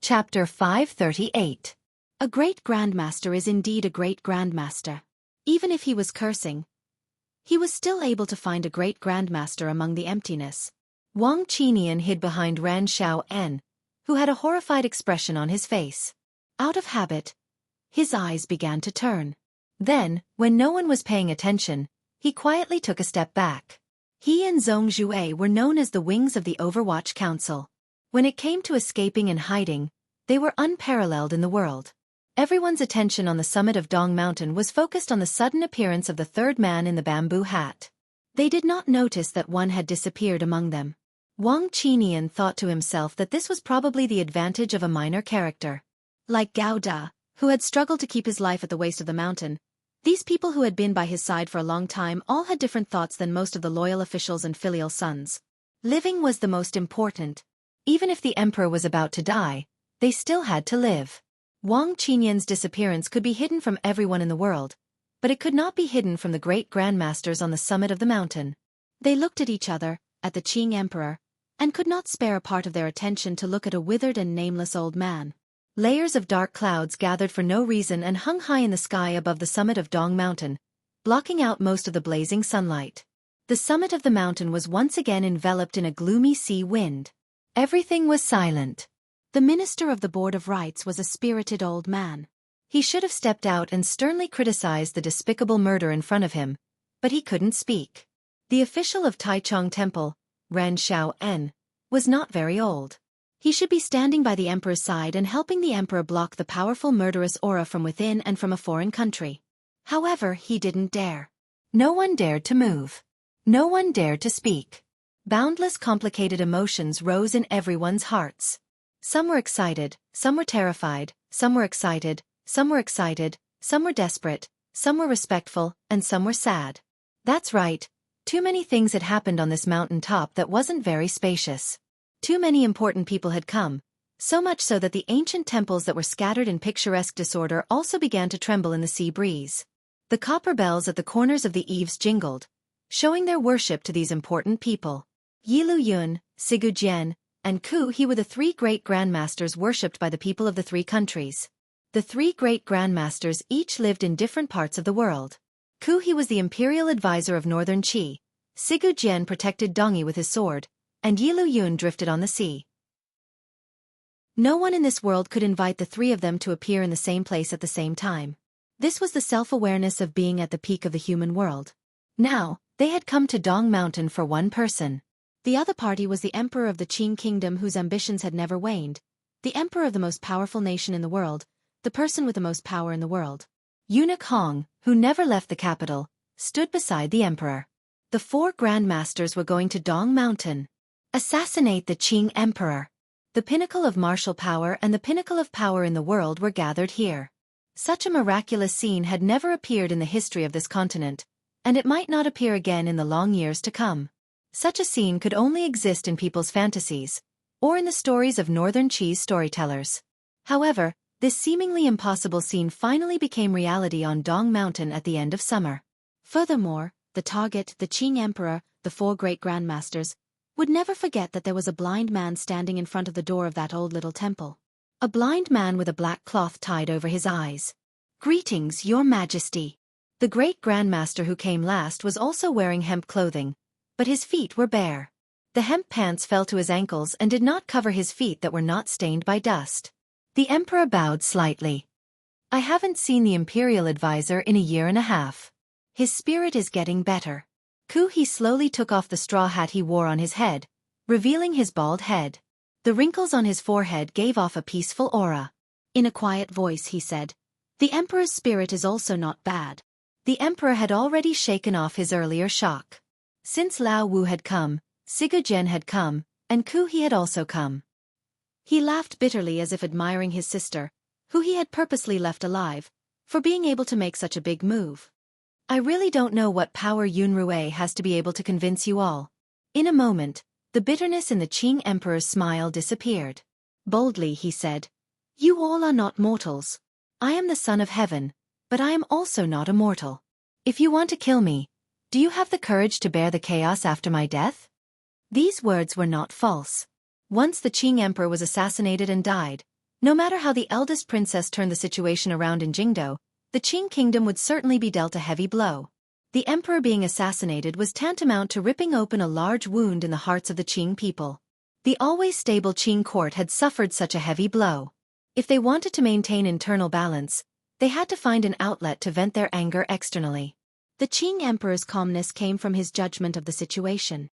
Chapter 538. A great grandmaster is indeed a great grandmaster. Even if he was cursing, he was still able to find a great grandmaster among the emptiness. Wang Qinian hid behind Ran Xiao-en, who had a horrified expression on his face. Out of habit, his eyes began to turn. Then, when no one was paying attention, he quietly took a step back. He and Zhong Zhuai were known as the wings of the Overwatch Council. When it came to escaping and hiding, they were unparalleled in the world. Everyone's attention on the summit of Dong Mountain was focused on the sudden appearance of the third man in the bamboo hat. They did not notice that one had disappeared among them. Wang Qinian thought to himself that this was probably the advantage of a minor character. Like Gao Da, who had struggled to keep his life at the waist of the mountain, these people who had been by his side for a long time all had different thoughts than most of the loyal officials and filial sons. Living was the most important. Even if the emperor was about to die, they still had to live. Wang Qinian's disappearance could be hidden from everyone in the world, but it could not be hidden from the great grandmasters on the summit of the mountain. They looked at each other, at the Qing emperor, and could not spare a part of their attention to look at a withered and nameless old man. Layers of dark clouds gathered for no reason and hung high in the sky above the summit of Dong Mountain, blocking out most of the blazing sunlight. The summit of the mountain was once again enveloped in a gloomy sea wind. Everything was silent. The minister of the Board of Rites was a spirited old man. He should have stepped out and sternly criticized the despicable murder in front of him, but he couldn't speak. The official of Taichung Temple, Ran Xiao-en, was not very old. He should be standing by the emperor's side and helping the emperor block the powerful murderous aura from within and from a foreign country. However, he didn't dare. No one dared to move. No one dared to speak. Boundless complicated emotions rose in everyone's hearts. Some were excited, some were terrified, some were excited, some were excited, some were desperate, some were respectful, and some were sad. That's right, too many things had happened on this mountain top that wasn't very spacious. Too many important people had come, so much so that the ancient temples that were scattered in picturesque disorder also began to tremble in the sea breeze. The copper bells at the corners of the eaves jingled, showing their worship to these important people. Yilu Yun, Sigu Jian, and Ku He were the three great grandmasters worshipped by the people of the three countries. The three great grandmasters each lived in different parts of the world. Ku He was the imperial advisor of northern Qi, Sigu Jian protected Dongyi with his sword, and Yilu Yun drifted on the sea. No one in this world could invite the three of them to appear in the same place at the same time. This was the self-awareness of being at the peak of the human world. Now, they had come to Dong Mountain for one person. The other party was the emperor of the Qing kingdom whose ambitions had never waned, the emperor of the most powerful nation in the world, the person with the most power in the world. Eunuch Hong, who never left the capital, stood beside the emperor. The four grandmasters were going to Dong Mountain. Assassinate the Qing emperor. The pinnacle of martial power and the pinnacle of power in the world were gathered here. Such a miraculous scene had never appeared in the history of this continent, and it might not appear again in the long years to come. Such a scene could only exist in people's fantasies, or in the stories of northern Qi's storytellers. However, this seemingly impossible scene finally became reality on Dong Mountain at the end of summer. Furthermore, the target, the Qing emperor, the four great grandmasters, would never forget that there was a blind man standing in front of the door of that old little temple. A blind man with a black cloth tied over his eyes. "Greetings, Your Majesty." The great grandmaster who came last was also wearing hemp clothing, but his feet were bare. The hemp pants fell to his ankles and did not cover his feet that were not stained by dust. The emperor bowed slightly. "I haven't seen the imperial advisor in a year and a half. His spirit is getting better." Ku He slowly took off the straw hat he wore on his head, revealing his bald head. The wrinkles on his forehead gave off a peaceful aura. In a quiet voice he said, "The emperor's spirit is also not bad." The emperor had already shaken off his earlier shock. Since Lao Wu had come, Sigu Jian had come, and Ku He had also come. He laughed bitterly as if admiring his sister, who he had purposely left alive, for being able to make such a big move. "I really don't know what power Yun Rui has to be able to convince you all." In a moment, the bitterness in the Qing emperor's smile disappeared. Boldly he said, "You all are not mortals. I am the son of heaven, but I am also not a mortal. If you want to kill me, do you have the courage to bear the chaos after my death?" These words were not false. Once the Qing emperor was assassinated and died, No matter how the eldest princess turned the situation around in Jingdo, the Qing kingdom would certainly be dealt a heavy blow. The emperor being assassinated was tantamount to ripping open a large wound in the hearts of the Qing people. The always stable Qing court had suffered such a heavy blow. If they wanted to maintain internal balance, they had to find an outlet to vent their anger externally. The Qing emperor's calmness came from his judgment of the situation.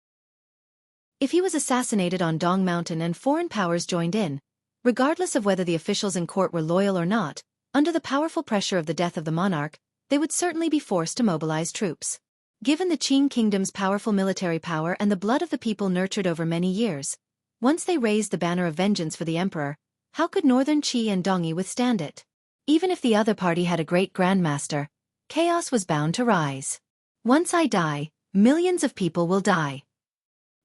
If he was assassinated on Dong Mountain and foreign powers joined in, regardless of whether the officials in court were loyal or not, under the powerful pressure of the death of the monarch, they would certainly be forced to mobilize troops. Given the Qing kingdom's powerful military power and the blood of the people nurtured over many years, once they raised the banner of vengeance for the emperor, how could Northern Qi and Dongyi withstand it? Even if the other party had a great grandmaster, chaos was bound to rise. Once I die, millions of people will die.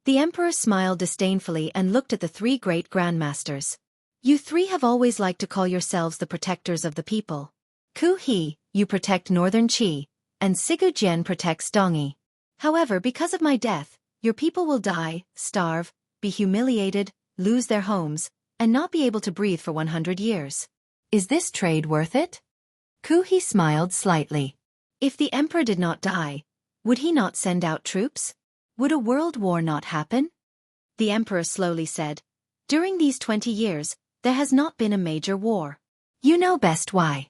The emperor smiled disdainfully and looked at the three great grandmasters. You three have always liked to call yourselves the protectors of the people. Ku He, you protect Northern Qi, and Sigu Jian protects Dongyi. However, because of my death, your people will die, starve, be humiliated, lose their homes, and not be able to breathe for 100 years. Is this trade worth it? Ku He smiled slightly. If the emperor did not die, would he not send out troops? Would a world war not happen? The emperor slowly said, during these 20 years, there has not been a major war. You know best why.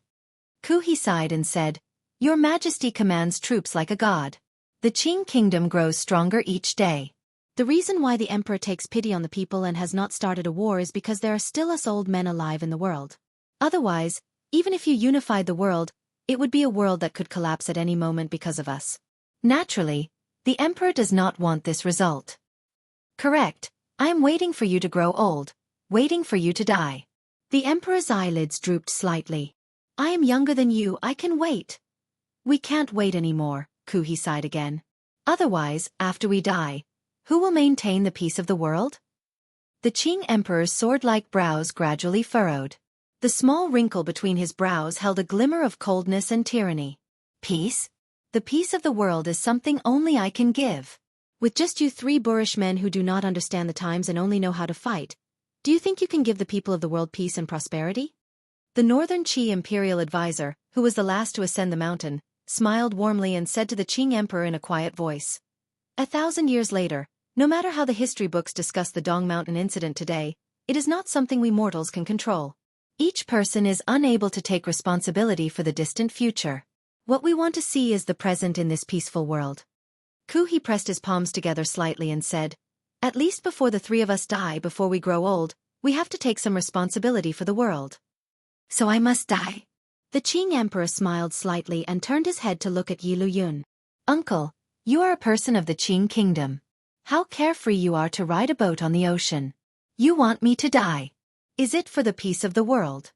Ku He sighed and said, Your Majesty commands troops like a god. The Qing kingdom grows stronger each day. The reason why the emperor takes pity on the people and has not started a war is because there are still us old men alive in the world. Otherwise, even if you unified the world, it would be a world that could collapse at any moment because of us. Naturally, the emperor does not want this result. Correct, I am waiting for you to grow old, waiting for you to die. The emperor's eyelids drooped slightly. I am younger than you, I can wait. We can't wait anymore, Ku He sighed again. Otherwise, after we die, who will maintain the peace of the world? The Qing emperor's sword-like brows gradually furrowed. The small wrinkle between his brows held a glimmer of coldness and tyranny. Peace? The peace of the world is something only I can give. With just you three boorish men who do not understand the times and only know how to fight, do you think you can give the people of the world peace and prosperity? The Northern Qi imperial advisor, who was the last to ascend the mountain, smiled warmly and said to the Qing emperor in a quiet voice, 1,000 years later, no matter how the history books discuss the Dong Mountain incident today, it is not something we mortals can control. Each person is unable to take responsibility for the distant future. What we want to see is the present in this peaceful world. Ku He pressed his palms together slightly and said, At least before the three of us die, before we grow old, we have to take some responsibility for the world. So I must die? The Qing emperor smiled slightly and turned his head to look at Yi Luyun. Uncle, you are a person of the Qing kingdom. How carefree you are to ride a boat on the ocean. You want me to die. Is it for the peace of the world?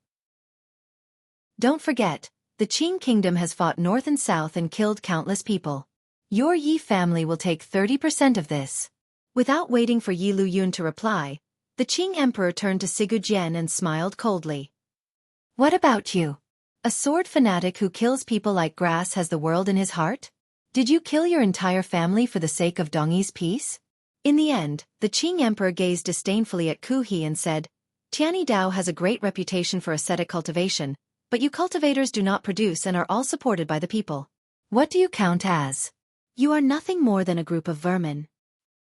Don't forget, the Qing kingdom has fought north and south and killed countless people. Your Yi family will take 30% of this. Without waiting for Yi Luyun to reply, the Qing emperor turned to Sigu Jian and smiled coldly. What about you? A sword fanatic who kills people like grass has the world in his heart? Did you kill your entire family for the sake of Dongyi's peace? In the end, the Qing emperor gazed disdainfully at Ku He and said, Tianyi Dao has a great reputation for ascetic cultivation, but you cultivators do not produce and are all supported by the people. What do you count as? You are nothing more than a group of vermin.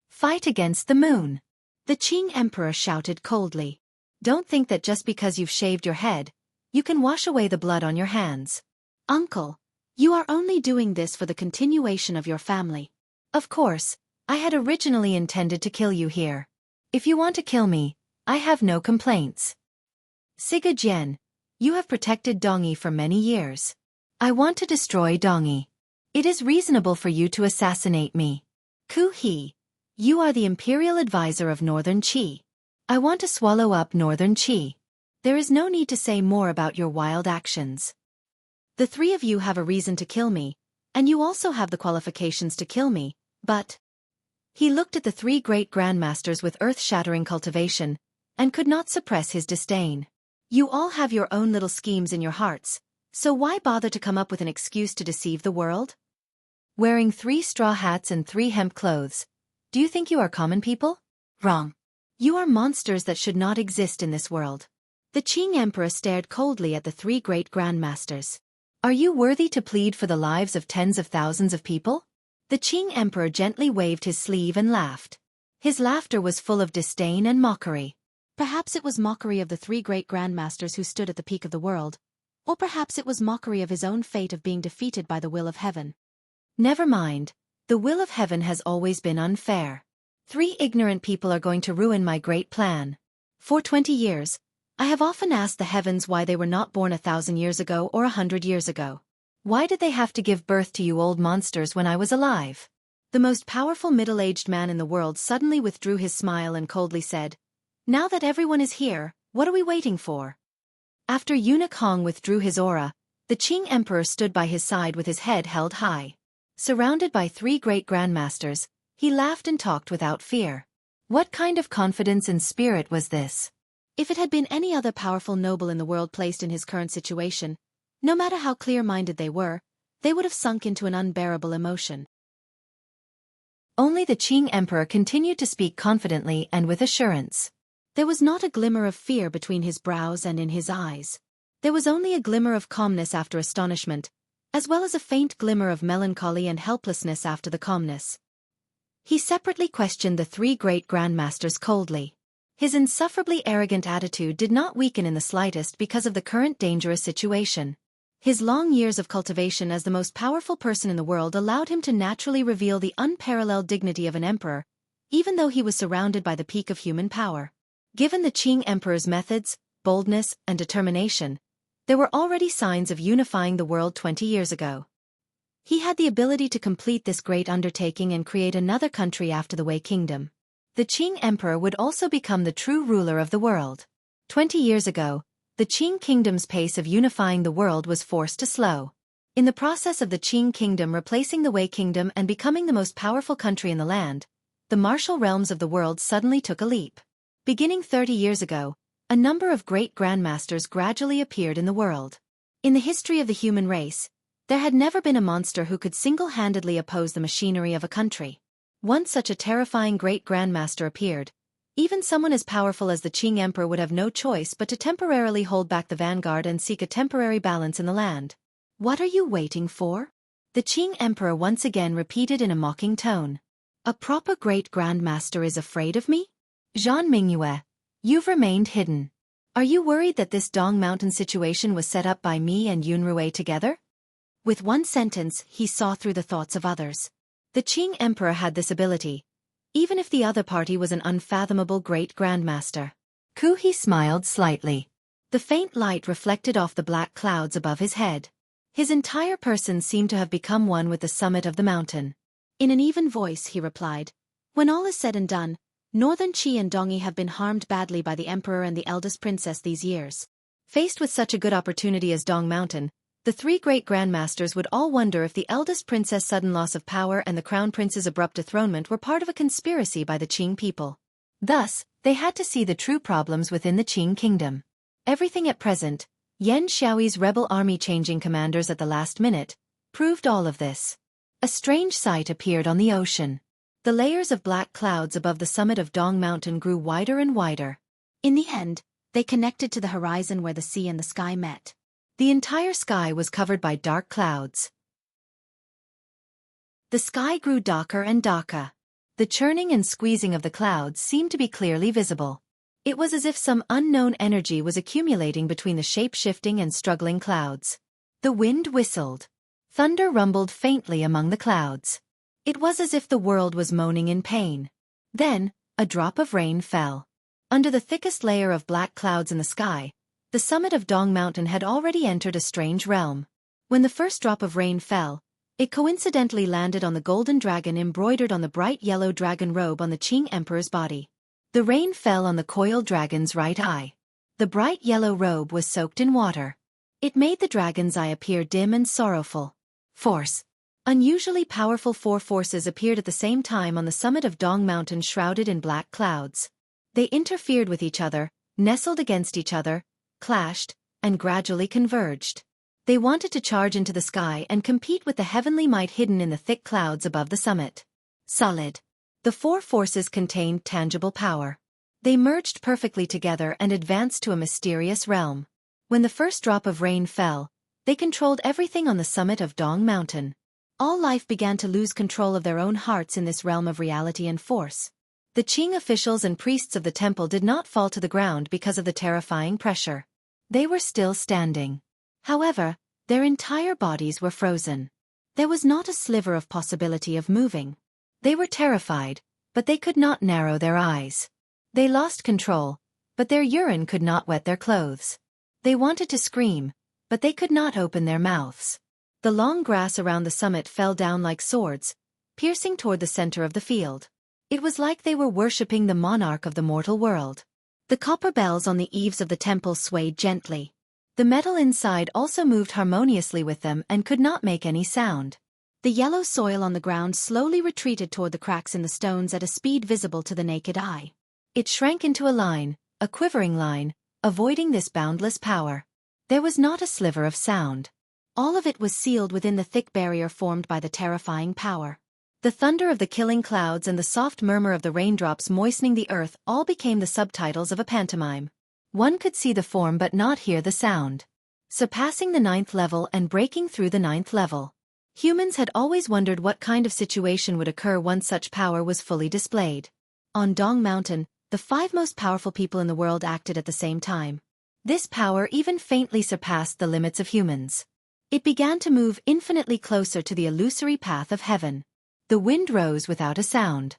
Fight against the moon. The Qing emperor shouted coldly. Don't think that just because you've shaved your head, you can wash away the blood on your hands. Uncle, you are only doing this for the continuation of your family. Of course, I had originally intended to kill you here. If you want to kill me, I have no complaints. Sigu Jian, you have protected Dongyi for many years. I want to destroy Dongyi. It is reasonable for you to assassinate me. Ku He, you are the imperial advisor of Northern Qi. I want to swallow up Northern Qi. There is no need to say more about your wild actions. The three of you have a reason to kill me, and you also have the qualifications to kill me, but... He looked at the three great grandmasters with earth-shattering cultivation, and could not suppress his disdain. You all have your own little schemes in your hearts, so why bother to come up with an excuse to deceive the world? Wearing 3 straw hats and 3 hemp clothes, do you think you are common people? Wrong. You are monsters that should not exist in this world. The Qing Emperor stared coldly at the three great grandmasters. Are you worthy to plead for the lives of tens of thousands of people? The Qing Emperor gently waved his sleeve and laughed. His laughter was full of disdain and mockery. Perhaps it was mockery of the three great grandmasters who stood at the peak of the world, or perhaps it was mockery of his own fate of being defeated by the will of heaven. Never mind, the will of heaven has always been unfair. 3 ignorant people are going to ruin my great plan. For 20 years, I have often asked the heavens why they were not born 1,000 years ago or 100 years ago. Why did they have to give birth to you old monsters when I was alive? The most powerful middle-aged man in the world suddenly withdrew his smile and coldly said, "Now that everyone is here, what are we waiting for?" After Eunuch Hong withdrew his aura, the Qing Emperor stood by his side with his head held high. Surrounded by 3 great grandmasters, he laughed and talked without fear. What kind of confidence and spirit was this? If it had been any other powerful noble in the world placed in his current situation, no matter how clear-minded they were, they would have sunk into an unbearable emotion. Only the Qing Emperor continued to speak confidently and with assurance. There was not a glimmer of fear between his brows and in his eyes. There was only a glimmer of calmness after astonishment, as well as a faint glimmer of melancholy and helplessness after the calmness. He separately questioned the 3 great grandmasters coldly. His insufferably arrogant attitude did not weaken in the slightest because of the current dangerous situation. His long years of cultivation as the most powerful person in the world allowed him to naturally reveal the unparalleled dignity of an emperor, even though he was surrounded by the peak of human power. Given the Qing Emperor's methods, boldness, and determination, there were already signs of unifying the world 20 years ago. He had the ability to complete this great undertaking and create another country after the Wei Kingdom. The Qing Emperor would also become the true ruler of the world. 20 years ago, the Qing Kingdom's pace of unifying the world was forced to slow. In the process of the Qing Kingdom replacing the Wei Kingdom and becoming the most powerful country in the land, the martial realms of the world suddenly took a leap. Beginning 30 years ago, a number of great grandmasters gradually appeared in the world. In the history of the human race, there had never been a monster who could single-handedly oppose the machinery of a country. Once such a terrifying great grandmaster appeared, even someone as powerful as the Qing Emperor would have no choice but to temporarily hold back the vanguard and seek a temporary balance in the land. What are you waiting for? The Qing Emperor once again repeated in a mocking tone. A proper great grandmaster is afraid of me? Zhan Mingyue, you've remained hidden. Are you worried that this Dong Mountain situation was set up by me and Yunrui together? With one sentence, he saw through the thoughts of others. The Qing Emperor had this ability, even if the other party was an unfathomable great grandmaster. He smiled slightly. The faint light reflected off the black clouds above his head. His entire person seemed to have become one with the summit of the mountain. In an even voice he replied, "When all is said and done, Northern Qi and Dongyi have been harmed badly by the Emperor and the eldest princess these years. Faced with such a good opportunity as Dong Mountain, the 3 great grandmasters would all wonder if the eldest princess' sudden loss of power and the crown prince's abrupt dethronement were part of a conspiracy by the Qing people. Thus, they had to see the true problems within the Qing kingdom. Everything at present, Yan Xiaoyi's rebel army changing commanders at the last minute, proved all of this. A strange sight appeared on the ocean. The layers of black clouds above the summit of Dong Mountain grew wider and wider. In the end, they connected to the horizon where the sea and the sky met. The entire sky was covered by dark clouds. The sky grew darker and darker. The churning and squeezing of the clouds seemed to be clearly visible. It was as if some unknown energy was accumulating between the shape-shifting and struggling clouds. The wind whistled. Thunder rumbled faintly among the clouds. It was as if the world was moaning in pain. Then, a drop of rain fell. Under the thickest layer of black clouds in the sky, the summit of Dong Mountain had already entered a strange realm. When the first drop of rain fell, it coincidentally landed on the golden dragon embroidered on the bright yellow dragon robe on the Qing Emperor's body. The rain fell on the coiled dragon's right eye. The bright yellow robe was soaked in water. It made the dragon's eye appear dim and sorrowful. Force. Unusually powerful 4 forces appeared at the same time on the summit of Dong Mountain shrouded in black clouds. They interfered with each other, nestled against each other, clashed, and gradually converged. They wanted to charge into the sky and compete with the heavenly might hidden in the thick clouds above the summit. Solid. The 4 forces contained tangible power. They merged perfectly together and advanced to a mysterious realm. When the first drop of rain fell, they controlled everything on the summit of Dong Mountain. All life began to lose control of their own hearts in this realm of reality and force. The Qing officials and priests of the temple did not fall to the ground because of the terrifying pressure. They were still standing. However, their entire bodies were frozen. There was not a sliver of possibility of moving. They were terrified, but they could not narrow their eyes. They lost control, but their urine could not wet their clothes. They wanted to scream, but they could not open their mouths. The long grass around the summit fell down like swords, piercing toward the center of the field. It was like they were worshipping the monarch of the mortal world. The copper bells on the eaves of the temple swayed gently. The metal inside also moved harmoniously with them and could not make any sound. The yellow soil on the ground slowly retreated toward the cracks in the stones at a speed visible to the naked eye. It shrank into a line, a quivering line, avoiding this boundless power. There was not a sliver of sound. All of it was sealed within the thick barrier formed by the terrifying power. The thunder of the killing clouds and the soft murmur of the raindrops moistening the earth all became the subtitles of a pantomime. One could see the form but not hear the sound. Surpassing the 9th level and breaking through the 9th level. Humans had always wondered what kind of situation would occur once such power was fully displayed. On Dong Mountain, the 5 most powerful people in the world acted at the same time. This power even faintly surpassed the limits of humans. It began to move infinitely closer to the illusory path of heaven. The wind rose without a sound.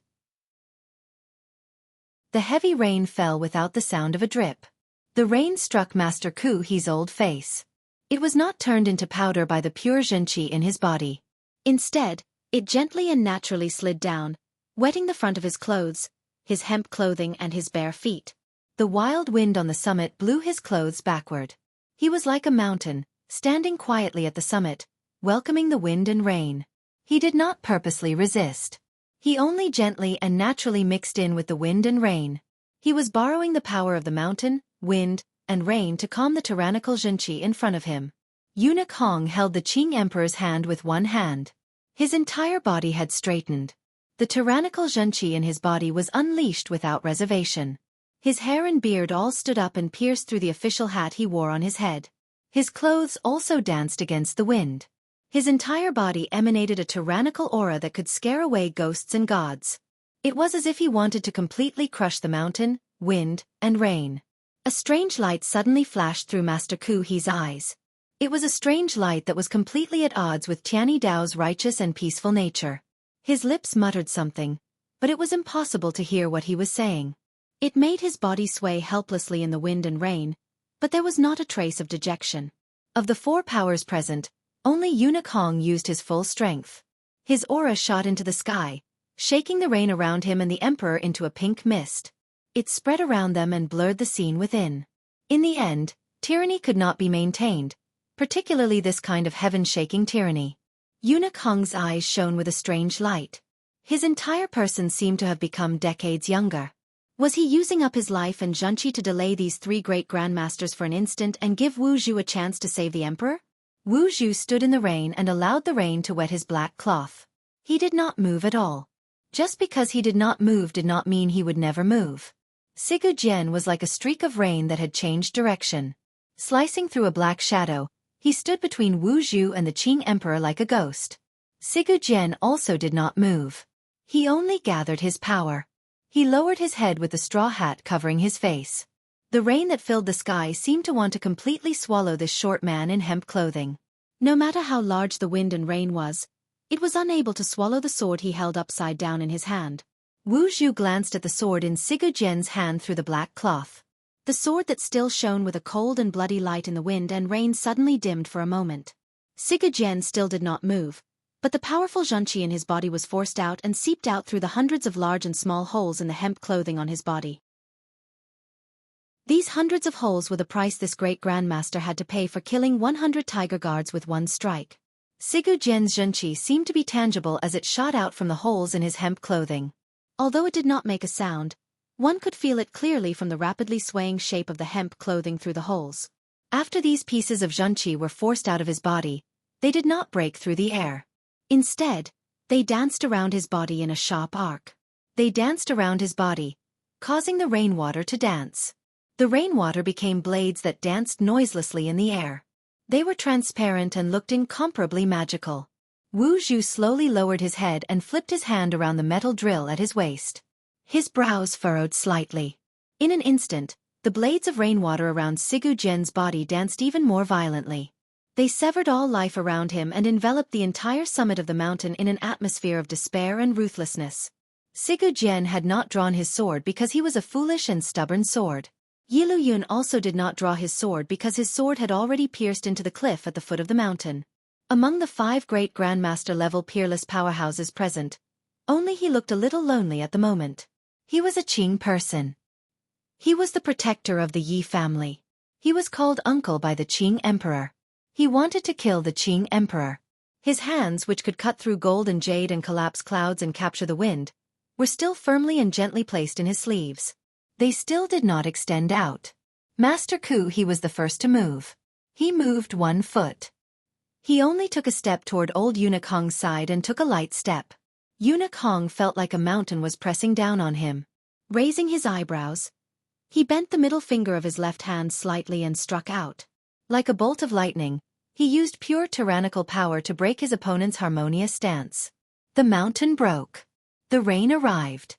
The heavy rain fell without the sound of a drip. The rain struck Master Xueqi's old face. It was not turned into powder by the pure Xueqi in his body. Instead, it gently and naturally slid down, wetting the front of his clothes, his hemp clothing and his bare feet. The wild wind on the summit blew his clothes backward. He was like a mountain, standing quietly at the summit, welcoming the wind and rain. He did not purposely resist. He only gently and naturally mixed in with the wind and rain. He was borrowing the power of the mountain, wind, and rain to calm the tyrannical Xueqi in front of him. Eunuch Hong held the Qing Emperor's hand with one hand. His entire body had straightened. The tyrannical Xueqi in his body was unleashed without reservation. His hair and beard all stood up and pierced through the official hat he wore on his head. His clothes also danced against the wind. His entire body emanated a tyrannical aura that could scare away ghosts and gods. It was as if he wanted to completely crush the mountain, wind, and rain. A strange light suddenly flashed through Master Xueqi's eyes. It was a strange light that was completely at odds with Tianyi Dao's righteous and peaceful nature. His lips muttered something, but it was impossible to hear what he was saying. It made his body sway helplessly in the wind and rain, but there was not a trace of dejection. Of the 4 powers present, only Eunuch Hong used his full strength. His aura shot into the sky, shaking the rain around him and the Emperor into a pink mist. It spread around them and blurred the scene within. In the end, tyranny could not be maintained, particularly this kind of heaven-shaking tyranny. Eunuch Hong's eyes shone with a strange light. His entire person seemed to have become decades younger. Was he using up his life and Xueqi to delay these 3 great grandmasters for an instant and give Wu Zhu a chance to save the emperor? Wu Zhu stood in the rain and allowed the rain to wet his black cloth. He did not move at all. Just because he did not move did not mean he would never move. Sigu Jian was like a streak of rain that had changed direction. Slicing through a black shadow, he stood between Wu Zhu and the Qing Emperor like a ghost. Sigu Jian also did not move. He only gathered his power. He lowered his head with the straw hat covering his face. The rain that filled the sky seemed to want to completely swallow this short man in hemp clothing. No matter how large the wind and rain was, it was unable to swallow the sword he held upside down in his hand. Wu Zhu glanced at the sword in Sigu Jian's hand through the black cloth. The sword that still shone with a cold and bloody light in the wind and rain suddenly dimmed for a moment. Sigu Jian still did not move, but the powerful Xueqi in his body was forced out and seeped out through the hundreds of large and small holes in the hemp clothing on his body. These hundreds of holes were the price this great grandmaster had to pay for killing 100 tiger guards with one strike. Sigu Jian's Xueqi seemed to be tangible as it shot out from the holes in his hemp clothing. Although it did not make a sound, one could feel it clearly from the rapidly swaying shape of the hemp clothing through the holes. After these pieces of Xueqi were forced out of his body, they did not break through the air. Instead, they danced around his body in a sharp arc. They danced around his body, causing the rainwater to dance. The rainwater became blades that danced noiselessly in the air. They were transparent and looked incomparably magical. Wu Zhu slowly lowered his head and flipped his hand around the metal drill at his waist. His brows furrowed slightly. In an instant, the blades of rainwater around Sigu Jian's body danced even more violently. They severed all life around him and enveloped the entire summit of the mountain in an atmosphere of despair and ruthlessness. Sigu Jian had not drawn his sword because he was a foolish and stubborn sword. Yilu Yun also did not draw his sword because his sword had already pierced into the cliff at the foot of the mountain. Among the 5 great Grandmaster-level peerless powerhouses present, only he looked a little lonely at the moment. He was a Qing person. He was the protector of the Yi family. He was called uncle by the Qing emperor. He wanted to kill the Qing emperor. His hands, which could cut through gold and jade and collapse clouds and capture the wind, were still firmly and gently placed in his sleeves. They still did not extend out. Master Ku, he was the first to move. He moved 1 foot. He only took a step toward old Eunuch Hong's side and took a light step. Eunuch Hong felt like a mountain was pressing down on him. Raising his eyebrows, he bent the middle finger of his left hand slightly and struck out. Like a bolt of lightning, he used pure tyrannical power to break his opponent's harmonious stance. The mountain broke. The rain arrived.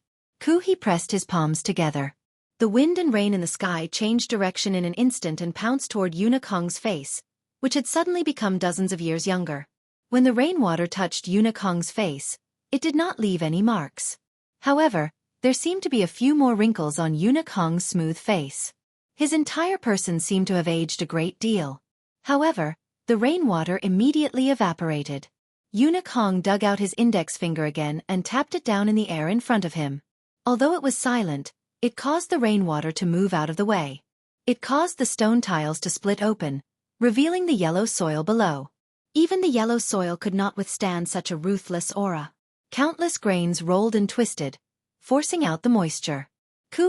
He pressed his palms together. The wind and rain in the sky changed direction in an instant and pounced toward Eunuch Hong's face, which had suddenly become dozens of years younger. When the rainwater touched Eunuch Hong's face, it did not leave any marks. However, there seemed to be a few more wrinkles on Eunuch Hong's smooth face. His entire person seemed to have aged a great deal. However, the rainwater immediately evaporated. Eunuch Hong dug out his index finger again and tapped it down in the air in front of him. Although it was silent, it caused the rainwater to move out of the way. It caused the stone tiles to split open, revealing the yellow soil below. Even the yellow soil could not withstand such a ruthless aura. Countless grains rolled and twisted, forcing out the moisture.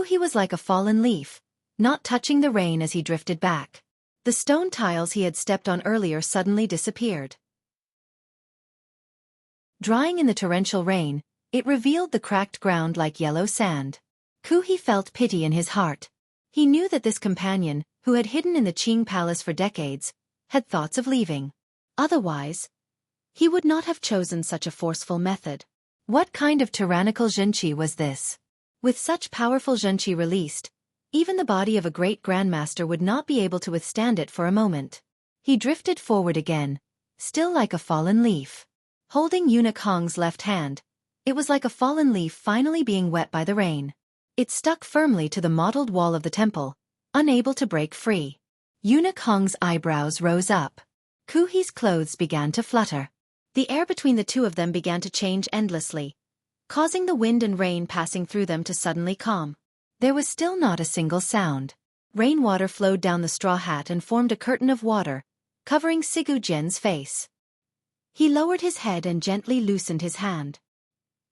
He was like a fallen leaf, not touching the rain as he drifted back. The stone tiles he had stepped on earlier suddenly disappeared. Drying in the torrential rain, it revealed the cracked ground like yellow sand. He felt pity in his heart. He knew that this companion, who had hidden in the Qing palace for decades, had thoughts of leaving. Otherwise, he would not have chosen such a forceful method. What kind of tyrannical Xueqi was this? With such powerful Xueqi released, even the body of a great grandmaster would not be able to withstand it for a moment. He drifted forward again, still like a fallen leaf. Holding Eunuch Hong's left hand, it was like a fallen leaf finally being wet by the rain. It stuck firmly to the mottled wall of the temple, unable to break free. Eunuch Hong's eyebrows rose up. Kuhi's clothes began to flutter. The air between the two of them began to change endlessly, causing the wind and rain passing through them to suddenly calm. There was still not a single sound. Rainwater flowed down the straw hat and formed a curtain of water, covering Sigu Jian's face. He lowered his head and gently loosened his hand.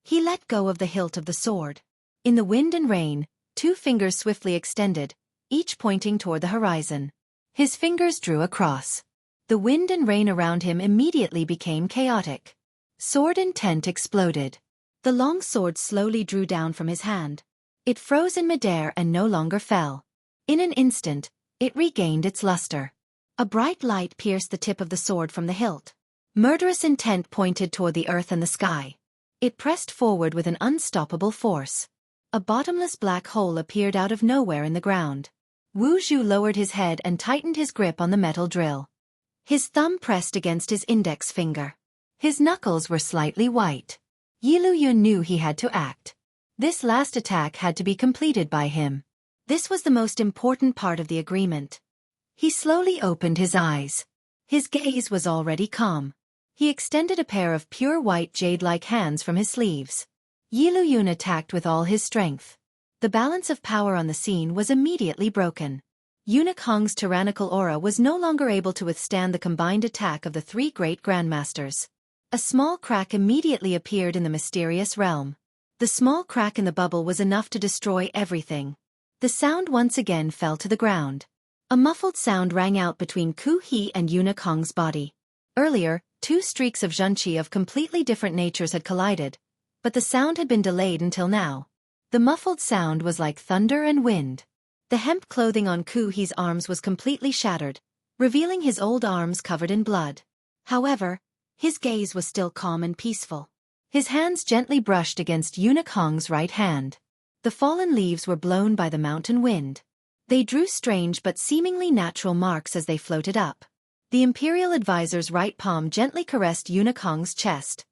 He let go of the hilt of the sword. In the wind and rain, 2 fingers swiftly extended, each pointing toward the horizon. His fingers drew across. The wind and rain around him immediately became chaotic. Sword intent exploded. The long sword slowly drew down from his hand. It froze in midair and no longer fell. In an instant, it regained its luster. A bright light pierced the tip of the sword from the hilt. Murderous intent pointed toward the earth and the sky. It pressed forward with an unstoppable force. A bottomless black hole appeared out of nowhere in the ground. Wu Zhu lowered his head and tightened his grip on the metal drill. His thumb pressed against his index finger. His knuckles were slightly white. Yilu Yun knew he had to act. This last attack had to be completed by him. This was the most important part of the agreement. He slowly opened his eyes. His gaze was already calm. He extended a pair of pure white jade-like hands from his sleeves. Yilu Yun attacked with all his strength. The balance of power on the scene was immediately broken. Eunuch Hong's tyrannical aura was no longer able to withstand the combined attack of the 3 great grandmasters. A small crack immediately appeared in the mysterious realm. The small crack in the bubble was enough to destroy everything. The sound once again fell to the ground. A muffled sound rang out between Ku He and Eunuch Hong's body. Earlier, 2 streaks of Xueqi of completely different natures had collided, but the sound had been delayed until now. The muffled sound was like thunder and wind. The hemp clothing on Xueqi's arms was completely shattered, revealing his old arms covered in blood. However, his gaze was still calm and peaceful. His hands gently brushed against Eunuch Hong's right hand. The fallen leaves were blown by the mountain wind. They drew strange but seemingly natural marks as they floated up. The imperial advisor's right palm gently caressed Eunuch Hong's chest.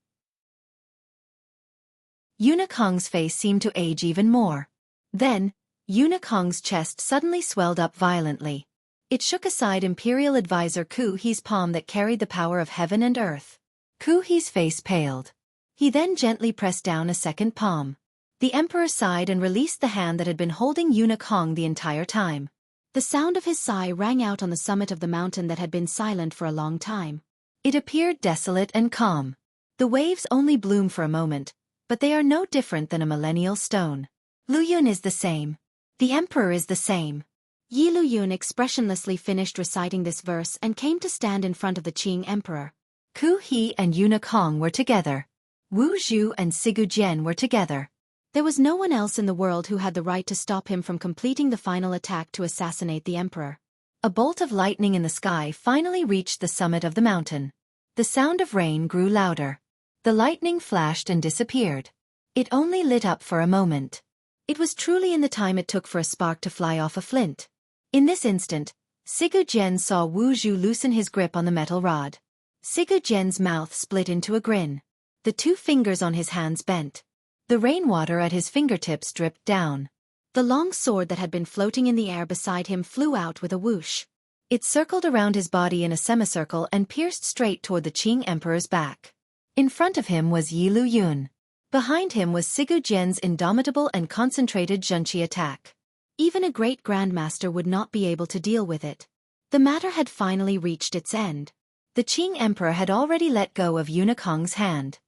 Eunuch Hong's face seemed to age even more. Then, Eunuch Hong's chest suddenly swelled up violently. It shook aside Imperial Advisor Xueqi's palm that carried the power of heaven and earth. Xueqi's face paled. He then gently pressed down a second palm. The Emperor sighed and released the hand that had been holding Eunuch Hong the entire time. The sound of his sigh rang out on the summit of the mountain that had been silent for a long time. It appeared desolate and calm. The waves only bloom for a moment, but they are no different than a millennial stone. Lu Yun is the same. The Emperor is the same. Yi Lu Yun expressionlessly finished reciting this verse and came to stand in front of the Qing Emperor. Xueqi and Eunuch Hong were together. Wu Zhu and Sigu Jian were together. There was no one else in the world who had the right to stop him from completing the final attack to assassinate the Emperor. A bolt of lightning in the sky finally reached the summit of the mountain. The sound of rain grew louder. The lightning flashed and disappeared. It only lit up for a moment. It was truly in the time it took for a spark to fly off a flint. In this instant, Sigu Jian saw Wu Zhu loosen his grip on the metal rod. Sigu Jian's mouth split into a grin. The two fingers on his hands bent. The rainwater at his fingertips dripped down. The long sword that had been floating in the air beside him flew out with a whoosh. It circled around his body in a semicircle and pierced straight toward the Qing Emperor's back. In front of him was Yi Lu Yun. Behind him was Sigu Jian's indomitable and concentrated Zhenqi attack. Even a great grandmaster would not be able to deal with it. The matter had finally reached its end. The Qing Emperor had already let go of Eunuch Hong's hand.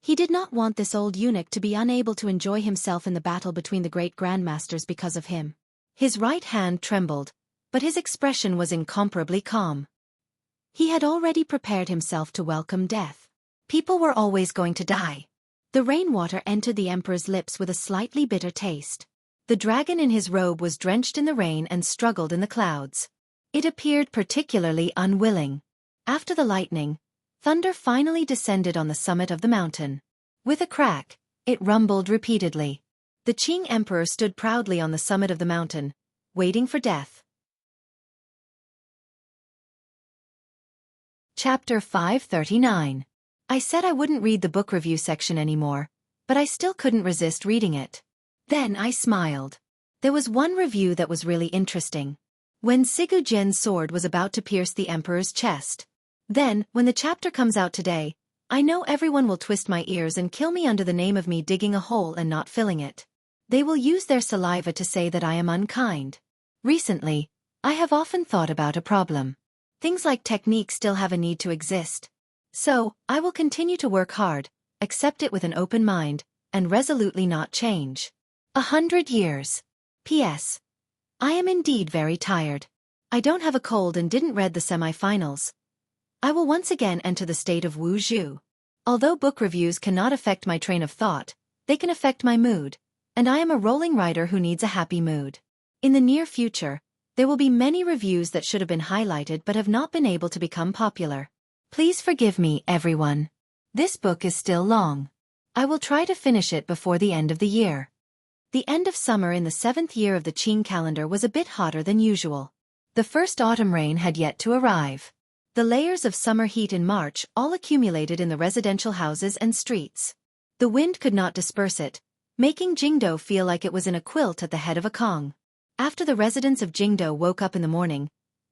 He did not want this old eunuch to be unable to enjoy himself in the battle between the great grandmasters because of him. His right hand trembled, but his expression was incomparably calm. He had already prepared himself to welcome death. People were always going to die. The rainwater entered the emperor's lips with a slightly bitter taste. The dragon in his robe was drenched in the rain and struggled in the clouds. It appeared particularly unwilling. After the lightning, thunder finally descended on the summit of the mountain. With a crack, it rumbled repeatedly. The Qing Emperor stood proudly on the summit of the mountain, waiting for death. Chapter 539. I said I wouldn't read the book review section anymore, but I still couldn't resist reading it. Then I smiled. There was one review that was really interesting. When Sigu Jian's sword was about to pierce the Emperor's chest. Then, when the chapter comes out today, I know everyone will twist my ears and kill me under the name of me digging a hole and not filling it. They will use their saliva to say that I am unkind. Recently, I have often thought about a problem. Things like technique still have a need to exist. So, I will continue to work hard, accept it with an open mind, and resolutely not change. 100 years. P.S. I am indeed very tired. I don't have a cold and didn't read the semi-finals. I will once again enter the state of Wu Zhu. Although book reviews cannot affect my train of thought, they can affect my mood, and I am a rolling writer who needs a happy mood. In the near future, there will be many reviews that should have been highlighted but have not been able to become popular. Please forgive me, everyone. This book is still long. I will try to finish it before the end of the year. The end of summer in the 7th year of the Qing calendar was a bit hotter than usual. The first autumn rain had yet to arrive. The layers of summer heat in March all accumulated in the residential houses and streets. The wind could not disperse it, making Jingdo feel like it was in a quilt at the head of a Kong. After the residents of Jingdo woke up in the morning,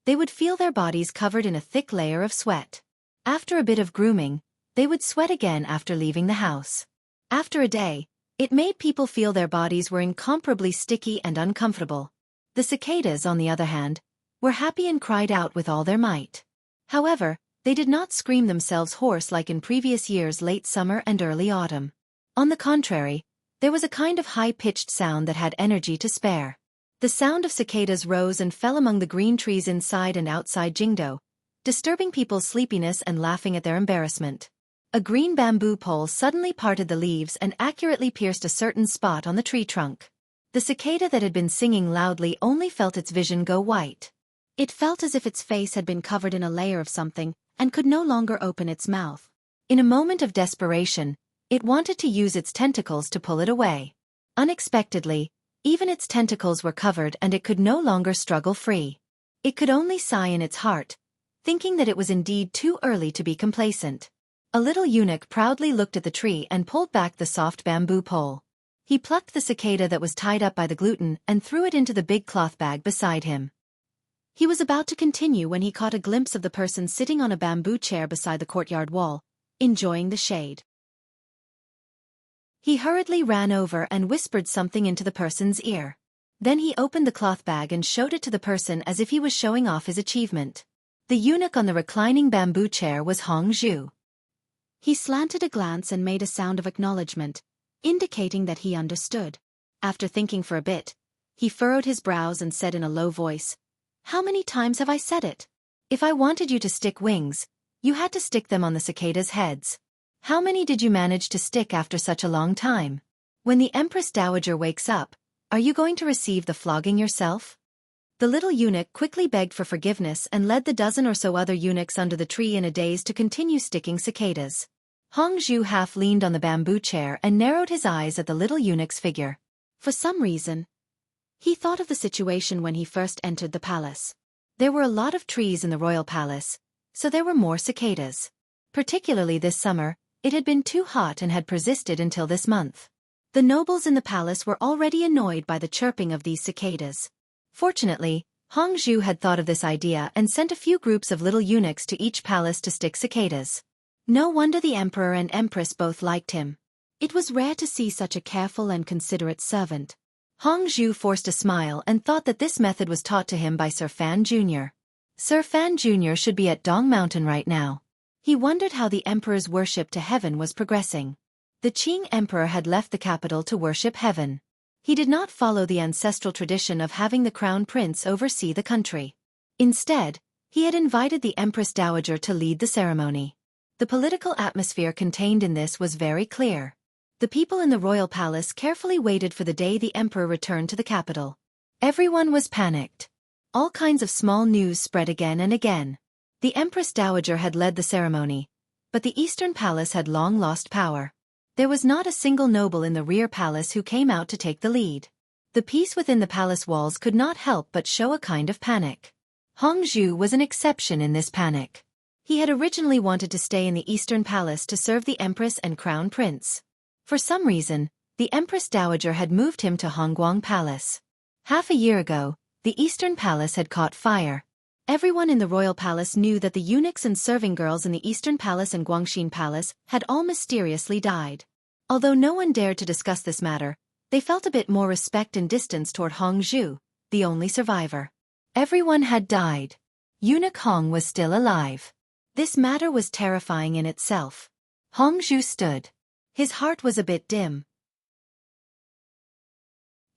they would feel their bodies covered in a thick layer of sweat. After a bit of grooming, they would sweat again after leaving the house. After a day, it made people feel their bodies were incomparably sticky and uncomfortable. The cicadas, on the other hand, were happy and cried out with all their might. However, they did not scream themselves hoarse like in previous years' late summer and early autumn. On the contrary, there was a kind of high-pitched sound that had energy to spare. The sound of cicadas rose and fell among the green trees inside and outside Jingdo, disturbing people's sleepiness and laughing at their embarrassment. A green bamboo pole suddenly parted the leaves and accurately pierced a certain spot on the tree trunk. The cicada that had been singing loudly only felt its vision go white. It felt as if its face had been covered in a layer of something, and could no longer open its mouth. In a moment of desperation, it wanted to use its tentacles to pull it away. Unexpectedly, even its tentacles were covered and it could no longer struggle free. It could only sigh in its heart, thinking that it was indeed too early to be complacent. A little eunuch proudly looked at the tree and pulled back the soft bamboo pole. He plucked the cicada that was tied up by the gluten and threw it into the big cloth bag beside him. He was about to continue when he caught a glimpse of the person sitting on a bamboo chair beside the courtyard wall, enjoying the shade. He hurriedly ran over and whispered something into the person's ear. Then he opened the cloth bag and showed it to the person as if he was showing off his achievement. The eunuch on the reclining bamboo chair was Hong Zhu. He slanted a glance and made a sound of acknowledgement, indicating that he understood. After thinking for a bit, he furrowed his brows and said in a low voice, "How many times have I said it? If I wanted you to stick wings, you had to stick them on the cicadas' heads. How many did you manage to stick after such a long time? When the Empress Dowager wakes up, are you going to receive the flogging yourself?" The little eunuch quickly begged for forgiveness and led the dozen or so other eunuchs under the tree in a daze to continue sticking cicadas. Hong Zhu half leaned on the bamboo chair and narrowed his eyes at the little eunuch's figure. For some reason, he thought of the situation when he first entered the palace. There were a lot of trees in the royal palace, so there were more cicadas. Particularly this summer, it had been too hot and had persisted until this month. The nobles in the palace were already annoyed by the chirping of these cicadas. Fortunately, Hong Zhu had thought of this idea and sent a few groups of little eunuchs to each palace to stick cicadas. No wonder the emperor and empress both liked him. It was rare to see such a careful and considerate servant. Hong Zhu forced a smile and thought that this method was taught to him by Sir Fan Jr. Sir Fan Jr. should be at Dong Mountain right now. He wondered how the emperor's worship to heaven was progressing. The Qing emperor had left the capital to worship heaven. He did not follow the ancestral tradition of having the crown prince oversee the country. Instead, he had invited the Empress Dowager to lead the ceremony. The political atmosphere contained in this was very clear. The people in the royal palace carefully waited for the day the emperor returned to the capital. Everyone was panicked. All kinds of small news spread again and again. The Empress Dowager had led the ceremony, but the Eastern Palace had long lost power. There was not a single noble in the rear palace who came out to take the lead. The peace within the palace walls could not help but show a kind of panic. Hong Zhu was an exception in this panic. He had originally wanted to stay in the Eastern Palace to serve the Empress and Crown Prince. For some reason, the Empress Dowager had moved him to Hongguang Palace. Half a year ago, the Eastern Palace had caught fire. Everyone in the royal palace knew that the eunuchs and serving girls in the Eastern Palace and Guangxin Palace had all mysteriously died. Although no one dared to discuss this matter, they felt a bit more respect and distance toward Hong Zhu, the only survivor. Everyone had died. Eunuch Hong was still alive. This matter was terrifying in itself. Hong Zhu stood. His heart was a bit dim.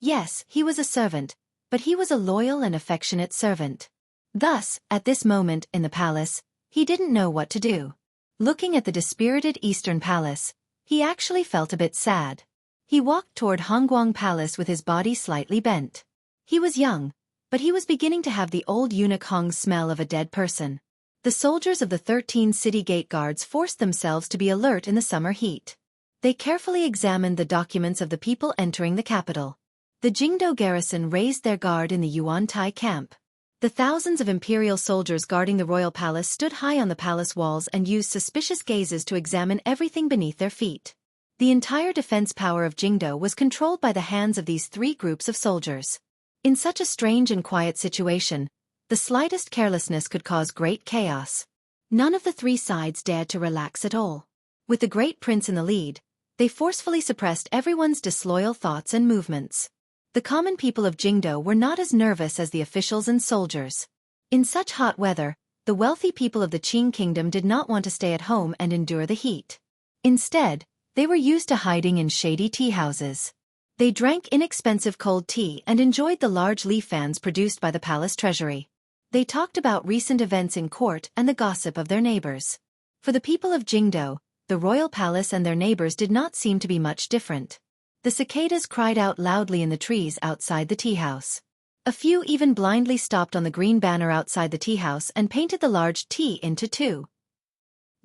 Yes, he was a servant, but he was a loyal and affectionate servant. Thus, at this moment in the palace, he didn't know what to do. Looking at the dispirited Eastern Palace, he actually felt a bit sad. He walked toward Hongguang Palace with his body slightly bent. He was young, but he was beginning to have the old eunuch Hong's smell of a dead person. The soldiers of the 13 city gate guards forced themselves to be alert in the summer heat. They carefully examined the documents of the people entering the capital. The Jingdo garrison raised their guard in the Yuan-Tai camp. The thousands of imperial soldiers guarding the royal palace stood high on the palace walls and used suspicious gazes to examine everything beneath their feet. The entire defense power of Jingdo was controlled by the hands of these three groups of soldiers. In such a strange and quiet situation, the slightest carelessness could cause great chaos. None of the three sides dared to relax at all. With the great prince in the lead, they forcefully suppressed everyone's disloyal thoughts and movements. The common people of Jingdo were not as nervous as the officials and soldiers. In such hot weather, the wealthy people of the Qing kingdom did not want to stay at home and endure the heat. Instead, they were used to hiding in shady tea houses. They drank inexpensive cold tea and enjoyed the large leaf fans produced by the palace treasury. They talked about recent events in court and the gossip of their neighbors. For the people of Jingdo, the royal palace and their neighbors did not seem to be much different. The cicadas cried out loudly in the trees outside the tea house. A few even blindly stopped on the green banner outside the tea house and painted the large T into 2.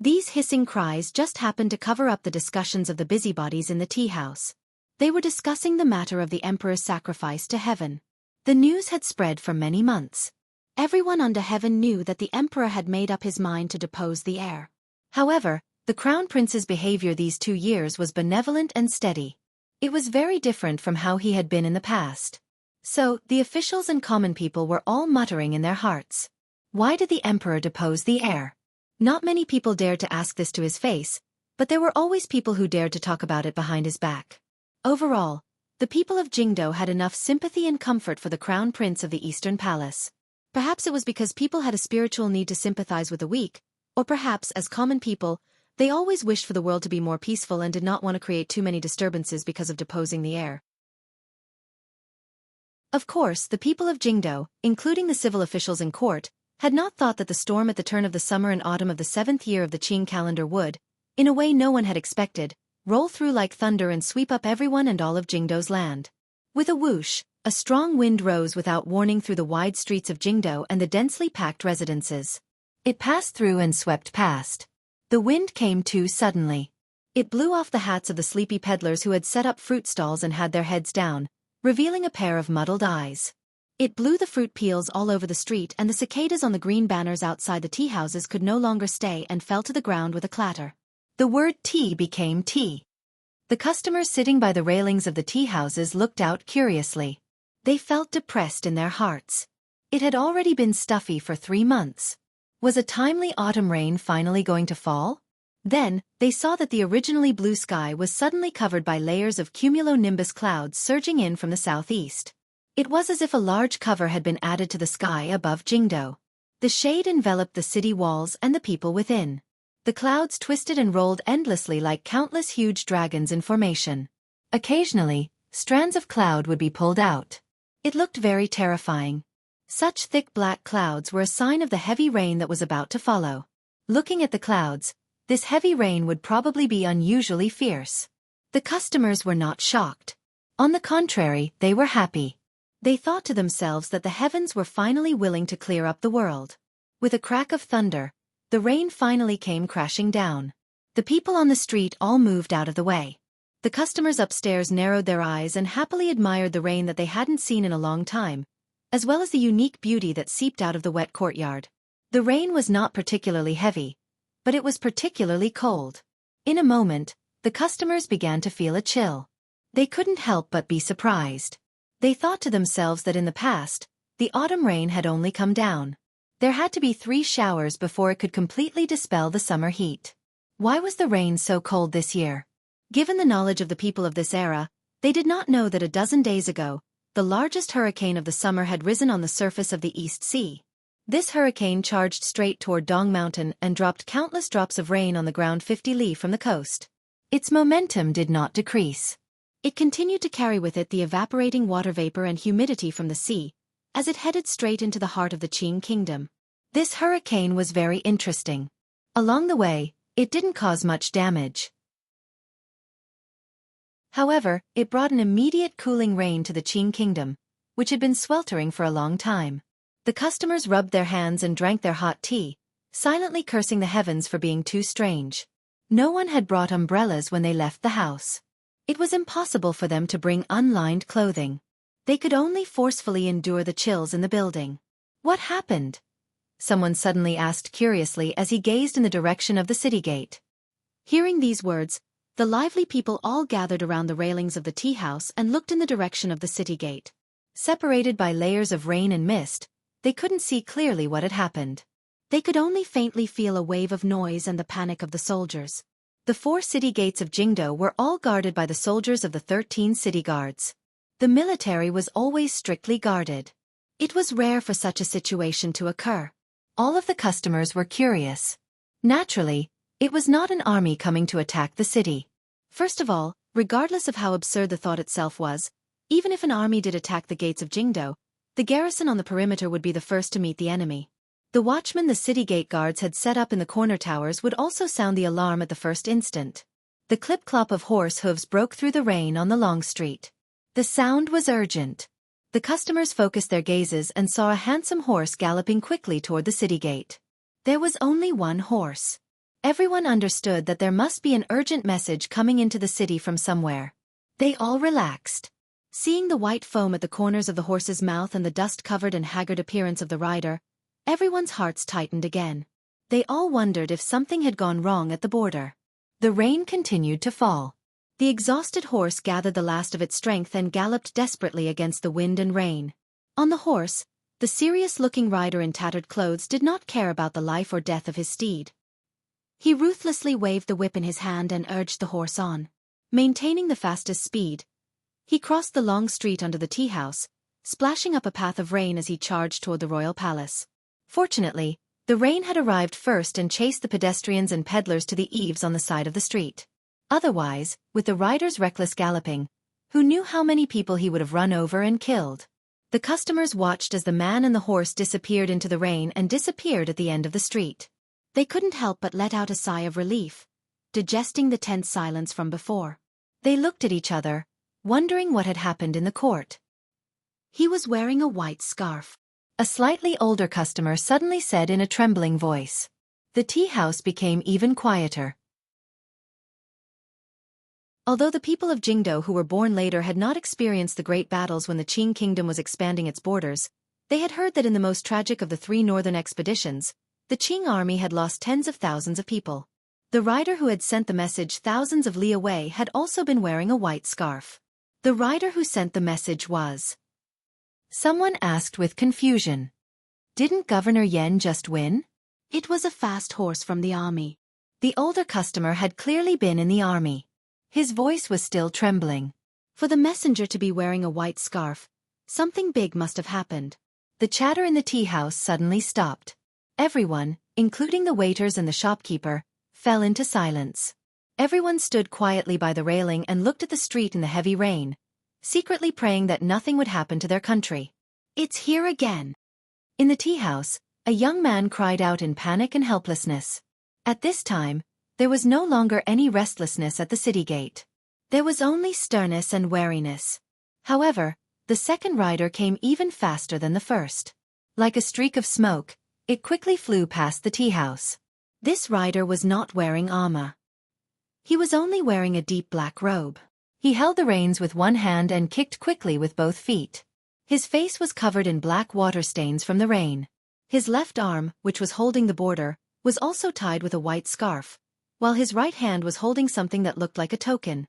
These hissing cries just happened to cover up the discussions of the busybodies in the tea house. They were discussing the matter of the emperor's sacrifice to heaven. The news had spread for many months. Everyone under heaven knew that the emperor had made up his mind to depose the heir. However, the crown prince's behavior these 2 years was benevolent and steady. It was very different from how he had been in the past. So, the officials and common people were all muttering in their hearts. Why did the emperor depose the heir? Not many people dared to ask this to his face, but there were always people who dared to talk about it behind his back. Overall, the people of Jingdo had enough sympathy and comfort for the crown prince of the Eastern Palace. Perhaps it was because people had a spiritual need to sympathize with the weak, or perhaps, as common people, they always wished for the world to be more peaceful and did not want to create too many disturbances because of deposing the heir. Of course, the people of Jingdo, including the civil officials in court, had not thought that the storm at the turn of the summer and autumn of the 7th year of the Qing calendar would, in a way no one had expected, roll through like thunder and sweep up everyone and all of Jingdo's land. With a whoosh, a strong wind rose without warning through the wide streets of Jingdo and the densely packed residences. It passed through and swept past. The wind came too suddenly. It blew off the hats of the sleepy peddlers who had set up fruit stalls and had their heads down, revealing a pair of muddled eyes. It blew the fruit peels all over the street and the cicadas on the green banners outside the tea houses could no longer stay and fell to the ground with a clatter. The word tea became tea. The customers sitting by the railings of the tea houses looked out curiously. They felt depressed in their hearts. It had already been stuffy for 3 months. Was a timely autumn rain finally going to fall? Then, they saw that the originally blue sky was suddenly covered by layers of cumulonimbus clouds surging in from the southeast. It was as if a large cover had been added to the sky above Jingdo. The shade enveloped the city walls and the people within. The clouds twisted and rolled endlessly like countless huge dragons in formation. Occasionally, strands of cloud would be pulled out. It looked very terrifying. Such thick black clouds were a sign of the heavy rain that was about to follow. Looking at the clouds, this heavy rain would probably be unusually fierce. The customers were not shocked. On the contrary, they were happy. They thought to themselves that the heavens were finally willing to clear up the world. With a crack of thunder, the rain finally came crashing down. The people on the street all moved out of the way. The customers upstairs narrowed their eyes and happily admired the rain that they hadn't seen in a long time, as well as the unique beauty that seeped out of the wet courtyard. The rain was not particularly heavy, but it was particularly cold. In a moment, the customers began to feel a chill. They couldn't help but be surprised. They thought to themselves that in the past, the autumn rain had only come down. There had to be 3 showers before it could completely dispel the summer heat. Why was the rain so cold this year? Given the knowledge of the people of this era, they did not know that a dozen days ago, the largest hurricane of the summer had risen on the surface of the East Sea. This hurricane charged straight toward Dong Mountain and dropped countless drops of rain on the ground 50 li from the coast. Its momentum did not decrease. It continued to carry with it the evaporating water vapor and humidity from the sea, as it headed straight into the heart of the Qing kingdom. This hurricane was very interesting. Along the way, it didn't cause much damage. However, it brought an immediate cooling rain to the Qing kingdom, which had been sweltering for a long time. The customers rubbed their hands and drank their hot tea, silently cursing the heavens for being too strange. No one had brought umbrellas when they left the house. It was impossible for them to bring unlined clothing. They could only forcefully endure the chills in the building. What happened? Someone suddenly asked curiously as he gazed in the direction of the city gate. Hearing these words, the lively people all gathered around the railings of the tea house and looked in the direction of the city gate. Separated by layers of rain and mist, they couldn't see clearly what had happened. They could only faintly feel a wave of noise and the panic of the soldiers. The 4 city gates of Jingdo were all guarded by the soldiers of the 13 city guards. The military was always strictly guarded. It was rare for such a situation to occur. All of the customers were curious. Naturally, it was not an army coming to attack the city. First of all, regardless of how absurd the thought itself was, even if an army did attack the gates of Jingdo, the garrison on the perimeter would be the first to meet the enemy. The watchmen the city gate guards had set up in the corner towers would also sound the alarm at the first instant. The clip-clop of horse hooves broke through the rain on the long street. The sound was urgent. The customers focused their gazes and saw a handsome horse galloping quickly toward the city gate. There was only one horse. Everyone understood that there must be an urgent message coming into the city from somewhere. They all relaxed. Seeing the white foam at the corners of the horse's mouth and the dust-covered and haggard appearance of the rider, everyone's hearts tightened again. They all wondered if something had gone wrong at the border. The rain continued to fall. The exhausted horse gathered the last of its strength and galloped desperately against the wind and rain. On the horse, the serious-looking rider in tattered clothes did not care about the life or death of his steed. He ruthlessly waved the whip in his hand and urged the horse on. Maintaining the fastest speed, he crossed the long street under the tea house, splashing up a path of rain as he charged toward the royal palace. Fortunately, the rain had arrived first and chased the pedestrians and peddlers to the eaves on the side of the street. Otherwise, with the rider's reckless galloping, who knew how many people he would have run over and killed? The customers watched as the man and the horse disappeared into the rain and disappeared at the end of the street. They couldn't help but let out a sigh of relief, digesting the tense silence from before. They looked at each other, wondering what had happened in the court. He was wearing a white scarf. A slightly older customer suddenly said in a trembling voice. The tea house became even quieter. Although the people of Jingdo who were born later had not experienced the great battles when the Qing kingdom was expanding its borders, they had heard that in the most tragic of the 3 northern expeditions, the Qing army had lost tens of thousands of people. The rider who had sent the message thousands of li away had also been wearing a white scarf. The rider who sent the message was... Someone asked with confusion. Didn't Governor Yen just win? It was a fast horse from the army. The older customer had clearly been in the army. His voice was still trembling. For the messenger to be wearing a white scarf, something big must have happened. The chatter in the tea house suddenly stopped. Everyone, including the waiters and the shopkeeper, fell into silence. Everyone stood quietly by the railing and looked at the street in the heavy rain, secretly praying that nothing would happen to their country. It's here again. In the tea house, a young man cried out in panic and helplessness. At this time, there was no longer any restlessness at the city gate. There was only sternness and wariness. However, the second rider came even faster than the first. Like a streak of smoke, it quickly flew past the tea house. This rider was not wearing armor. He was only wearing a deep black robe. He held the reins with one hand and kicked quickly with both feet. His face was covered in black water stains from the rain. His left arm, which was holding the border, was also tied with a white scarf, while his right hand was holding something that looked like a token.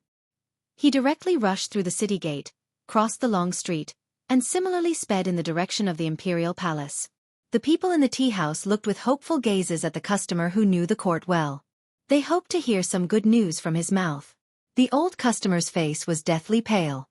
He directly rushed through the city gate, crossed the long street, and similarly sped in the direction of the imperial palace. The people in the tea house looked with hopeful gazes at the customer who knew the court well. They hoped to hear some good news from his mouth. The old customer's face was deathly pale.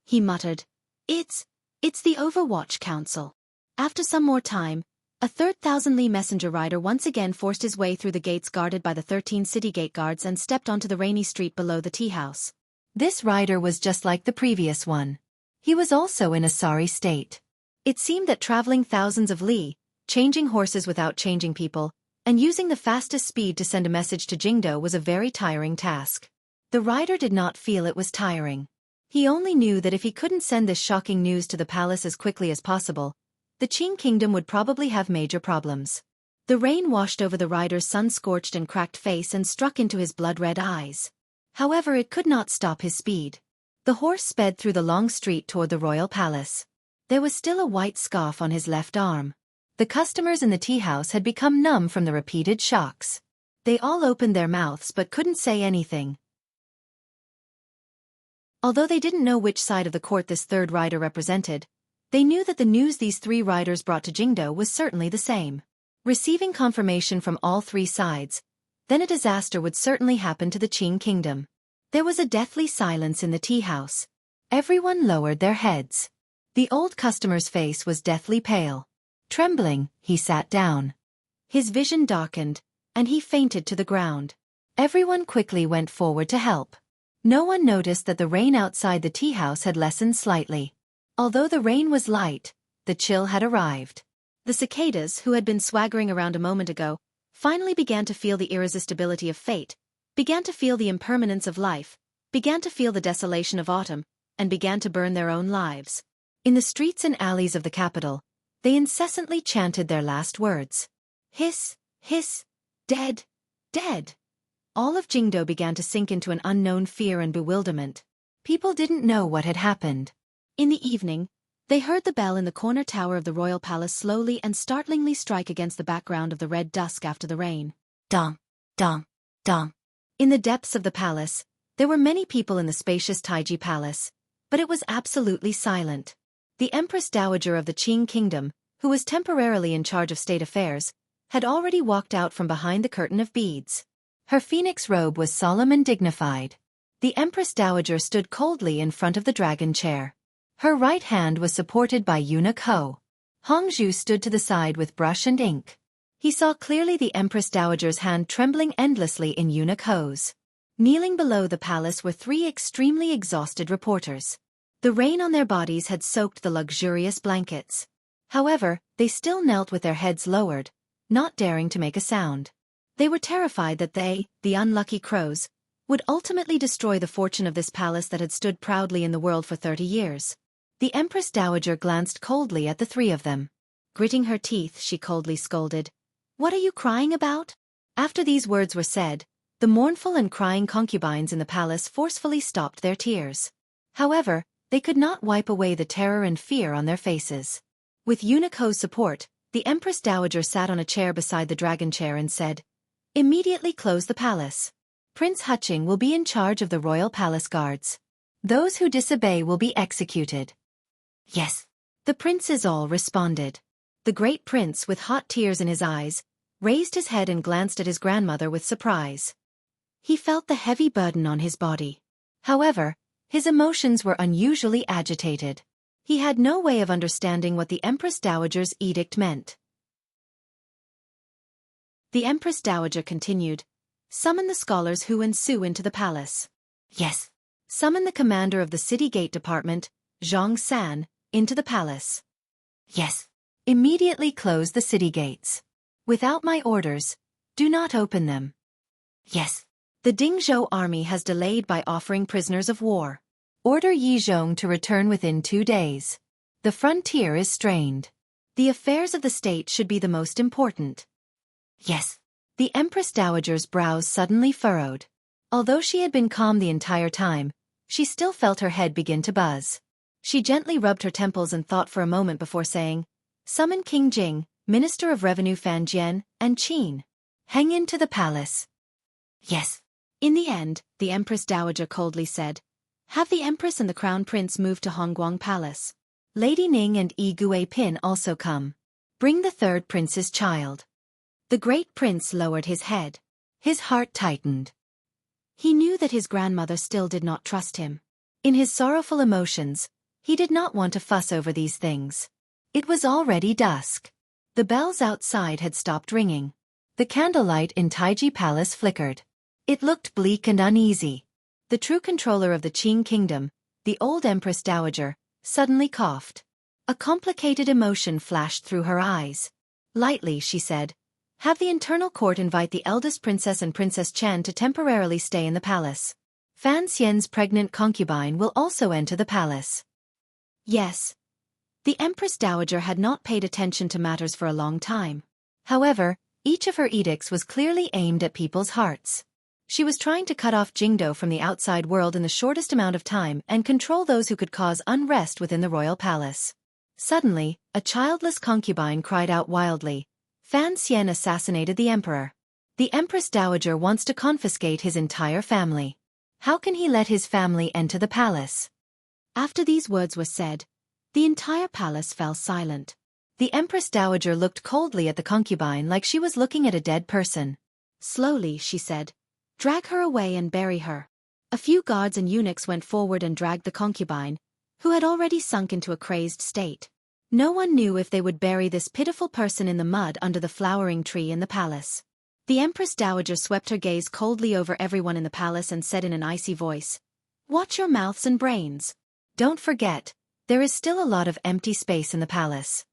He muttered, It's the Overwatch Council. After some more time, a 3,000 li messenger rider once again forced his way through the gates guarded by the 13 city gate guards and stepped onto the rainy street below the tea house. This rider was just like the previous one. He was also in a sorry state. It seemed that traveling thousands of li, changing horses without changing people, and using the fastest speed to send a message to Jingdo was a very tiring task. The rider did not feel it was tiring. He only knew that if he couldn't send this shocking news to the palace as quickly as possible, the Qing kingdom would probably have major problems. The rain washed over the rider's sun-scorched and cracked face and struck into his blood-red eyes. However, it could not stop his speed. The horse sped through the long street toward the royal palace. There was still a white scarf on his left arm. The customers in the tea house had become numb from the repeated shocks. They all opened their mouths but couldn't say anything. Although they didn't know which side of the court this third rider represented, they knew that the news these 3 riders brought to Jingdo was certainly the same. Receiving confirmation from all 3 sides, then a disaster would certainly happen to the Qing kingdom. There was a deathly silence in the tea house. Everyone lowered their heads. The old customer's face was deathly pale. Trembling, he sat down. His vision darkened, and he fainted to the ground. Everyone quickly went forward to help. No one noticed that the rain outside the tea house had lessened slightly. Although the rain was light, the chill had arrived. The cicadas, who had been swaggering around a moment ago, finally began to feel the irresistibility of fate, began to feel the impermanence of life, began to feel the desolation of autumn, and began to burn their own lives. In the streets and alleys of the capital, they incessantly chanted their last words. Hiss, hiss, dead, dead. All of Jingdo began to sink into an unknown fear and bewilderment. People didn't know what had happened. In the evening, they heard the bell in the corner tower of the royal palace slowly and startlingly strike against the background of the red dusk after the rain. Dong, dong, dong. In the depths of the palace, there were many people in the spacious Taiji palace, but it was absolutely silent. The Empress Dowager of the Qing Kingdom, who was temporarily in charge of state affairs, had already walked out from behind the curtain of beads. Her phoenix robe was solemn and dignified. The Empress Dowager stood coldly in front of the dragon chair. Her right hand was supported by eunuch Ho. Hongzhu stood to the side with brush and ink. He saw clearly the Empress Dowager's hand trembling endlessly in eunuch Ho's. Kneeling below the palace were 3 extremely exhausted reporters. The rain on their bodies had soaked the luxurious blankets. However, they still knelt with their heads lowered, not daring to make a sound. They were terrified that they, the unlucky crows, would ultimately destroy the fortune of this palace that had stood proudly in the world for 30 years. The Empress Dowager glanced coldly at the 3 of them. Gritting her teeth, she coldly scolded, "What are you crying about?" After these words were said, the mournful and crying concubines in the palace forcefully stopped their tears. However, they could not wipe away the terror and fear on their faces. With eunuch Ho's support, the Empress Dowager sat on a chair beside the dragon chair and said, "Immediately close the palace. Prince Huqing will be in charge of the royal palace guards. Those who disobey will be executed." "Yes." The princes all responded. The great prince, with hot tears in his eyes, raised his head and glanced at his grandmother with surprise. He felt the heavy burden on his body. However, his emotions were unusually agitated. He had no way of understanding what the Empress Dowager's edict meant. The Empress Dowager continued, "Summon the scholars Hu and Su into the palace." "Yes." "Summon the commander of the city gate department, Zhang San, into the palace." "Yes." "Immediately close the city gates. Without my orders, do not open them." "Yes." "The Dingzhou army has delayed by offering prisoners of war. Order Yi Zhong to return within 2 days. The frontier is strained. The affairs of the state should be the most important." "Yes." The Empress Dowager's brows suddenly furrowed. Although she had been calm the entire time, she still felt her head begin to buzz. She gently rubbed her temples and thought for a moment before saying, "Summon King Jing, Minister of Revenue Fan Jian, and Qin. Hang into the palace." "Yes." In the end, the Empress Dowager coldly said, "Have the Empress and the Crown Prince move to Hongguang Palace. Lady Ning and Yi Gui Pin also come. Bring the 3rd prince's child." The great prince lowered his head. His heart tightened. He knew that his grandmother still did not trust him. In his sorrowful emotions, he did not want to fuss over these things. It was already dusk. The bells outside had stopped ringing. The candlelight in Taiji Palace flickered. It looked bleak and uneasy. The true controller of the Qing Kingdom, the old Empress Dowager, suddenly coughed. A complicated emotion flashed through her eyes. Lightly, she said, "Have the internal court invite the eldest princess and Princess Chen to temporarily stay in the palace. Fan Xian's pregnant concubine will also enter the palace." Yes. The Empress Dowager had not paid attention to matters for a long time. However, each of her edicts was clearly aimed at people's hearts. She was trying to cut off Jingdo from the outside world in the shortest amount of time and control those who could cause unrest within the royal palace. Suddenly, a childless concubine cried out wildly, "Fan Xian assassinated the emperor. The Empress Dowager wants to confiscate his entire family. How can he let his family enter the palace?" After these words were said, the entire palace fell silent. The Empress Dowager looked coldly at the concubine like she was looking at a dead person. Slowly, she said, "Drag her away and bury her." A few guards and eunuchs went forward and dragged the concubine, who had already sunk into a crazed state. No one knew if they would bury this pitiful person in the mud under the flowering tree in the palace. The Empress Dowager swept her gaze coldly over everyone in the palace and said in an icy voice, "Watch your mouths and brains. Don't forget, there is still a lot of empty space in the palace."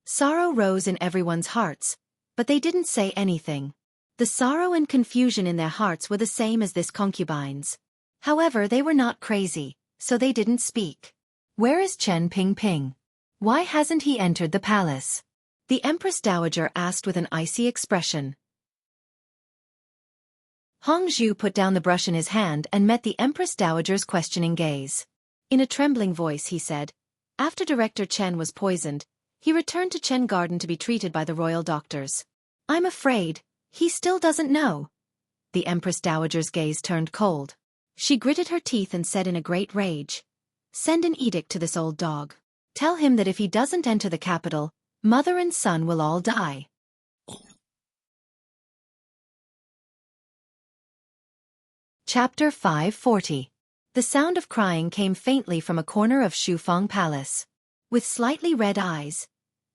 Sorrow rose in everyone's hearts, but they didn't say anything. The sorrow and confusion in their hearts were the same as this concubine's. However, they were not crazy, so they didn't speak. "Where is Chen Pingping? Why hasn't he entered the palace?" the Empress Dowager asked with an icy expression. Hong Zhu put down the brush in his hand and met the Empress Dowager's questioning gaze. In a trembling voice he said, "After Director Chen was poisoned, he returned to Chen Garden to be treated by the royal doctors. I'm afraid he still doesn't know." The Empress Dowager's gaze turned cold. She gritted her teeth and said in a great rage, "Send an edict to this old dog. Tell him that if he doesn't enter the capital, mother and son will all die." Chapter 540. The sound of crying came faintly from a corner of Shufang Palace. With slightly red eyes,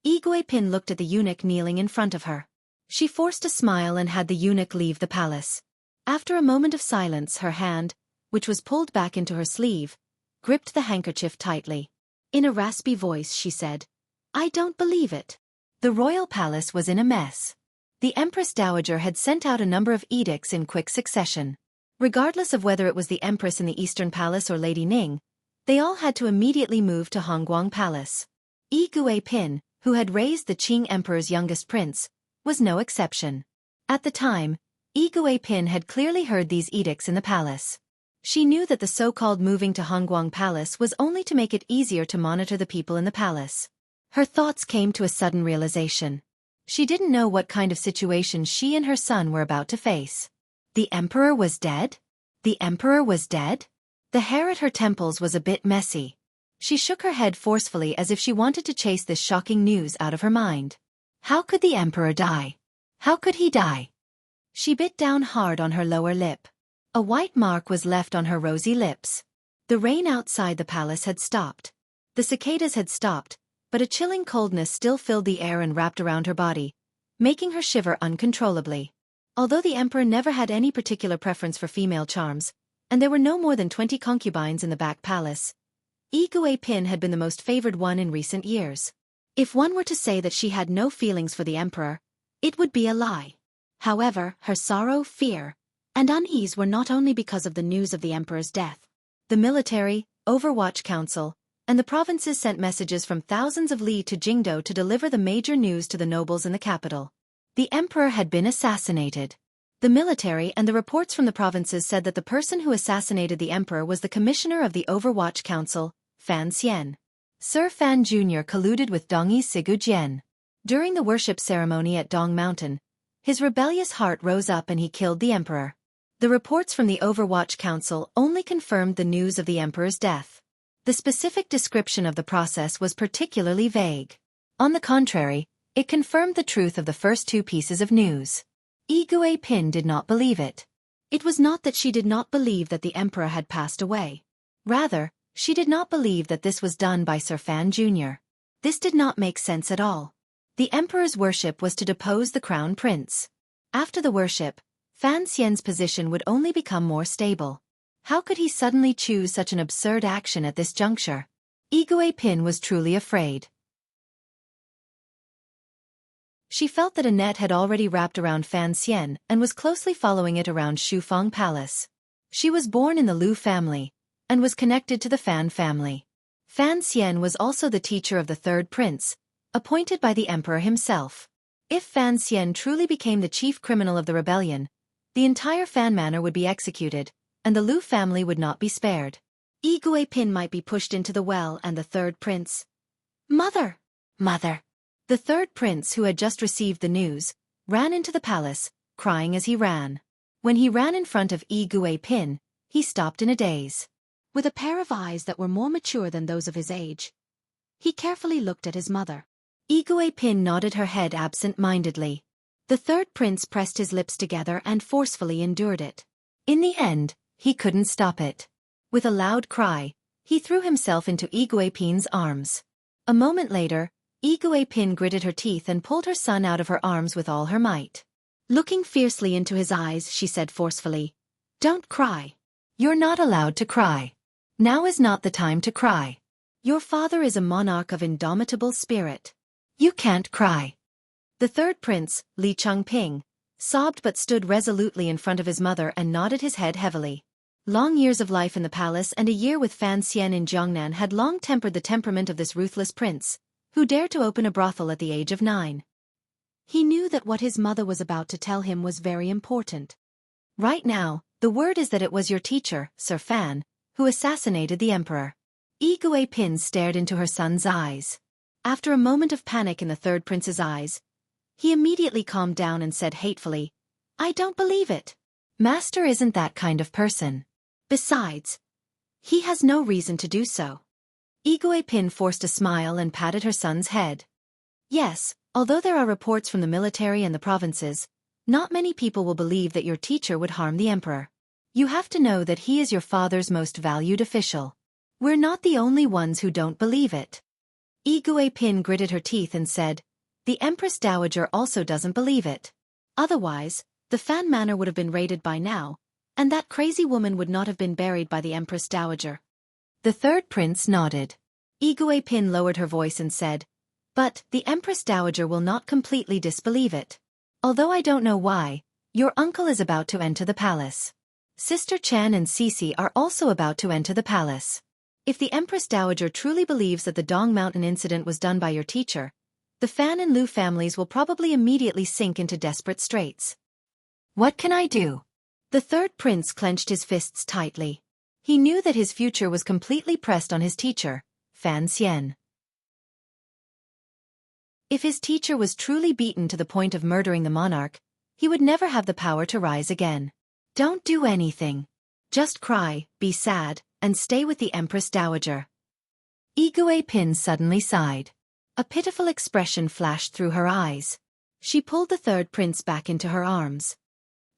Yi Guipin looked at the eunuch kneeling in front of her. She forced a smile and had the eunuch leave the palace. After a moment of silence, her hand, which was pulled back into her sleeve, gripped the handkerchief tightly. In a raspy voice she said, "I don't believe it." The royal palace was in a mess. The Empress Dowager had sent out a number of edicts in quick succession. Regardless of whether it was the Empress in the Eastern Palace or Lady Ning, they all had to immediately move to Hongguang Palace. Yi Guipin, who had raised the Qing Emperor's youngest prince, was no exception. At the time, Yi Guipin had clearly heard these edicts in the palace. She knew that the so-called moving to Hongguang Palace was only to make it easier to monitor the people in the palace. Her thoughts came to a sudden realization. She didn't know what kind of situation she and her son were about to face. The Emperor was dead? The Emperor was dead? The hair at her temples was a bit messy. She shook her head forcefully as if she wanted to chase this shocking news out of her mind. How could the Emperor die? How could he die? She bit down hard on her lower lip. A white mark was left on her rosy lips. The rain outside the palace had stopped. The cicadas had stopped, but a chilling coldness still filled the air and wrapped around her body, making her shiver uncontrollably. Although the Emperor never had any particular preference for female charms, and there were no more than 20 concubines in the back palace, Yi Guipin had been the most favored one in recent years. If one were to say that she had no feelings for the Emperor, it would be a lie. However, her sorrow, fear, and unease were not only because of the news of the Emperor's death. The military, Overwatch Council, and the provinces sent messages from thousands of li to Jingdo to deliver the major news to the nobles in the capital. The Emperor had been assassinated. The military and the reports from the provinces said that the person who assassinated the Emperor was the commissioner of the Overwatch Council, Fan Xian. Sir Fan Jr. colluded with Dongyi Sigujien. During the worship ceremony at Dong Mountain, his rebellious heart rose up and he killed the Emperor. The reports from the Overwatch Council only confirmed the news of the Emperor's death. The specific description of the process was particularly vague. On the contrary, it confirmed the truth of the first two pieces of news. Yi Guipin did not believe it. It was not that she did not believe that the Emperor had passed away. Rather, she did not believe that this was done by Sir Fan Jr. This did not make sense at all. The Emperor's worship was to depose the Crown Prince. After the worship, Fan Xian's position would only become more stable. How could he suddenly choose such an absurd action at this juncture? Yi Guipin was truly afraid. She felt that a net had already wrapped around Fan Xian and was closely following it around Shufang Palace. She was born in the Lu family, and was connected to the Fan family. Fan Xian was also the teacher of the third prince, appointed by the Emperor himself. If Fan Xian truly became the chief criminal of the rebellion, the entire Fan manor would be executed, and the Lu family would not be spared. Yi Guipin might be pushed into the well and the third prince. Mother! Mother! The third prince, who had just received the news, ran into the palace, crying as he ran. When he ran in front of Yi Guipin, he stopped in a daze. With a pair of eyes that were more mature than those of his age, he carefully looked at his mother. Yi Guipin nodded her head absent-mindedly. The third prince pressed his lips together and forcefully endured it. In the end, he couldn't stop it. With a loud cry, he threw himself into Yi Guipin's arms. A moment later, Yi Guipin gritted her teeth and pulled her son out of her arms with all her might. Looking fiercely into his eyes, she said forcefully, "Don't cry. You're not allowed to cry. Now is not the time to cry. Your father is a monarch of indomitable spirit. You can't cry. The third prince, Li Changping, sobbed but stood resolutely in front of his mother and nodded his head heavily. Long years of life in the palace and a year with Fan Xian in Jiangnan had long tempered the temperament of this ruthless prince, who dared to open a brothel at the age of 9. He knew that what his mother was about to tell him was very important. Right now, the word is that it was your teacher, Sir Fan, who assassinated the emperor. Yi Guipin stared into her son's eyes. After a moment of panic in the third prince's eyes, he immediately calmed down and said hatefully, I don't believe it. Master isn't that kind of person. Besides, he has no reason to do so. Yi Guipin forced a smile and patted her son's head. Yes, although there are reports from the military and the provinces, not many people will believe that your teacher would harm the emperor. You have to know that he is your father's most valued official. We're not the only ones who don't believe it. Yi Guipin gritted her teeth and said, the Empress Dowager also doesn't believe it. Otherwise, the Fan Manor would have been raided by now, and that crazy woman would not have been buried by the Empress Dowager. The third prince nodded. Yi Guipin lowered her voice and said, but the Empress Dowager will not completely disbelieve it. Although I don't know why, your uncle is about to enter the palace. Sister Chan and Cece are also about to enter the palace. If the Empress Dowager truly believes that the Dong Mountain incident was done by your teacher, the Fan and Lu families will probably immediately sink into desperate straits. What can I do? The third prince clenched his fists tightly. He knew that his future was completely pressed on his teacher, Fan Xian. If his teacher was truly beaten to the point of murdering the monarch, he would never have the power to rise again. Don't do anything. Just cry, be sad, and stay with the Empress Dowager. Yi Guipin suddenly sighed. A pitiful expression flashed through her eyes. She pulled the third prince back into her arms.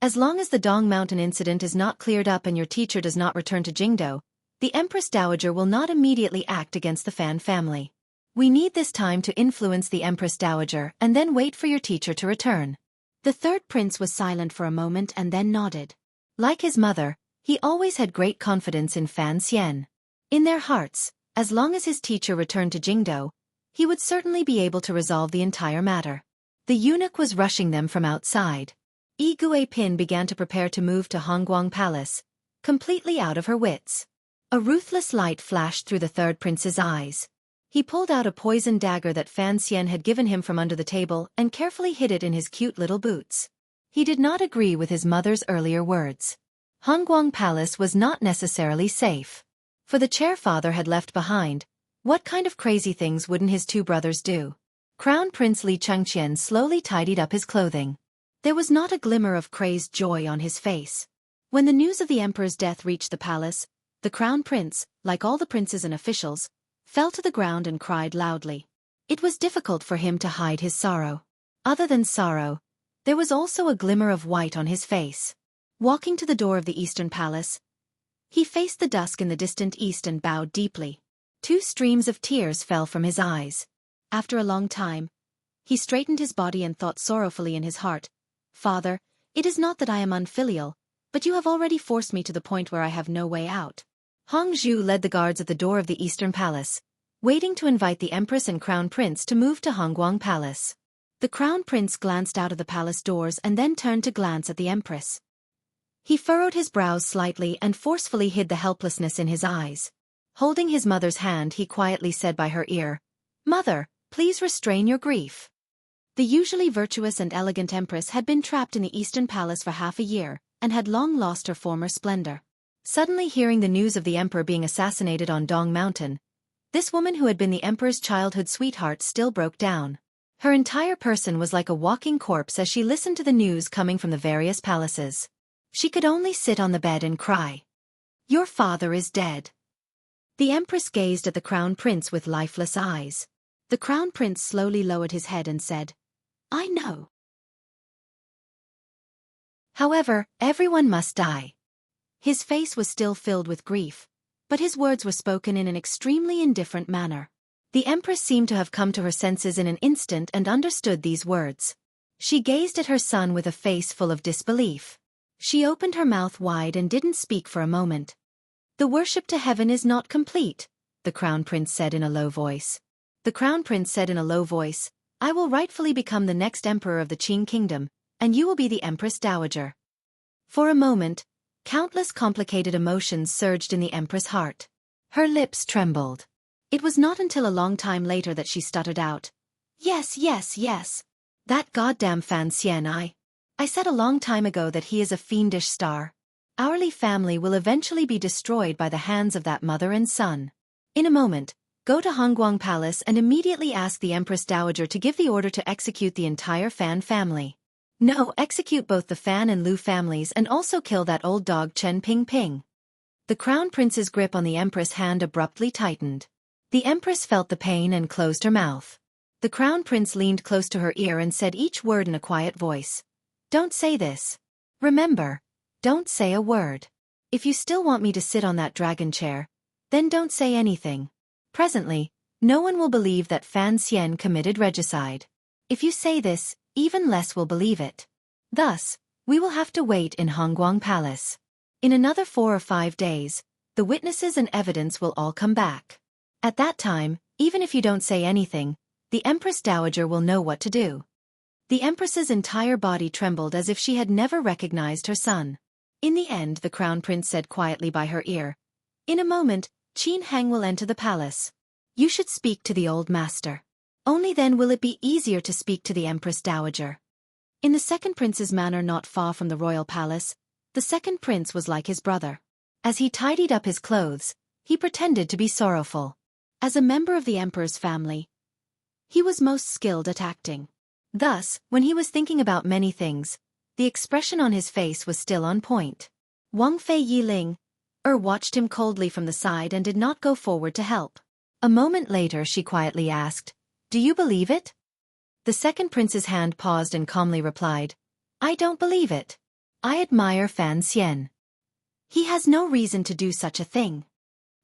As long as the Dong Mountain incident is not cleared up and your teacher does not return to Jingdo, the Empress Dowager will not immediately act against the Fan family. We need this time to influence the Empress Dowager and then wait for your teacher to return. The third prince was silent for a moment and then nodded. Like his mother, he always had great confidence in Fan Xian. In their hearts, as long as his teacher returned to Jingdo, he would certainly be able to resolve the entire matter. The eunuch was rushing them from outside. Yi Guipin began to prepare to move to Hongguang Palace, completely out of her wits. A ruthless light flashed through the third prince's eyes. He pulled out a poisoned dagger that Fan Xian had given him from under the table and carefully hid it in his cute little boots. He did not agree with his mother's earlier words. Hongguang Palace was not necessarily safe. For the chair father had left behind, what kind of crazy things wouldn't his two brothers do? Crown Prince Li Changqian slowly tidied up his clothing. There was not a glimmer of crazed joy on his face. When the news of the emperor's death reached the palace, the crown prince, like all the princes and officials, fell to the ground and cried loudly. It was difficult for him to hide his sorrow. Other than sorrow, there was also a glimmer of white on his face. Walking to the door of the eastern palace, he faced the dusk in the distant east and bowed deeply. 2 streams of tears fell from his eyes. After a long time, he straightened his body and thought sorrowfully in his heart, Father, it is not that I am unfilial, but you have already forced me to the point where I have no way out. Hong Zhu led the guards at the door of the eastern palace, waiting to invite the empress and crown prince to move to Hongguang Palace. The crown prince glanced out of the palace doors and then turned to glance at the empress. He furrowed his brows slightly and forcefully hid the helplessness in his eyes. Holding his mother's hand, he quietly said by her ear, Mother, please restrain your grief. The usually virtuous and elegant empress had been trapped in the eastern palace for half a year, and had long lost her former splendor. Suddenly hearing the news of the emperor being assassinated on Dong Mountain, this woman who had been the emperor's childhood sweetheart still broke down. Her entire person was like a walking corpse as she listened to the news coming from the various palaces. She could only sit on the bed and cry. Your father is dead. The empress gazed at the crown prince with lifeless eyes. The crown prince slowly lowered his head and said, I know. However, everyone must die. His face was still filled with grief, but his words were spoken in an extremely indifferent manner. The empress seemed to have come to her senses in an instant and understood these words. She gazed at her son with a face full of disbelief. She opened her mouth wide and didn't speak for a moment. The worship to heaven is not complete, the crown prince said in a low voice. The crown prince said in a low voice, I will rightfully become the next emperor of the Qing kingdom, and you will be the Empress Dowager. For a moment, countless complicated emotions surged in the Empress' heart. Her lips trembled. It was not until a long time later that she stuttered out, "Yes, yes, yes. That goddamn Fan Xian I said a long time ago that he is a fiendish star. Our Li family will eventually be destroyed by the hands of that mother and son. In a moment, go to Hongguang Palace and immediately ask the Empress Dowager to give the order to execute the entire Fan family. No, execute both the Fan and Lu families and also kill that old dog Chen Ping Ping." The Crown Prince's grip on the Empress' hand abruptly tightened. The Empress felt the pain and closed her mouth. The Crown Prince leaned close to her ear and said each word in a quiet voice. "Don't say this. Remember, don't say a word. If you still want me to sit on that dragon chair, then don't say anything. Presently, no one will believe that Fan Xian committed regicide. If you say this, even less will believe it. Thus, we will have to wait in Hongguang Palace. In another 4 or 5 days, the witnesses and evidence will all come back. At that time, even if you don't say anything, the Empress Dowager will know what to do." The Empress's entire body trembled as if she had never recognized her son. In the end, the Crown Prince said quietly by her ear, "In a moment, Qin Heng will enter the palace. You should speak to the old master. Only then will it be easier to speak to the Empress Dowager." In the second prince's manor not far from the royal palace, the second prince was like his brother. As he tidied up his clothes, he pretended to be sorrowful. As a member of the emperor's family, he was most skilled at acting. Thus, when he was thinking about many things, the expression on his face was still on point. Wang Fei Yiling watched him coldly from the side and did not go forward to help. A moment later she quietly asked, "Do you believe it?" The second prince's hand paused and calmly replied, "I don't believe it. I admire Fan Xian. He has no reason to do such a thing."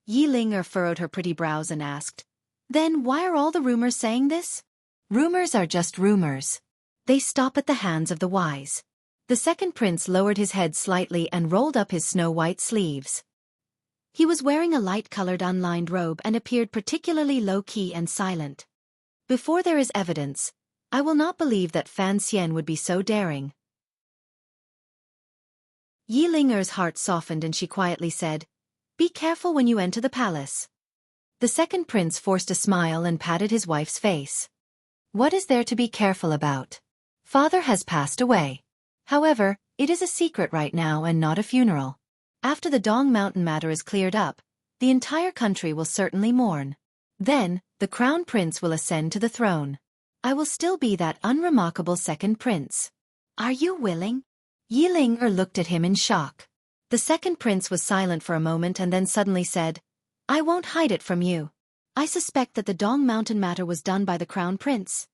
Yiling furrowed her pretty brows and asked, "Then why are all the rumors saying this?" "Rumors are just rumors. They stop at the hands of the wise." The second prince lowered his head slightly and rolled up his snow-white sleeves. He was wearing a light-colored unlined robe and appeared particularly low-key and silent. "Before there is evidence, I will not believe that Fan Xian would be so daring." Yilinger's heart softened and she quietly said, "Be careful when you enter the palace." The second prince forced a smile and patted his wife's face. "What is there to be careful about? Father has passed away. However, it is a secret right now and not a funeral. After the Dong Mountain matter is cleared up, the entire country will certainly mourn. Then, the crown prince will ascend to the throne. I will still be that unremarkable second prince. Are you willing?" Yiling looked at him in shock. The second prince was silent for a moment and then suddenly said, "I won't hide it from you. I suspect that the Dong Mountain matter was done by the crown prince."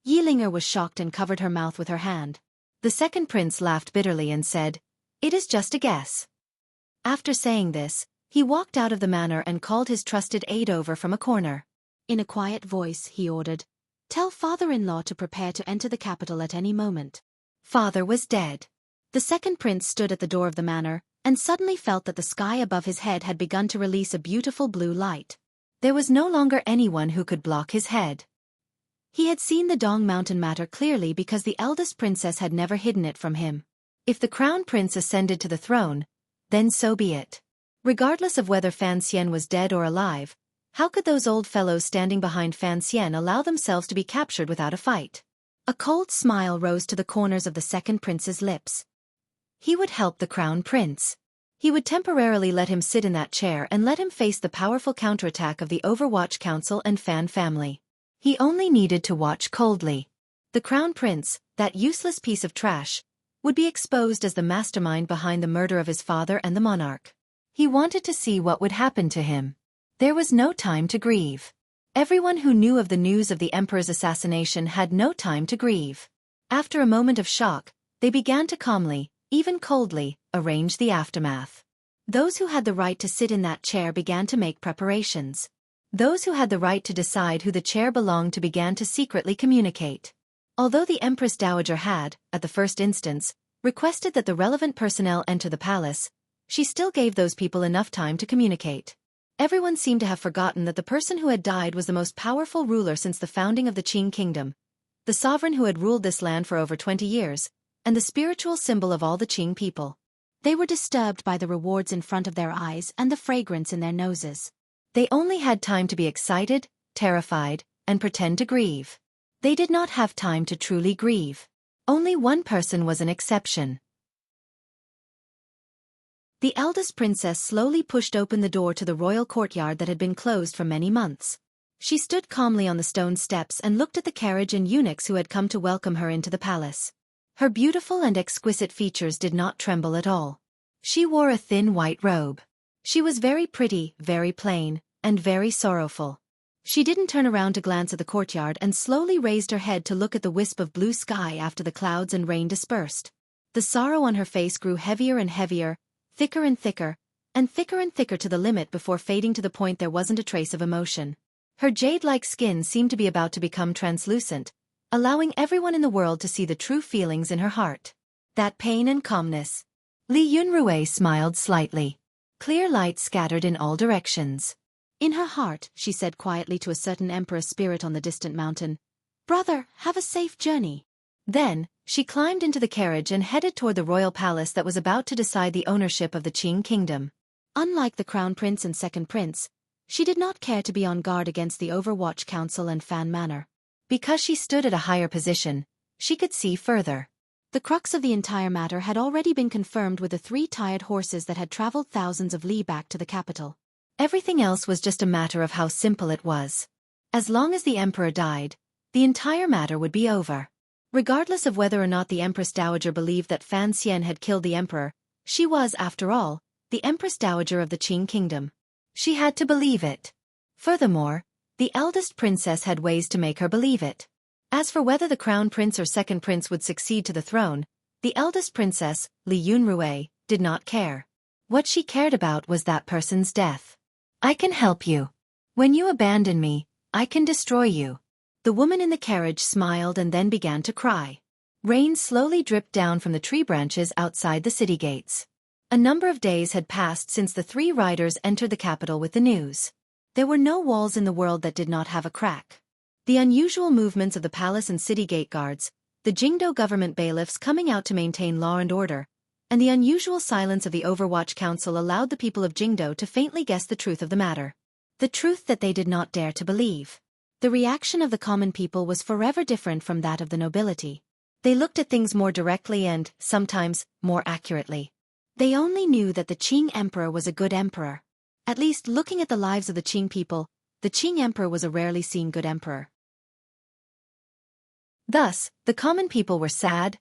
Yiling was shocked and covered her mouth with her hand. The second prince laughed bitterly and said, "It is just a guess." After saying this, he walked out of the manor and called his trusted aide over from a corner. In a quiet voice, he ordered, "Tell father-in-law to prepare to enter the capital at any moment." Father was dead. The second prince stood at the door of the manor, and suddenly felt that the sky above his head had begun to release a beautiful blue light. There was no longer anyone who could block his head. He had seen the Dong Mountain matter clearly because the eldest princess had never hidden it from him. If the crown prince ascended to the throne, then so be it. Regardless of whether Fan Xian was dead or alive, how could those old fellows standing behind Fan Xian allow themselves to be captured without a fight? A cold smile rose to the corners of the second prince's lips. He would help the crown prince. He would temporarily let him sit in that chair and let him face the powerful counterattack of the Overwatch Council and Fan family. He only needed to watch coldly. The crown prince, that useless piece of trash, would be exposed as the mastermind behind the murder of his father and the monarch. He wanted to see what would happen to him. There was no time to grieve. Everyone who knew of the news of the emperor's assassination had no time to grieve. After a moment of shock, they began to calmly, even coldly, arrange the aftermath. Those who had the right to sit in that chair began to make preparations. Those who had the right to decide who the chair belonged to began to secretly communicate. Although the Empress Dowager had, at the first instance, requested that the relevant personnel enter the palace, she still gave those people enough time to communicate. Everyone seemed to have forgotten that the person who had died was the most powerful ruler since the founding of the Qing kingdom, the sovereign who had ruled this land for over 20 years, and the spiritual symbol of all the Qing people. They were disturbed by the rewards in front of their eyes and the fragrance in their noses. They only had time to be excited, terrified, and pretend to grieve. They did not have time to truly grieve. Only one person was an exception. The eldest princess slowly pushed open the door to the royal courtyard that had been closed for many months. She stood calmly on the stone steps and looked at the carriage and eunuchs who had come to welcome her into the palace. Her beautiful and exquisite features did not tremble at all. She wore a thin white robe. She was very pretty, very plain, and very sorrowful. She didn't turn around to glance at the courtyard and slowly raised her head to look at the wisp of blue sky after the clouds and rain dispersed. The sorrow on her face grew heavier and heavier, thicker and thicker, and thicker and thicker to the limit before fading to the point there wasn't a trace of emotion. Her jade-like skin seemed to be about to become translucent, allowing everyone in the world to see the true feelings in her heart. That pain and calmness. Li Yunrui smiled slightly. Clear light scattered in all directions. In her heart, she said quietly to a certain emperor spirit on the distant mountain, "Brother, have a safe journey." Then, she climbed into the carriage and headed toward the royal palace that was about to decide the ownership of the Qing kingdom. Unlike the crown prince and second prince, she did not care to be on guard against the Overwatch Council and Fan Manor. Because she stood at a higher position, she could see further. The crux of the entire matter had already been confirmed with the 3 tired horses that had traveled thousands of li back to the capital. Everything else was just a matter of how simple it was. As long as the emperor died, the entire matter would be over. Regardless of whether or not the Empress Dowager believed that Fan Xian had killed the emperor, she was, after all, the Empress Dowager of the Qing kingdom. She had to believe it. Furthermore, the eldest princess had ways to make her believe it. As for whether the crown prince or second prince would succeed to the throne, the eldest princess, Li Yunrui, did not care. What she cared about was that person's death. "I can help you. When you abandon me, I can destroy you." The woman in the carriage smiled and then began to cry. Rain slowly dripped down from the tree branches outside the city gates. A number of days had passed since the 3 riders entered the capital with the news. There were no walls in the world that did not have a crack. The unusual movements of the palace and city gate guards, the Jingdo government bailiffs coming out to maintain law and order, and the unusual silence of the Overwatch Council allowed the people of Jingdo to faintly guess the truth of the matter. The truth that they did not dare to believe. The reaction of the common people was forever different from that of the nobility. They looked at things more directly and, sometimes, more accurately. They only knew that the Qing emperor was a good emperor. At least looking at the lives of the Qing people, the Qing emperor was a rarely seen good emperor. Thus, the common people were sad,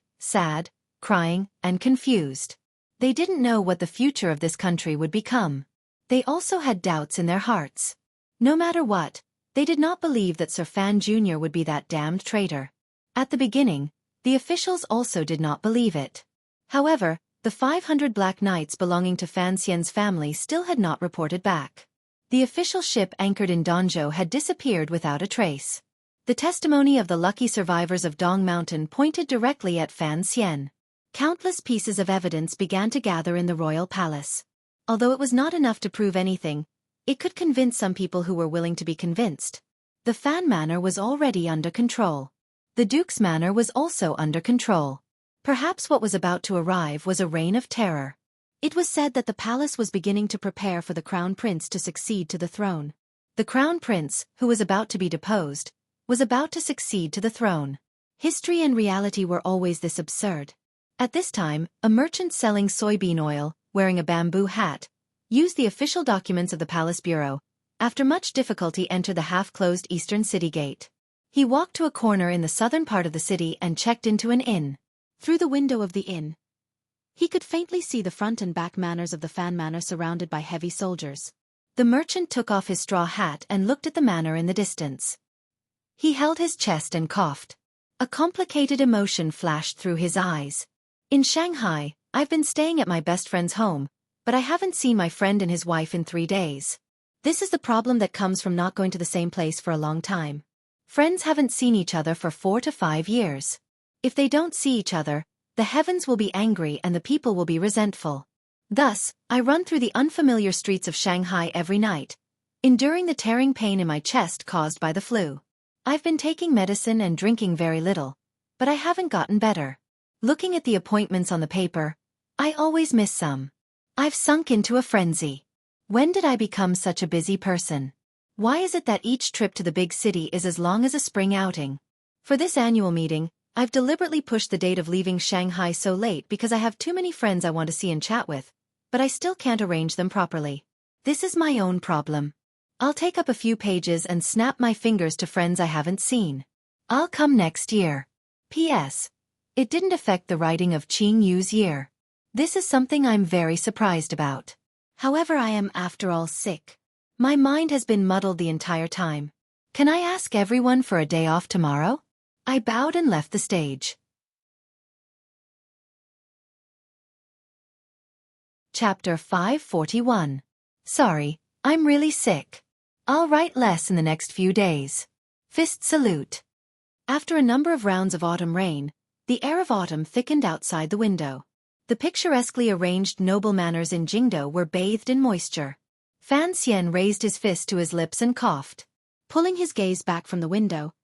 crying, and confused. They didn't know what the future of this country would become. They also had doubts in their hearts. No matter what, they did not believe that Sir Fan Jr. would be that damned traitor. At the beginning, the officials also did not believe it. However, the 500 Black Knights belonging to Fan Xian's family still had not reported back. The official ship anchored in Dongzhou had disappeared without a trace. The testimony of the lucky survivors of Dong Mountain pointed directly at Fan Xian. Countless pieces of evidence began to gather in the royal palace. Although it was not enough to prove anything, it could convince some people who were willing to be convinced. The Fan Manor was already under control. The Duke's Manor was also under control. Perhaps what was about to arrive was a reign of terror. It was said that the palace was beginning to prepare for the crown prince to succeed to the throne. The crown prince, who was about to be deposed, was about to succeed to the throne. History and reality were always this absurd. At this time, a merchant selling soybean oil, wearing a bamboo hat, used the official documents of the palace bureau, after much difficulty entered the half-closed eastern city gate. He walked to a corner in the southern part of the city and checked into an inn. Through the window of the inn, he could faintly see the front and back manors of the Fan Manor surrounded by heavy soldiers. The merchant took off his straw hat and looked at the manor in the distance. He held his chest and coughed. A complicated emotion flashed through his eyes. "In Shanghai, I've been staying at my best friend's home, but I haven't seen my friend and his wife in 3 days. This is the problem that comes from not going to the same place for a long time. Friends haven't seen each other for 4 to 5 years. If they don't see each other, the heavens will be angry and the people will be resentful. Thus, I run through the unfamiliar streets of Shanghai every night, enduring the tearing pain in my chest caused by the flu. I've been taking medicine and drinking very little, but I haven't gotten better. Looking at the appointments on the paper, I always miss some. I've sunk into a frenzy. When did I become such a busy person? Why is it that each trip to the big city is as long as a spring outing? For this annual meeting, I've deliberately pushed the date of leaving Shanghai so late because I have too many friends I want to see and chat with, but I still can't arrange them properly. This is my own problem. I'll take up a few pages and snap my fingers to friends I haven't seen. I'll come next year. P.S. It didn't affect the writing of Qing Yu's year. This is something I'm very surprised about. However, I am after all sick. My mind has been muddled the entire time. Can I ask everyone for a day off tomorrow? I bowed and left the stage. Chapter 541. Sorry, I'm really sick. I'll write less in the next few days. Fist salute. After a number of rounds of autumn rain, the air of autumn thickened outside the window. The picturesquely arranged noble manners in Jingdo were bathed in moisture. Fan Xian raised his fist to his lips and coughed. Pulling his gaze back from the window,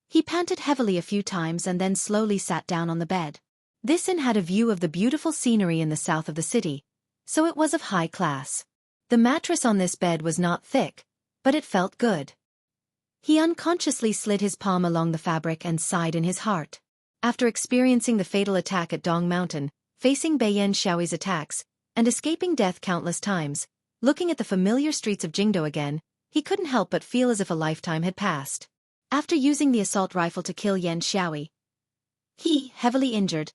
he panted heavily a few times and then slowly sat down on the bed. This inn had a view of the beautiful scenery in the south of the city, so it was of high class. The mattress on this bed was not thick, but it felt good. He unconsciously slid his palm along the fabric and sighed in his heart. After experiencing the fatal attack at Dong Mountain, facing Bai Yanxiao's attacks, and escaping death countless times, looking at the familiar streets of Jingdo again, he couldn't help but feel as if a lifetime had passed. After using the assault rifle to kill Yanxiao, he, heavily injured,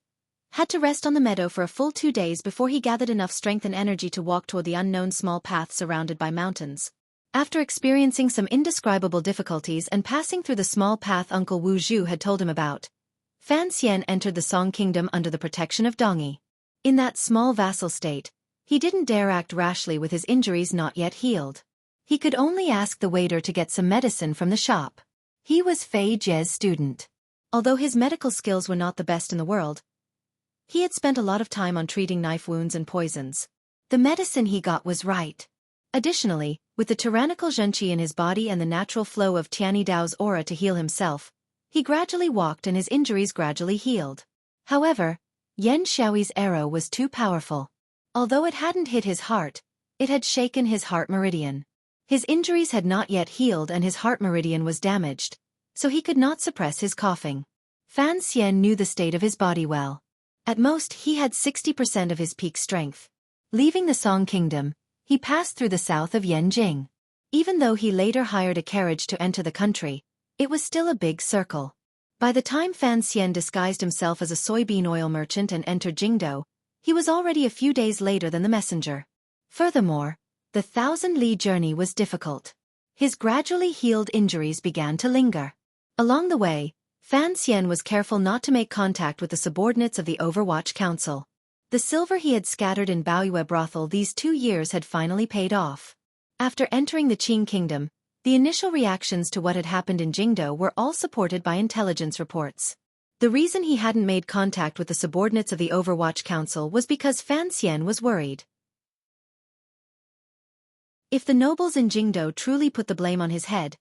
had to rest on the meadow for a full 2 days before he gathered enough strength and energy to walk toward the unknown small path surrounded by mountains. After experiencing some indescribable difficulties and passing through the small path Uncle Wu Zhu had told him about, Fan Xian entered the Song Kingdom under the protection of Dongyi. In that small vassal state, he didn't dare act rashly with his injuries not yet healed. He could only ask the waiter to get some medicine from the shop. He was Fei Jie's student. Although his medical skills were not the best in the world, he had spent a lot of time on treating knife wounds and poisons. The medicine he got was right. Additionally, with the tyrannical Xueqi in his body and the natural flow of Tianyi Dao's aura to heal himself, he gradually walked and his injuries gradually healed. However, Yan Xiaoyi's arrow was too powerful. Although it hadn't hit his heart, it had shaken his heart meridian. His injuries had not yet healed and his heart meridian was damaged, so he could not suppress his coughing. Fan Xian knew the state of his body well. At most, he had 60% of his peak strength. Leaving the Song Kingdom, he passed through the south of Yanjing. Even though he later hired a carriage to enter the country, it was still a big circle. By the time Fan Xian disguised himself as a soybean oil merchant and entered Jingdo, he was already a few days later than the messenger. Furthermore, the 1,000-li journey was difficult. His gradually healed injuries began to linger. Along the way, Fan Xian was careful not to make contact with the subordinates of the Overwatch Council. The silver he had scattered in Baoyue brothel these 2 years had finally paid off. After entering the Qing Kingdom, the initial reactions to what had happened in Jingdo were all supported by intelligence reports. The reason he hadn't made contact with the subordinates of the Overwatch Council was because Fan Xian was worried. If the nobles in Jingdo truly put the blame on his head,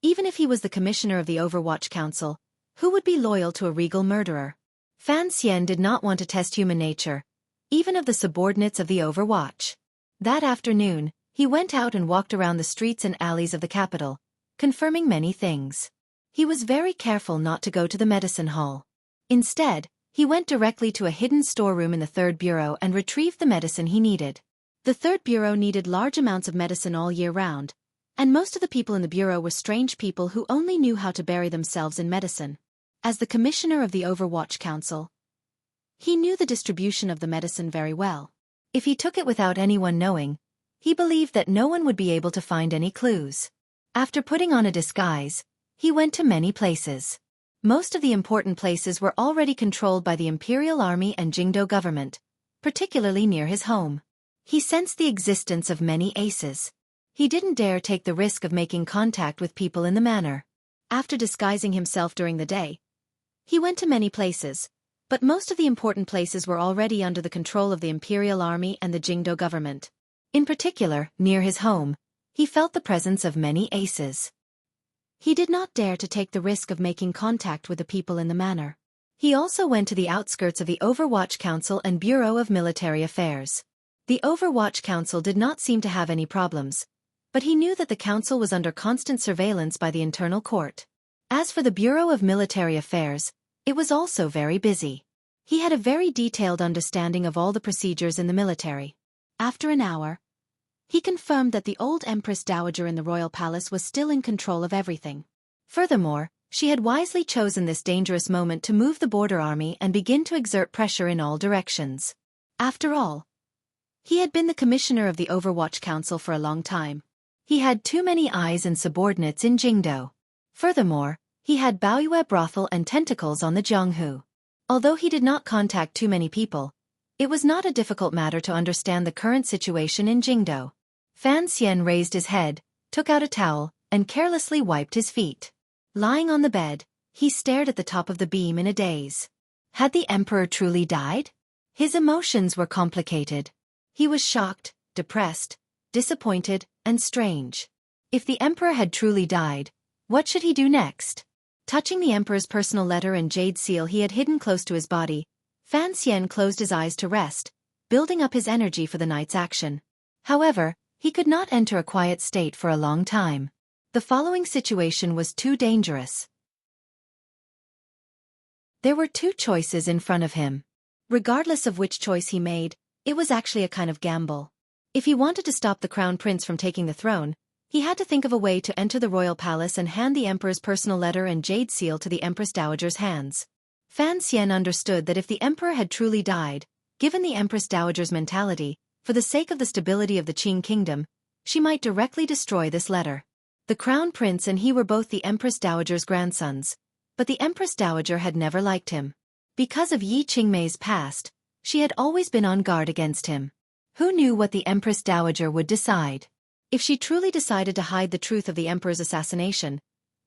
even if he was the commissioner of the Overwatch Council, who would be loyal to a regal murderer? Fan Xian did not want to test human nature, even of the subordinates of the Overwatch. That afternoon, he went out and walked around the streets and alleys of the capital, confirming many things. He was very careful not to go to the medicine hall. Instead, he went directly to a hidden storeroom in the third bureau and retrieved the medicine he needed. The third bureau needed large amounts of medicine all year round, and most of the people in the bureau were strange people who only knew how to bury themselves in medicine. As the commissioner of the Overwatch Council, he knew the distribution of the medicine very well. If he took it without anyone knowing, he believed that no one would be able to find any clues. After putting on a disguise, he went to many places. Most of the important places were already controlled by the Imperial Army and Jingdo government, particularly near his home. He sensed the existence of many aces. He didn't dare take the risk of making contact with people in the manor. After disguising himself during the day, he went to many places, but most of the important places were already under the control of the Imperial Army and the Jingdo government. In particular, near his home, he felt the presence of many aces. He did not dare to take the risk of making contact with the people in the manor. He also went to the outskirts of the Overwatch Council and Bureau of Military Affairs. The Overwatch Council did not seem to have any problems, but he knew that the council was under constant surveillance by the internal court. As for the Bureau of Military Affairs, it was also very busy. He had a very detailed understanding of all the procedures in the military. After an hour, he confirmed that the old Empress Dowager in the royal palace was still in control of everything. Furthermore, she had wisely chosen this dangerous moment to move the border army and begin to exert pressure in all directions. After all, he had been the commissioner of the Overwatch Council for a long time. He had too many eyes and subordinates in Jingdo. Furthermore, he had Baoyue brothel and tentacles on the Jianghu. Although he did not contact too many people, it was not a difficult matter to understand the current situation in Jingdo. Fan Xian raised his head, took out a towel, and carelessly wiped his feet. Lying on the bed, he stared at the top of the beam in a daze. Had the emperor truly died? His emotions were complicated. He was shocked, depressed, disappointed, and strange. If the emperor had truly died, what should he do next? Touching the emperor's personal letter and jade seal he had hidden close to his body, Fan Xian closed his eyes to rest, building up his energy for the night's action. However, he could not enter a quiet state for a long time. The following situation was too dangerous. There were two choices in front of him. Regardless of which choice he made, it was actually a kind of gamble. If he wanted to stop the crown prince from taking the throne, he had to think of a way to enter the royal palace and hand the emperor's personal letter and jade seal to the Empress Dowager's hands. Fan Xian understood that if the emperor had truly died, given the Empress Dowager's mentality, for the sake of the stability of the Qing kingdom, she might directly destroy this letter. The crown prince and he were both the Empress Dowager's grandsons, but the Empress Dowager had never liked him. Because of Yi Qingmei's past, she had always been on guard against him. Who knew what the Empress Dowager would decide? If she truly decided to hide the truth of the emperor's assassination,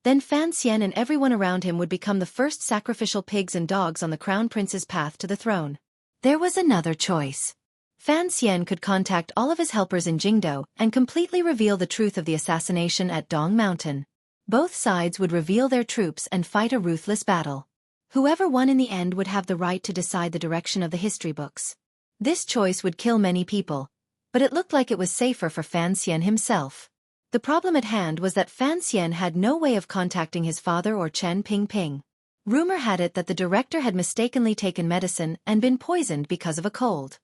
then Fan Xian and everyone around him would become the first sacrificial pigs and dogs on the crown prince's path to the throne. There was another choice. Fan Xian could contact all of his helpers in Jingdo and completely reveal the truth of the assassination at Dong Mountain. Both sides would reveal their troops and fight a ruthless battle. Whoever won in the end would have the right to decide the direction of the history books. This choice would kill many people, but it looked like it was safer for Fan Xian himself. The problem at hand was that Fan Xian had no way of contacting his father or Chen Pingping. Rumor had it that the director had mistakenly taken medicine and been poisoned because of a cold.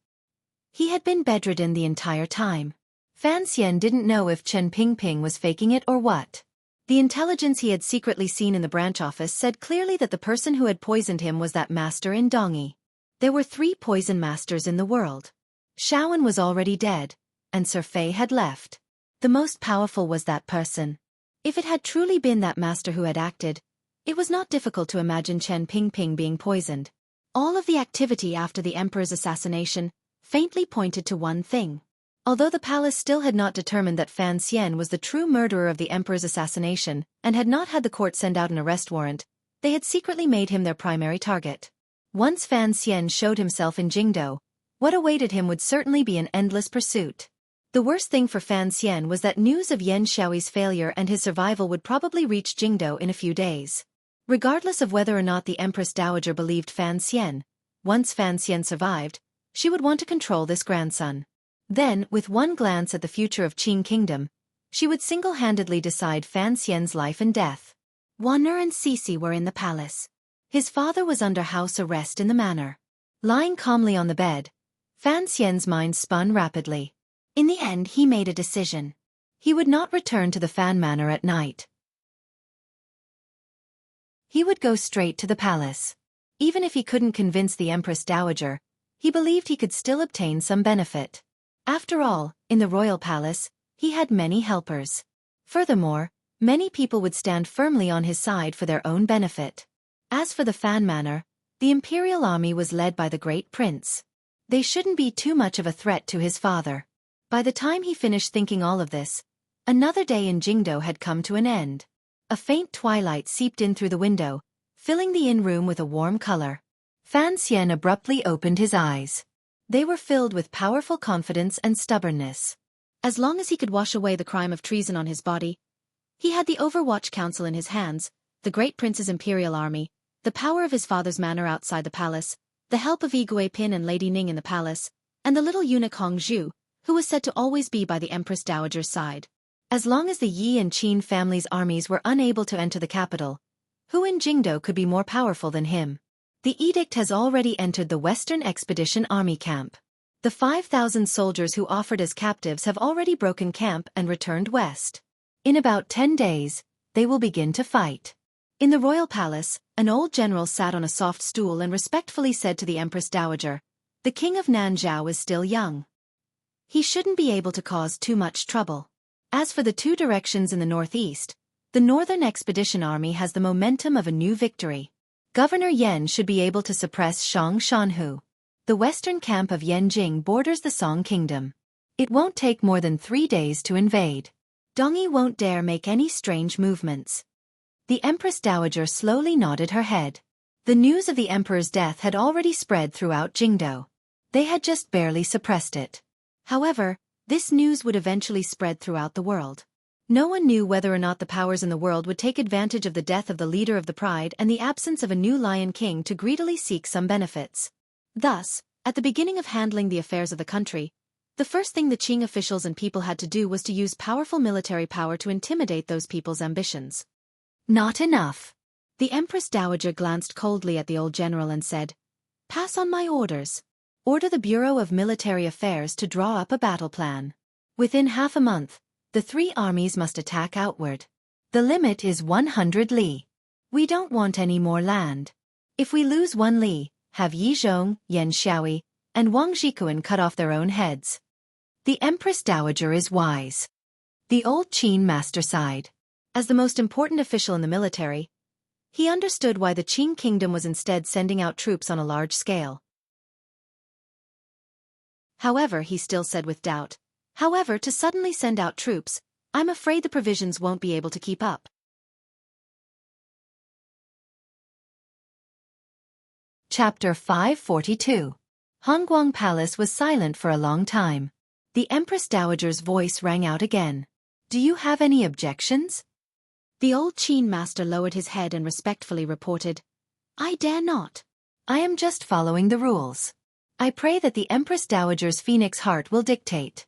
He had been bedridden the entire time. Fan Xian didn't know if Chen Pingping was faking it or what. The intelligence he had secretly seen in the branch office said clearly that the person who had poisoned him was that master in Dongyi. There were 3 poison masters in the world. Shaowen was already dead, and Sir Fei had left. The most powerful was that person. If it had truly been that master who had acted, it was not difficult to imagine Chen Pingping being poisoned. All of the activity after the emperor's assassination faintly pointed to one thing. Although the palace still had not determined that Fan Xian was the true murderer of the emperor's assassination and had not had the court send out an arrest warrant, they had secretly made him their primary target. Once Fan Xian showed himself in Jingdo, what awaited him would certainly be an endless pursuit. The worst thing for Fan Xian was that news of Yan Xiaoyi's failure and his survival would probably reach Jingdo in a few days. Regardless of whether or not the Empress Dowager believed Fan Xian, once Fan Xian survived, she would want to control this grandson. Then, with one glance at the future of Qing Kingdom, she would single-handedly decide Fan Xian's life and death. Wan'er and Cece were in the palace. His father was under house arrest in the manor. Lying calmly on the bed, Fan Xian's mind spun rapidly. In the end he made a decision. He would not return to the Fan Manor at night. He would go straight to the palace. Even if he couldn't convince the Empress Dowager, he believed he could still obtain some benefit. After all, in the royal palace, he had many helpers. Furthermore, many people would stand firmly on his side for their own benefit. As for the Fan Manor, the imperial army was led by the great prince. They shouldn't be too much of a threat to his father. By the time he finished thinking all of this, another day in Jingdo had come to an end. A faint twilight seeped in through the window, filling the inn room with a warm color. Fan Xian abruptly opened his eyes. They were filled with powerful confidence and stubbornness. As long as he could wash away the crime of treason on his body, He had the Overwatch Council in his hands, the great prince's imperial army, the power of his father's manor outside the palace, the help of Xueqi and Lady Ning in the palace, and the little eunuch Hongzhu, who was said to always be by the Empress Dowager's side. As long as the Yi and Qin families' armies were unable to enter the capital, who in Jingdo could be more powerful than him? The edict has already entered the Western Expedition Army camp. The 5,000 soldiers who offered as captives have already broken camp and returned west. In about 10 days, they will begin to fight. In the royal palace, an old general sat on a soft stool and respectfully said to the Empress Dowager, "The king of Nanzhao is still young. He shouldn't be able to cause too much trouble. As for the two directions in the northeast, the Northern Expedition Army has the momentum of a new victory. Governor Yan should be able to suppress Shang Shanhu. The western camp of Yanjing borders the Song Kingdom. It won't take more than 3 days to invade. Dongyi won't dare make any strange movements." The Empress Dowager slowly nodded her head. The news of the emperor's death had already spread throughout Jingdo. They had just barely suppressed it. However, this news would eventually spread throughout the world. No one knew whether or not the powers in the world would take advantage of the death of the leader of the Pride and the absence of a new Lion King to greedily seek some benefits. Thus, at the beginning of handling the affairs of the country, the first thing the Qing officials and people had to do was to use powerful military power to intimidate those people's ambitions. Not enough. The Empress Dowager glanced coldly at the old general and said, "Pass on my orders. Order the Bureau of Military Affairs to draw up a battle plan. Within half a month, the 3 armies must attack outward. The limit is 100 li. We don't want any more land. If we lose 1 li, have Yi Zhong, Yan Xiaoi, and Wang Zhikuan cut off their own heads." The Empress Dowager is wise. The old Qin master sighed. As the most important official in the military, he understood why the Qing kingdom was instead sending out troops on a large scale. However, he still said with doubt, "However, to suddenly send out troops, I'm afraid the provisions won't be able to keep up." Chapter 542. Hongguang Palace was silent for a long time. The Empress Dowager's voice rang out again. "Do you have any objections?" The old Qin master lowered his head and respectfully reported, "I dare not. I am just following the rules. I pray that the Empress Dowager's phoenix heart will dictate."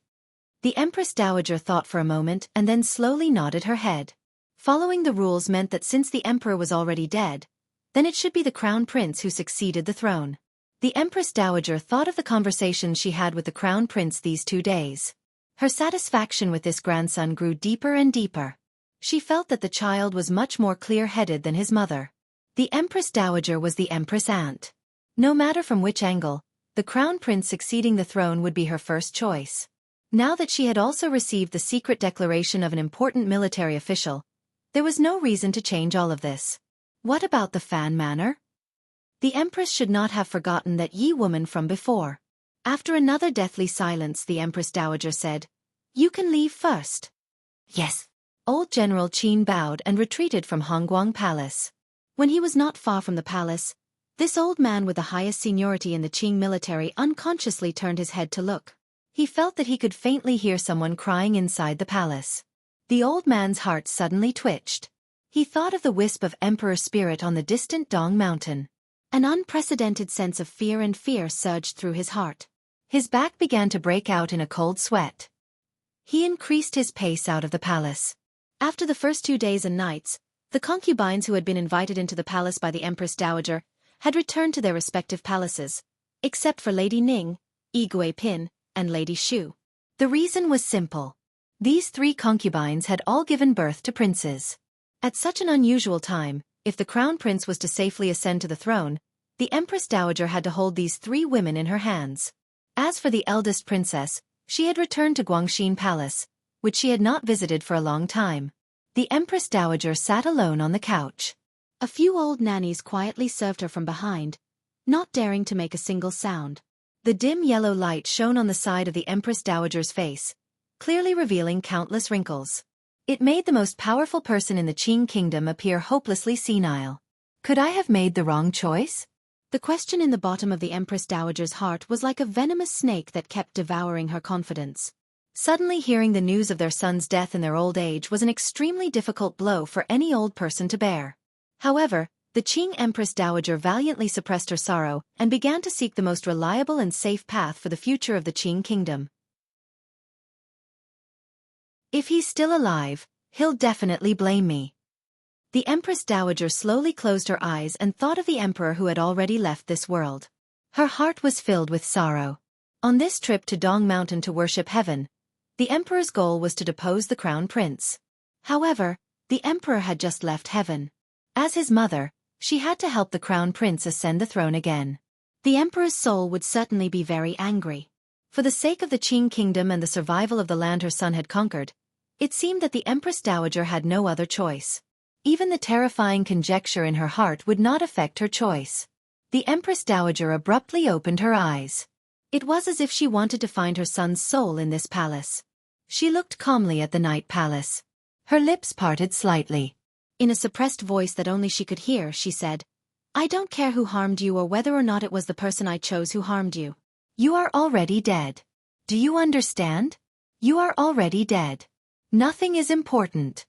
The Empress Dowager thought for a moment and then slowly nodded her head. Following the rules meant that since the emperor was already dead, then it should be the crown prince who succeeded the throne. The Empress Dowager thought of the conversations she had with the crown prince these 2 days. Her satisfaction with this grandson grew deeper and deeper. She felt that the child was much more clear-headed than his mother. The Empress Dowager was the Empress aunt. No matter from which angle, the crown prince succeeding the throne would be her first choice. Now that she had also received the secret declaration of an important military official, there was no reason to change all of this. What about the Fan Manor? The Empress should not have forgotten that Yi woman from before. After another deathly silence, the Empress Dowager said, "You can leave first." "Yes." Old General Qin bowed and retreated from Hongguang Palace. When he was not far from the palace, this old man with the highest seniority in the Qing military unconsciously turned his head to look. He felt that he could faintly hear someone crying inside the palace. The old man's heart suddenly twitched. He thought of the wisp of emperor spirit on the distant Dong Mountain. An unprecedented sense of fear and fear surged through his heart. His back began to break out in a cold sweat. He increased his pace out of the palace. After the first 2 days and nights, the concubines who had been invited into the palace by the Empress Dowager had returned to their respective palaces, except for Lady Ning, Xueqi, and Lady Xu. The reason was simple. These 3 concubines had all given birth to princes. At such an unusual time, if the crown prince was to safely ascend to the throne, the Empress Dowager had to hold these 3 women in her hands. As for the eldest princess, she had returned to Guangxin Palace, which she had not visited for a long time. The Empress Dowager sat alone on the couch. A few old nannies quietly served her from behind, not daring to make a single sound. The dim yellow light shone on the side of the Empress Dowager's face, clearly revealing countless wrinkles. It made the most powerful person in the Qing kingdom appear hopelessly senile. Could I have made the wrong choice? The question in the bottom of the Empress Dowager's heart was like a venomous snake that kept devouring her confidence. Suddenly hearing the news of their son's death in their old age was an extremely difficult blow for any old person to bear. However, the Qing Empress Dowager valiantly suppressed her sorrow and began to seek the most reliable and safe path for the future of the Qing kingdom. If he's still alive, he'll definitely blame me. The Empress Dowager slowly closed her eyes and thought of the emperor who had already left this world. Her heart was filled with sorrow. On this trip to Dong Mountain to worship heaven, the emperor's goal was to depose the crown prince. However, the emperor had just left heaven. As his mother, she had to help the crown prince ascend the throne again. The emperor's soul would certainly be very angry. For the sake of the Qing kingdom and the survival of the land her son had conquered, it seemed that the Empress Dowager had no other choice. Even the terrifying conjecture in her heart would not affect her choice. The Empress Dowager abruptly opened her eyes. It was as if she wanted to find her son's soul in this palace. She looked calmly at the night palace. Her lips parted slightly. In a suppressed voice that only she could hear, she said, "I don't care who harmed you or whether or not it was the person I chose who harmed you. You are already dead. Do you understand? You are already dead. Nothing is important."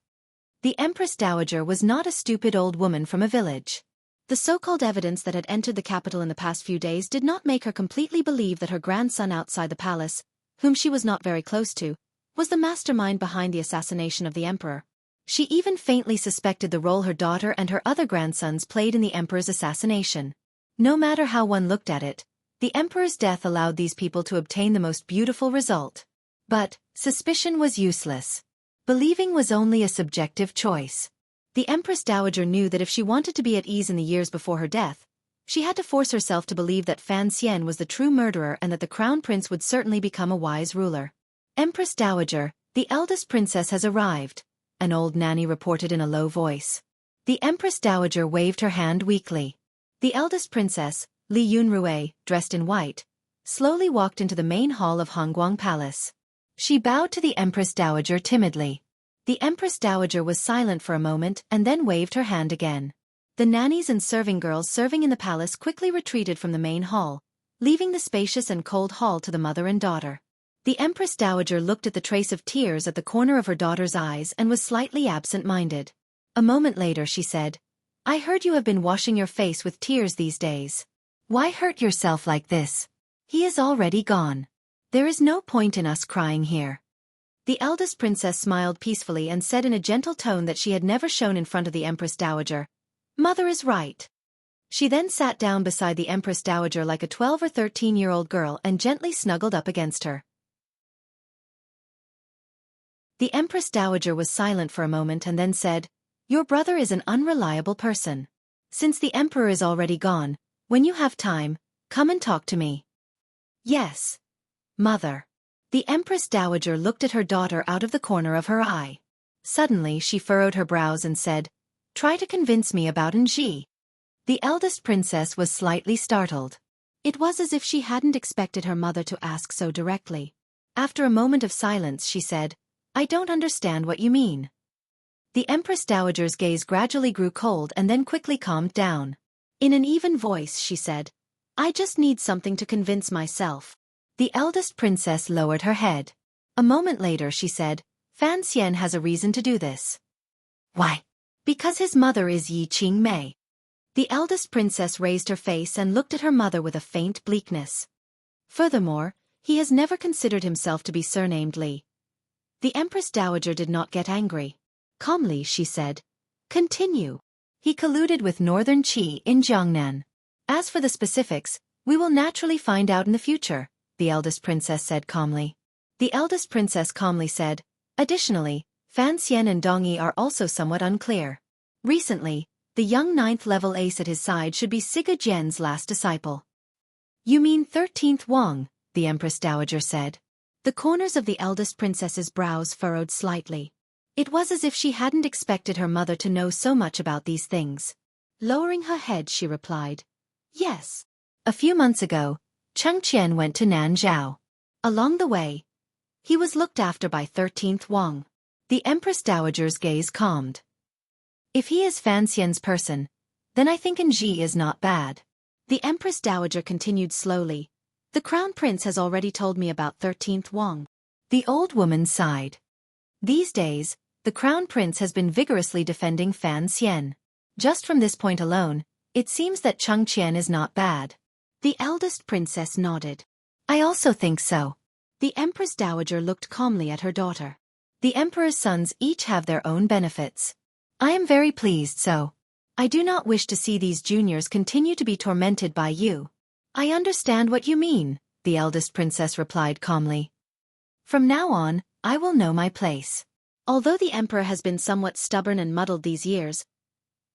The Empress Dowager was not a stupid old woman from a village. The so-called evidence that had entered the capital in the past few days did not make her completely believe that her grandson outside the palace, whom she was not very close to, was the mastermind behind the assassination of the emperor. She even faintly suspected the role her daughter and her other grandsons played in the emperor's assassination. No matter how one looked at it, the emperor's death allowed these people to obtain the most beautiful result. But suspicion was useless. Believing was only a subjective choice. The Empress Dowager knew that if she wanted to be at ease in the years before her death, she had to force herself to believe that Fan Xian was the true murderer and that the crown prince would certainly become a wise ruler. "Empress Dowager, the eldest princess has arrived," an old nanny reported in a low voice. The Empress Dowager waved her hand weakly. The eldest princess, Li Yunrui, dressed in white, slowly walked into the main hall of Hongguang Palace. She bowed to the Empress Dowager timidly. The Empress Dowager was silent for a moment and then waved her hand again. The nannies and serving girls serving in the palace quickly retreated from the main hall, leaving the spacious and cold hall to the mother and daughter. The Empress Dowager looked at the trace of tears at the corner of her daughter's eyes and was slightly absent-minded. A moment later she said, "I heard you have been washing your face with tears these days. Why hurt yourself like this? He is already gone. There is no point in us crying here." The eldest princess smiled peacefully and said in a gentle tone that she had never shown in front of the Empress Dowager, "Mother is right." She then sat down beside the Empress Dowager like a 12 or 13-year-old girl and gently snuggled up against her. The Empress Dowager was silent for a moment and then said, "Your brother is an unreliable person. Since the emperor is already gone, when you have time, come and talk to me." "Yes, Mother." The Empress Dowager looked at her daughter out of the corner of her eye. Suddenly she furrowed her brows and said, "Try to convince me about Nji." The eldest princess was slightly startled. It was as if she hadn't expected her mother to ask so directly. After a moment of silence she said, "I don't understand what you mean." The Empress Dowager's gaze gradually grew cold and then quickly calmed down. In an even voice she said, "I just need something to convince myself." The eldest princess lowered her head. A moment later she said, "Fan Xian has a reason to do this." "Why?" "Because his mother is Yi Qingmei." The eldest princess raised her face and looked at her mother with a faint bleakness. "Furthermore, he has never considered himself to be surnamed Li." The Empress Dowager did not get angry. Calmly she said, "Continue. He colluded with Northern Qi in Jiangnan. As for the specifics, we will naturally find out in the future," the eldest princess said calmly. The eldest princess calmly said, "Additionally, Fan Xian and Dong Yi are also somewhat unclear. Recently, the young 9th-level ace at his side should be Siga Jian's last disciple." "You mean 13th Wang," the Empress Dowager said. The corners of the eldest princess's brows furrowed slightly. It was as if she hadn't expected her mother to know so much about these things. Lowering her head she replied, "Yes. A few months ago, Cheng Qian went to Nanzhao. Along the way, he was looked after by 13th Wang." The Empress Dowager's gaze calmed. "If he is Fan Xian's person, then I think Nji is not bad." The Empress Dowager continued slowly, "The Crown Prince has already told me about 13th Wang. The old woman sighed. These days, the crown prince has been vigorously defending Fan Xian. Just from this point alone, it seems that Cheng Qian is not bad. The eldest princess nodded. I also think so. The Empress Dowager looked calmly at her daughter. The Emperor's sons each have their own benefits. I am very pleased so. I do not wish to see these juniors continue to be tormented by you. I understand what you mean, the eldest princess replied calmly. From now on, I will know my place. Although the Emperor has been somewhat stubborn and muddled these years,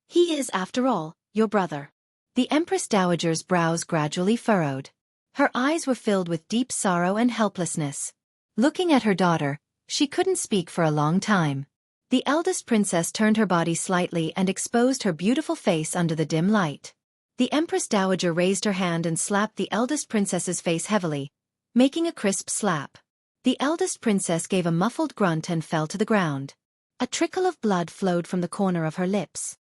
he is, after all, your brother. The Empress Dowager's brows gradually furrowed. Her eyes were filled with deep sorrow and helplessness. Looking at her daughter, she couldn't speak for a long time. The eldest princess turned her body slightly and exposed her beautiful face under the dim light. The Empress Dowager raised her hand and slapped the eldest princess's face heavily, making a crisp slap. The eldest princess gave a muffled grunt and fell to the ground. A trickle of blood flowed from the corner of her lips.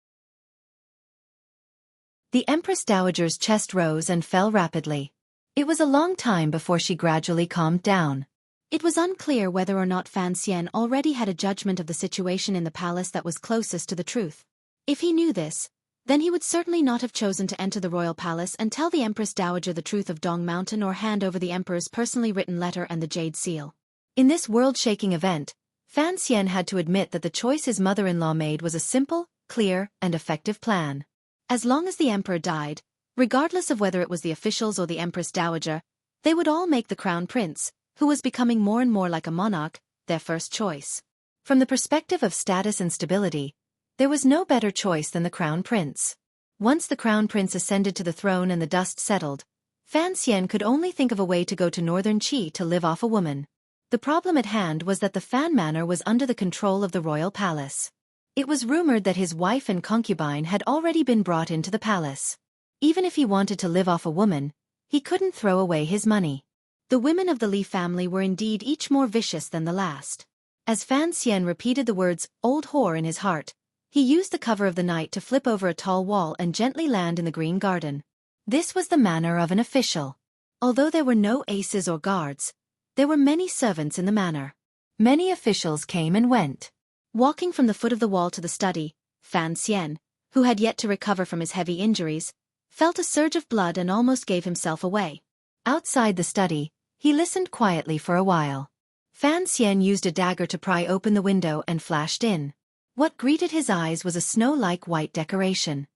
The Empress Dowager's chest rose and fell rapidly. It was a long time before she gradually calmed down. It was unclear whether or not Fan Xian already had a judgment of the situation in the palace that was closest to the truth. If he knew this, then he would certainly not have chosen to enter the royal palace and tell the Empress Dowager the truth of Dong Mountain or hand over the Emperor's personally written letter and the Jade Seal. In this world-shaking event, Fan Xian had to admit that the choice his mother-in-law made was a simple, clear, and effective plan. As long as the Emperor died, regardless of whether it was the officials or the Empress Dowager, they would all make the crown prince, who was becoming more and more like a monarch, their first choice. From the perspective of status and stability, there was no better choice than the crown prince. Once the crown prince ascended to the throne and the dust settled, Fan Xian could only think of a way to go to northern Qi to live off a woman. The problem at hand was that the Fan Manor was under the control of the royal palace. It was rumored that his wife and concubine had already been brought into the palace. Even if he wanted to live off a woman, he couldn't throw away his money. The women of the Li family were indeed each more vicious than the last. As Fan Xian repeated the words, old whore in his heart, he used the cover of the night to flip over a tall wall and gently land in the green garden. This was the manner of an official. Although there were no aces or guards, there were many servants in the manor. Many officials came and went. Walking from the foot of the wall to the study, Fan Xian, who had yet to recover from his heavy injuries, felt a surge of blood and almost gave himself away. Outside the study, he listened quietly for a while. Fan Xian used a dagger to pry open the window and flashed in. What greeted his eyes was a snow-like white decoration.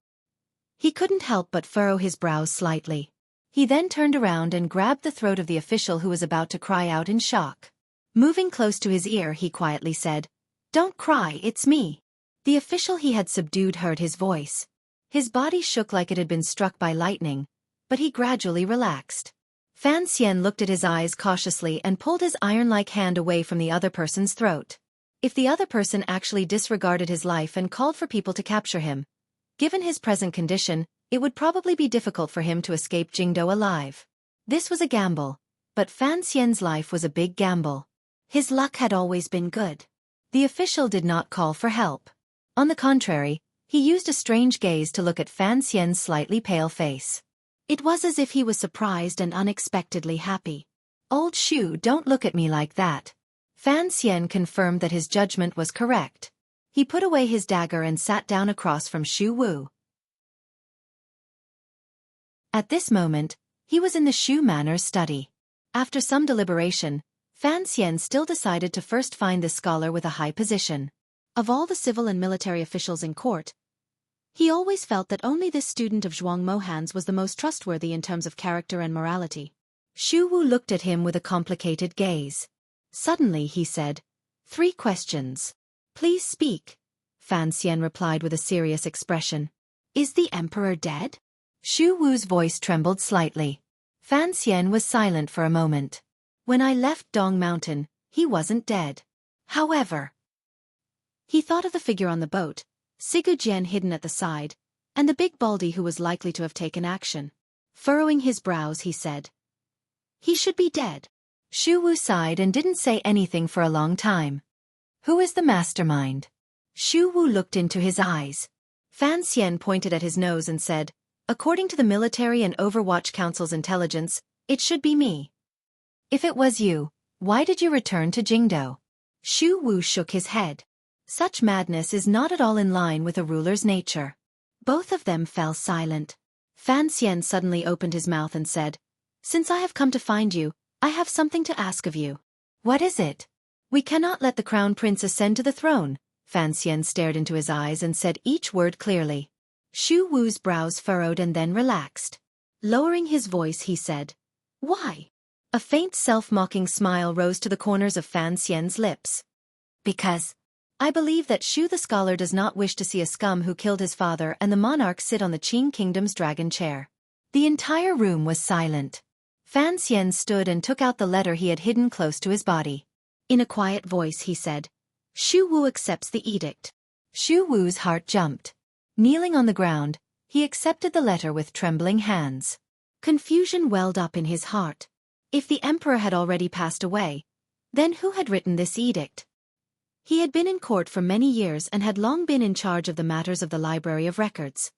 He couldn't help but furrow his brows slightly. He then turned around and grabbed the throat of the official who was about to cry out in shock. Moving close to his ear, he quietly said, "Don't cry, it's me." The official he had subdued heard his voice. His body shook like it had been struck by lightning, but he gradually relaxed. Fan Xian looked at his eyes cautiously and pulled his iron-like hand away from the other person's throat. If the other person actually disregarded his life and called for people to capture him, given his present condition, it would probably be difficult for him to escape Jingdo alive. This was a gamble, but Fan Xian's life was a big gamble. His luck had always been good. The official did not call for help. On the contrary, he used a strange gaze to look at Fan Xian's slightly pale face. It was as if he was surprised and unexpectedly happy. "Old Shu, don't look at me like that." Fan Xian confirmed that his judgment was correct. He put away his dagger and sat down across from Shu Wu. At this moment, he was in the Shu Manor's study. After some deliberation, Fan Xian still decided to first find this scholar with a high position. Of all the civil and military officials in court, he always felt that only this student of Zhuang Mohan's was the most trustworthy in terms of character and morality. Shu Wu looked at him with a complicated gaze. Suddenly he said, "3 questions. Please speak." Fan Xian replied with a serious expression. "Is the emperor dead?" Shu Wu's voice trembled slightly. Fan Xian was silent for a moment. "When I left Dong Mountain, he wasn't dead. However," he thought of the figure on the boat, Sigu Jian hidden at the side, and the big baldy who was likely to have taken action. Furrowing his brows, he said, "He should be dead." Shu Wu sighed and didn't say anything for a long time. "Who is the mastermind?" Shu Wu looked into his eyes. Fan Xian pointed at his nose and said, "According to the Military and Overwatch Council's intelligence, it should be me." "If it was you, Why did you return to Jingdo? Xu Wu shook his head. Such madness is not at all in line with a ruler's nature. Both of them fell silent. Fan Xian suddenly opened his mouth and said, "Since I have come to find you, I have something to ask of you." "What is it?" "We cannot let the crown prince ascend to the throne." Fan Xian stared into his eyes and said each word clearly. Xu Wu's brows furrowed and then relaxed. Lowering his voice, he said, "Why?" A faint self-mocking smile rose to the corners of Fan Xian's lips. "Because I believe that Xu the scholar does not wish to see a scum who killed his father and the monarch sit on the Qing kingdom's dragon chair." The entire room was silent. Fan Xian stood and took out the letter he had hidden close to his body. In a quiet voice he said, "Xu Wu accepts the edict." Xu Wu's heart jumped. Kneeling on the ground, he accepted the letter with trembling hands. Confusion welled up in his heart. If the emperor had already passed away, then who had written this edict? He had been in court for many years and had long been in charge of the matters of the Library of Records.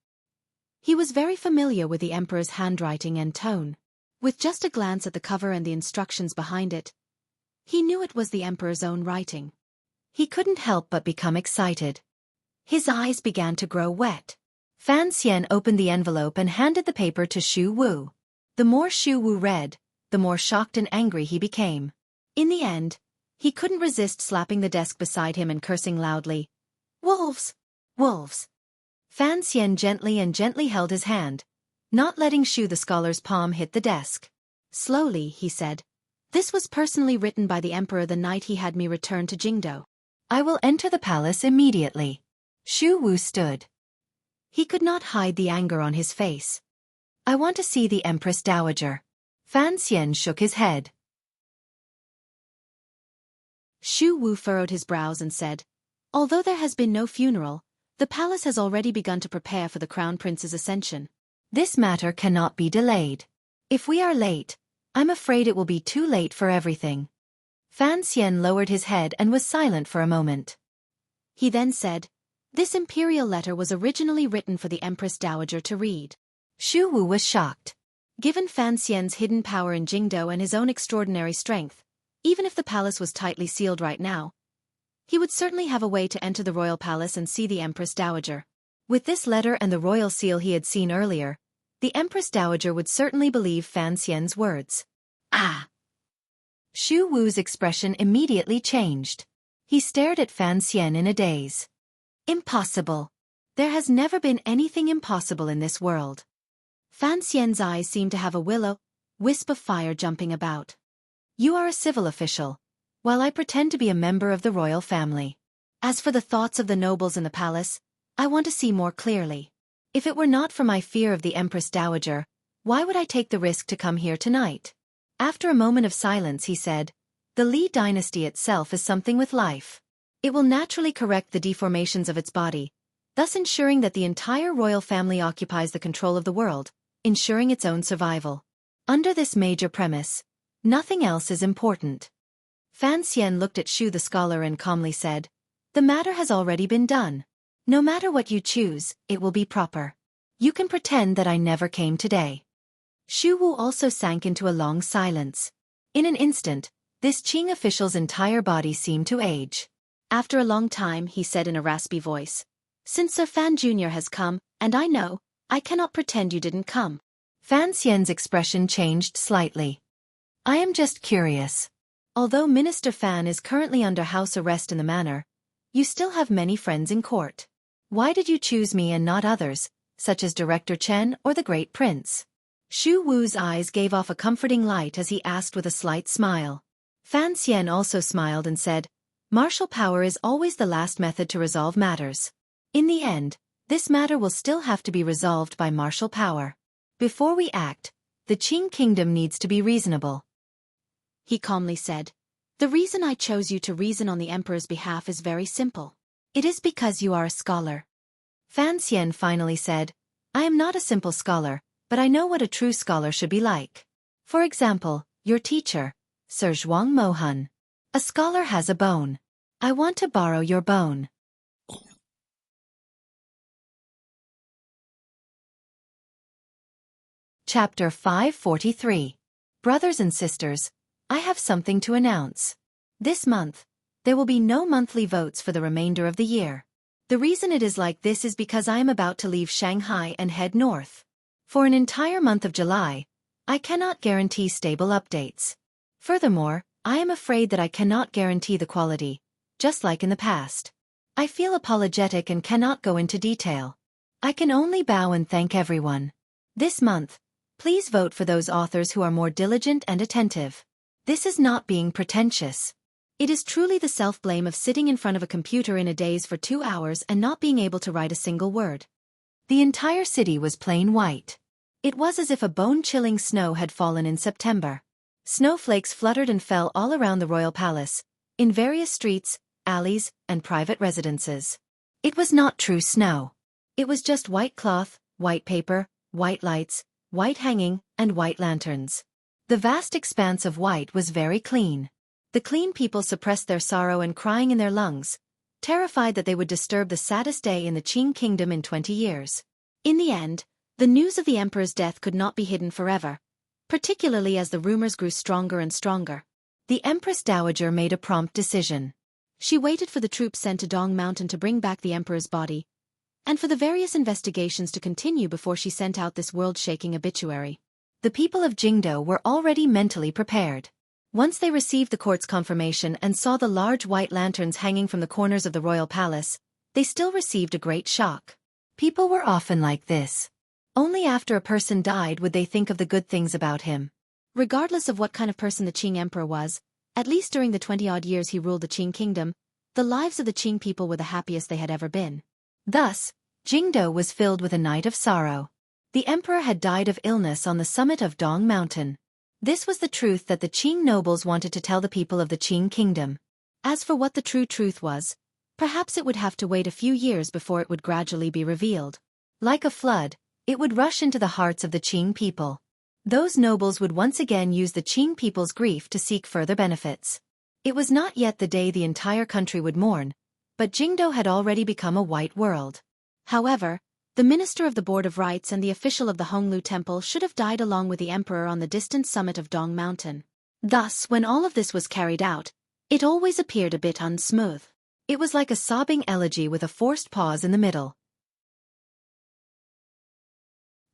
He was very familiar with the emperor's handwriting and tone. With just a glance at the cover and the instructions behind it, he knew it was the emperor's own writing. He couldn't help but become excited. His eyes began to grow wet. Fan Xian opened the envelope and handed the paper to Xu Wu. The more Xu Wu read, the more shocked and angry he became. In the end, he couldn't resist slapping the desk beside him and cursing loudly. "Wolves! Wolves!" Fan Xian gently held his hand, not letting Xu the scholar's palm hit the desk. Slowly, he said, "This was personally written by the emperor the night he had me return to Jingdo. I will enter the palace immediately." Xu Wu stood. He could not hide the anger on his face. "I want to see the Empress Dowager." Fan Xian shook his head. Xu Wu furrowed his brows and said, "Although there has been no funeral, the palace has already begun to prepare for the crown prince's ascension. This matter cannot be delayed. If we are late, I'm afraid it will be too late for everything." Fan Xian lowered his head and was silent for a moment. He then said, "This imperial letter was originally written for the Empress Dowager to read." Xu Wu was shocked. Given Fan Xian's hidden power in Jingdo and his own extraordinary strength, even if the palace was tightly sealed right now, he would certainly have a way to enter the royal palace and see the Empress Dowager. With this letter and the royal seal he had seen earlier, the Empress Dowager would certainly believe Fan Xian's words. "Ah!" Xu Wu's expression immediately changed. He stared at Fan Xian in a daze. "Impossible. There has never been anything impossible in this world." Fan Xian's eyes seemed to have a wisp of fire jumping about. "You are a civil official, while I pretend to be a member of the royal family. As for the thoughts of the nobles in the palace, I want to see more clearly. If it were not for my fear of the Empress Dowager, why would I take the risk to come here tonight?" After a moment of silence he said, "The Li dynasty itself is something with life. It will naturally correct the deformations of its body, thus ensuring that the entire royal family occupies the control of the world, ensuring its own survival. Under this major premise, nothing else is important." Fan Xian looked at Xu the scholar and calmly said, "The matter has already been done. No matter what you choose, it will be proper. You can pretend that I never came today." Xu Wu also sank into a long silence. In an instant, this Qing official's entire body seemed to age. After a long time, he said in a raspy voice, "Since Sir Fan Jr. has come, and I know, I cannot pretend you didn't come." Fan Xian's expression changed slightly. "I am just curious. Although Minister Fan is currently under house arrest in the manor, you still have many friends in court. Why did you choose me and not others, such as Director Chen or the Great Prince?" Xu Wu's eyes gave off a comforting light as he asked with a slight smile. Fan Xian also smiled and said, "Martial power is always the last method to resolve matters. In the end, this matter will still have to be resolved by martial power. Before we act, the Qing kingdom needs to be reasonable." He calmly said, "The reason I chose you to reason on the emperor's behalf is very simple. It is because you are a scholar." Fan Xian finally said, "I am not a simple scholar, but I know what a true scholar should be like. For example, your teacher, Sir Zhuang Mohan. A scholar has a bone. I want to borrow your bone." Chapter 543. Brothers and sisters, I have something to announce. This month, there will be no monthly votes for the remainder of the year. The reason it is like this is because I am about to leave Shanghai and head north. For an entire month of July, I cannot guarantee stable updates. Furthermore, I am afraid that I cannot guarantee the quality, just like in the past. I feel apologetic and cannot go into detail. I can only bow and thank everyone. This month, please vote for those authors who are more diligent and attentive. This is not being pretentious. It is truly the self-blame of sitting in front of a computer in a daze for 2 hours and not being able to write a single word. The entire city was plain white. It was as if a bone-chilling snow had fallen in September. Snowflakes fluttered and fell all around the royal palace, in various streets, alleys, and private residences. It was not true snow. It was just white cloth, white paper, white lights, white hanging, and white lanterns. The vast expanse of white was very clean. The clean people suppressed their sorrow and crying in their lungs, terrified that they would disturb the saddest day in the Qing kingdom in 20 years. In the end, the news of the emperor's death could not be hidden forever, particularly as the rumors grew stronger and stronger. The Empress Dowager made a prompt decision. She waited for the troops sent to Dong Mountain to bring back the emperor's body, and for the various investigations to continue before she sent out this world-shaking obituary. The people of Jingdo were already mentally prepared. Once they received the court's confirmation and saw the large white lanterns hanging from the corners of the royal palace, they still received a great shock. People were often like this. Only after a person died would they think of the good things about him. Regardless of what kind of person the Qing emperor was, at least during the 20-odd years he ruled the Qing kingdom, the lives of the Qing people were the happiest they had ever been. Thus, Jingdo was filled with a night of sorrow. The emperor had died of illness on the summit of Dong Mountain. This was the truth that the Qing nobles wanted to tell the people of the Qing kingdom. As for what the true truth was, perhaps it would have to wait a few years before it would gradually be revealed. Like a flood, it would rush into the hearts of the Qing people. Those nobles would once again use the Qing people's grief to seek further benefits. It was not yet the day the entire country would mourn, but Jingdo had already become a white world. However, the minister of the Board of Rites and the official of the Honglu Temple should have died along with the emperor on the distant summit of Dong Mountain. Thus, when all of this was carried out, it always appeared a bit unsmooth. It was like a sobbing elegy with a forced pause in the middle.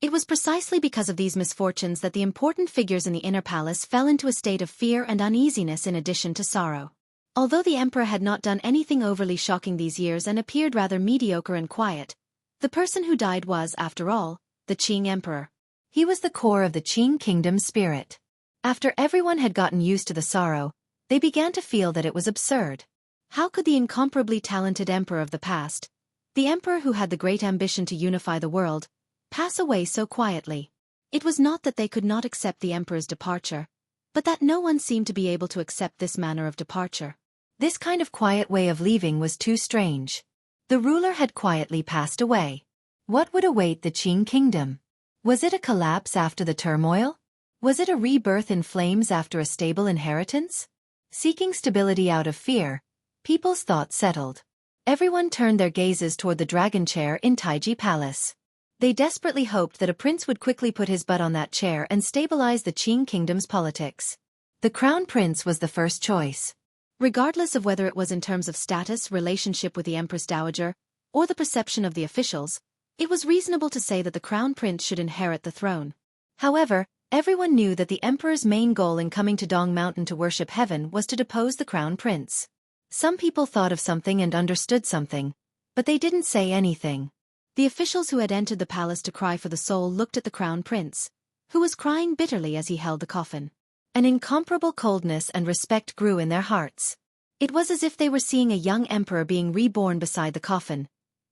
It was precisely because of these misfortunes that the important figures in the inner palace fell into a state of fear and uneasiness in addition to sorrow. Although the emperor had not done anything overly shocking these years and appeared rather mediocre and quiet, the person who died was, after all, the Qing emperor. He was the core of the Qing kingdom's spirit. After everyone had gotten used to the sorrow, they began to feel that it was absurd. How could the incomparably talented emperor of the past, the emperor who had the great ambition to unify the world, pass away so quietly? It was not that they could not accept the emperor's departure, but that no one seemed to be able to accept this manner of departure. This kind of quiet way of leaving was too strange. The ruler had quietly passed away. What would await the Qing kingdom? Was it a collapse after the turmoil? Was it a rebirth in flames after a stable inheritance? Seeking stability out of fear, people's thoughts settled. Everyone turned their gazes toward the dragon chair in Taiji Palace. They desperately hoped that a prince would quickly put his butt on that chair and stabilize the Qing kingdom's politics. The crown prince was the first choice. Regardless of whether it was in terms of status, relationship with the Empress Dowager, or the perception of the officials, it was reasonable to say that the crown prince should inherit the throne. However, everyone knew that the emperor's main goal in coming to Dong Mountain to worship heaven was to depose the crown prince. Some people thought of something and understood something, but they didn't say anything. The officials who had entered the palace to cry for the soul looked at the crown prince, who was crying bitterly as he held the coffin. An incomparable coldness and respect grew in their hearts. It was as if they were seeing a young emperor being reborn beside the coffin,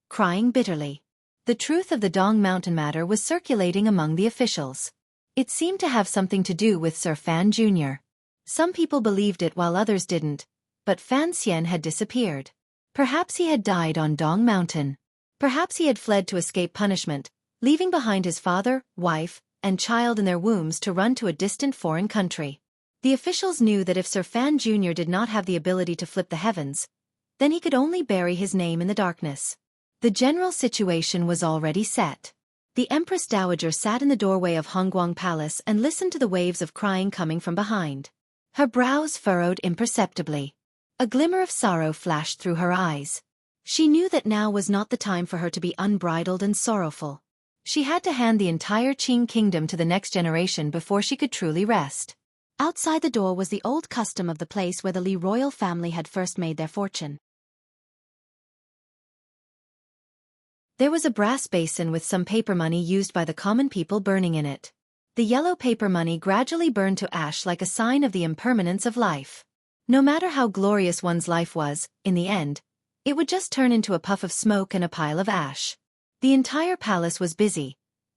crying bitterly. The truth of the Dong Mountain matter was circulating among the officials. It seemed to have something to do with Sir Fan Jr. Some people believed it while others didn't, but Fan Xian had disappeared. Perhaps he had died on Dong Mountain. Perhaps he had fled to escape punishment, leaving behind his father, wife, and child in their wombs to run to a distant foreign country. The officials knew that if Sir Fan Jr. did not have the ability to flip the heavens, then he could only bury his name in the darkness. The general situation was already set. The Empress Dowager sat in the doorway of Hongguang Palace and listened to the waves of crying coming from behind. Her brows furrowed imperceptibly. A glimmer of sorrow flashed through her eyes. She knew that now was not the time for her to be unbridled and sorrowful. She had to hand the entire Qing kingdom to the next generation before she could truly rest. Outside the door was the old custom of the place where the Li royal family had first made their fortune. There was a brass basin with some paper money used by the common people burning in it. The yellow paper money gradually burned to ash like a sign of the impermanence of life. No matter how glorious one's life was, in the end, it would just turn into a puff of smoke and a pile of ash. The entire palace was busy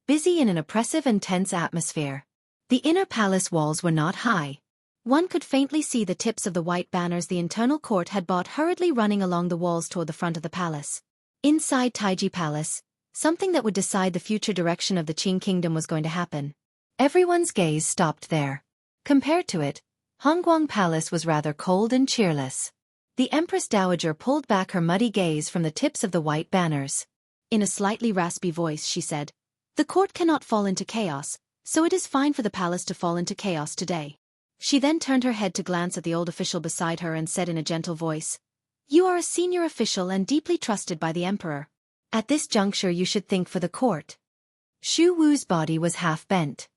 in an oppressive and tense atmosphere. The inner palace walls were not high. One could faintly see the tips of the white banners the internal court had bought hurriedly running along the walls toward the front of the palace. Inside Taiji Palace, something that would decide the future direction of the Qing kingdom was going to happen. Everyone's gaze stopped there. Compared to it, Hongguang Palace was rather cold and cheerless. The Empress Dowager pulled back her muddy gaze from the tips of the white banners. In a slightly raspy voice she said, "The court cannot fall into chaos, so it is fine for the palace to fall into chaos today." She then turned her head to glance at the old official beside her and said in a gentle voice, "You are a senior official and deeply trusted by the emperor. At this juncture you should think for the court." Xu Wu's body was half bent.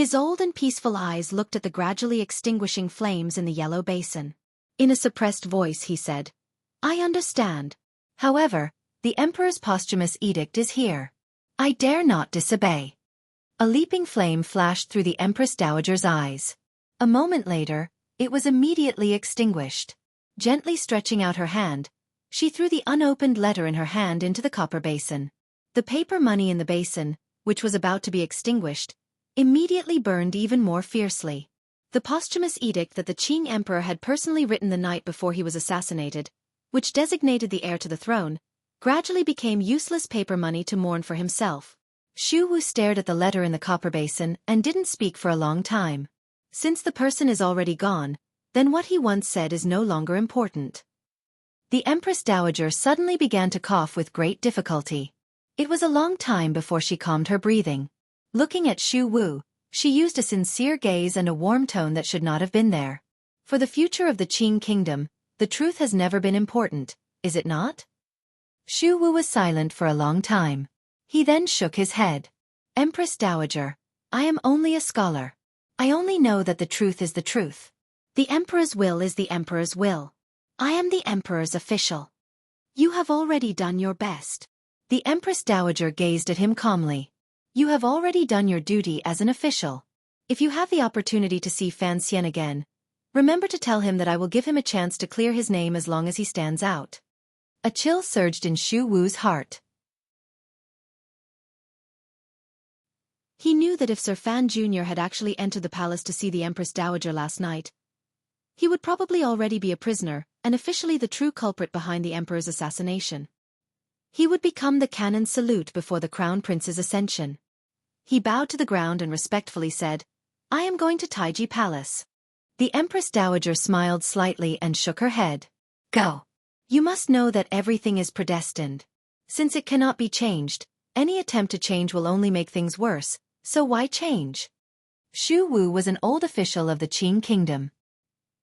His old and peaceful eyes looked at the gradually extinguishing flames in the yellow basin. In a suppressed voice he said, "I understand. However, the emperor's posthumous edict is here. I dare not disobey." A leaping flame flashed through the Empress Dowager's eyes. A moment later, it was immediately extinguished. Gently stretching out her hand, she threw the unopened letter in her hand into the copper basin. The paper money in the basin, which was about to be extinguished, immediately burned even more fiercely. The posthumous edict that the Qing emperor had personally written the night before he was assassinated, which designated the heir to the throne, gradually became useless paper money to mourn for himself. Xu Wu stared at the letter in the copper basin and didn't speak for a long time. Since the person is already gone, then what he once said is no longer important. The Empress Dowager suddenly began to cough with great difficulty. It was a long time before she calmed her breathing. Looking at Xu Wu, she used a sincere gaze and a warm tone that should not have been there. "For the future of the Qing kingdom, the truth has never been important, is it not?" Xu Wu was silent for a long time. He then shook his head. "Empress Dowager, I am only a scholar. I only know that the truth is the truth. The emperor's will is the emperor's will. I am the emperor's official. You have already done your best." The Empress Dowager gazed at him calmly. "You have already done your duty as an official. If you have the opportunity to see Fan Xian again, remember to tell him that I will give him a chance to clear his name as long as he stands out." A chill surged in Xu Wu's heart. He knew that if Sir Fan Jr. had actually entered the palace to see the Empress Dowager last night, he would probably already be a prisoner, and officially the true culprit behind the emperor's assassination. He would become the cannon salute before the crown prince's ascension. He bowed to the ground and respectfully said, "I am going to Taiji Palace." The Empress Dowager smiled slightly and shook her head. "Go. You must know that everything is predestined. Since it cannot be changed, any attempt to change will only make things worse, so why change?" Xu Wu was an old official of the Qing kingdom.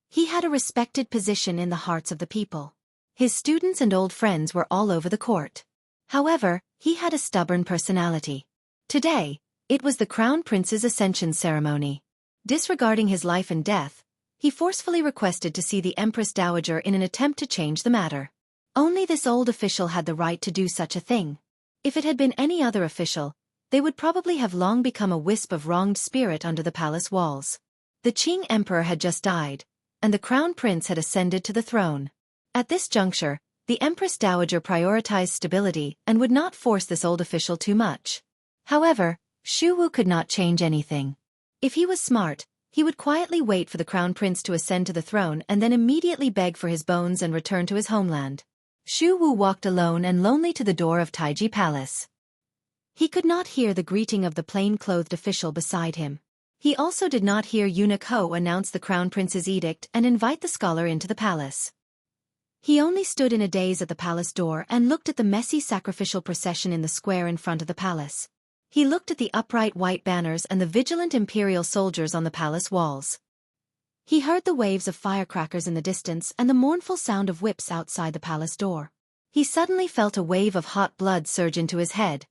He had a respected position in the hearts of the people. His students and old friends were all over the court. However, he had a stubborn personality. Today, it was the crown prince's ascension ceremony. Disregarding his life and death, he forcefully requested to see the Empress Dowager in an attempt to change the matter. Only this old official had the right to do such a thing. If it had been any other official, they would probably have long become a wisp of wronged spirit under the palace walls. The Qing emperor had just died, and the crown prince had ascended to the throne. At this juncture, the Empress Dowager prioritized stability and would not force this old official too much. However, Xu Wu could not change anything. If he was smart, he would quietly wait for the crown prince to ascend to the throne and then immediately beg for his bones and return to his homeland. Xu Wu walked alone and lonely to the door of Taiji Palace. He could not hear the greeting of the plain-clothed official beside him. He also did not hear Eunuch Ho announce the crown prince's edict and invite the scholar into the palace. He only stood in a daze at the palace door and looked at the messy sacrificial procession in the square in front of the palace. He looked at the upright white banners and the vigilant imperial soldiers on the palace walls. He heard the waves of firecrackers in the distance and the mournful sound of whips outside the palace door. He suddenly felt a wave of hot blood surge into his head,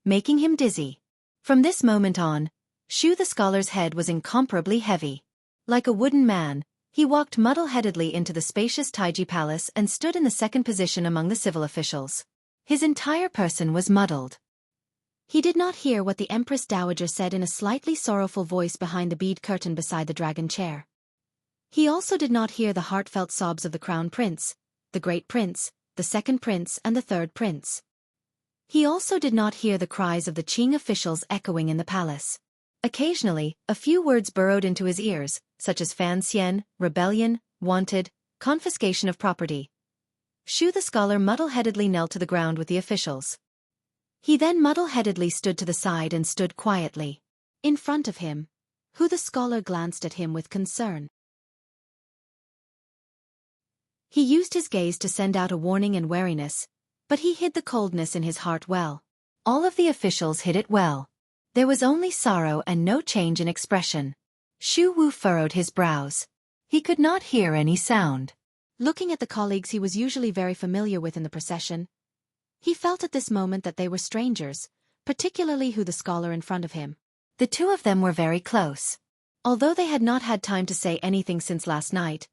making him dizzy. From this moment on, Xu the scholar's head was incomparably heavy. Like a wooden man, he walked muddle-headedly into the spacious Taiji palace and stood in the second position among the civil officials. His entire person was muddled. He did not hear what the Empress Dowager said in a slightly sorrowful voice behind the bead curtain beside the dragon chair. He also did not hear the heartfelt sobs of the Crown Prince, the Great Prince, the Second Prince and the Third Prince. He also did not hear the cries of the Qing officials echoing in the palace. Occasionally, a few words burrowed into his ears, such as fan xian, rebellion, wanted, confiscation of property. Xu the scholar muddle-headedly knelt to the ground with the officials. He then muddle-headedly stood to the side and stood quietly. In front of him, Hu the scholar glanced at him with concern. He used his gaze to send out a warning and wariness, but he hid the coldness in his heart well. All of the officials hid it well. There was only sorrow and no change in expression. Xu Wu furrowed his brows. He could not hear any sound. Looking at the colleagues he was usually very familiar with in the procession, he felt at this moment that they were strangers, particularly Hu the scholar in front of him. The two of them were very close. Although they had not had time to say anything since last night,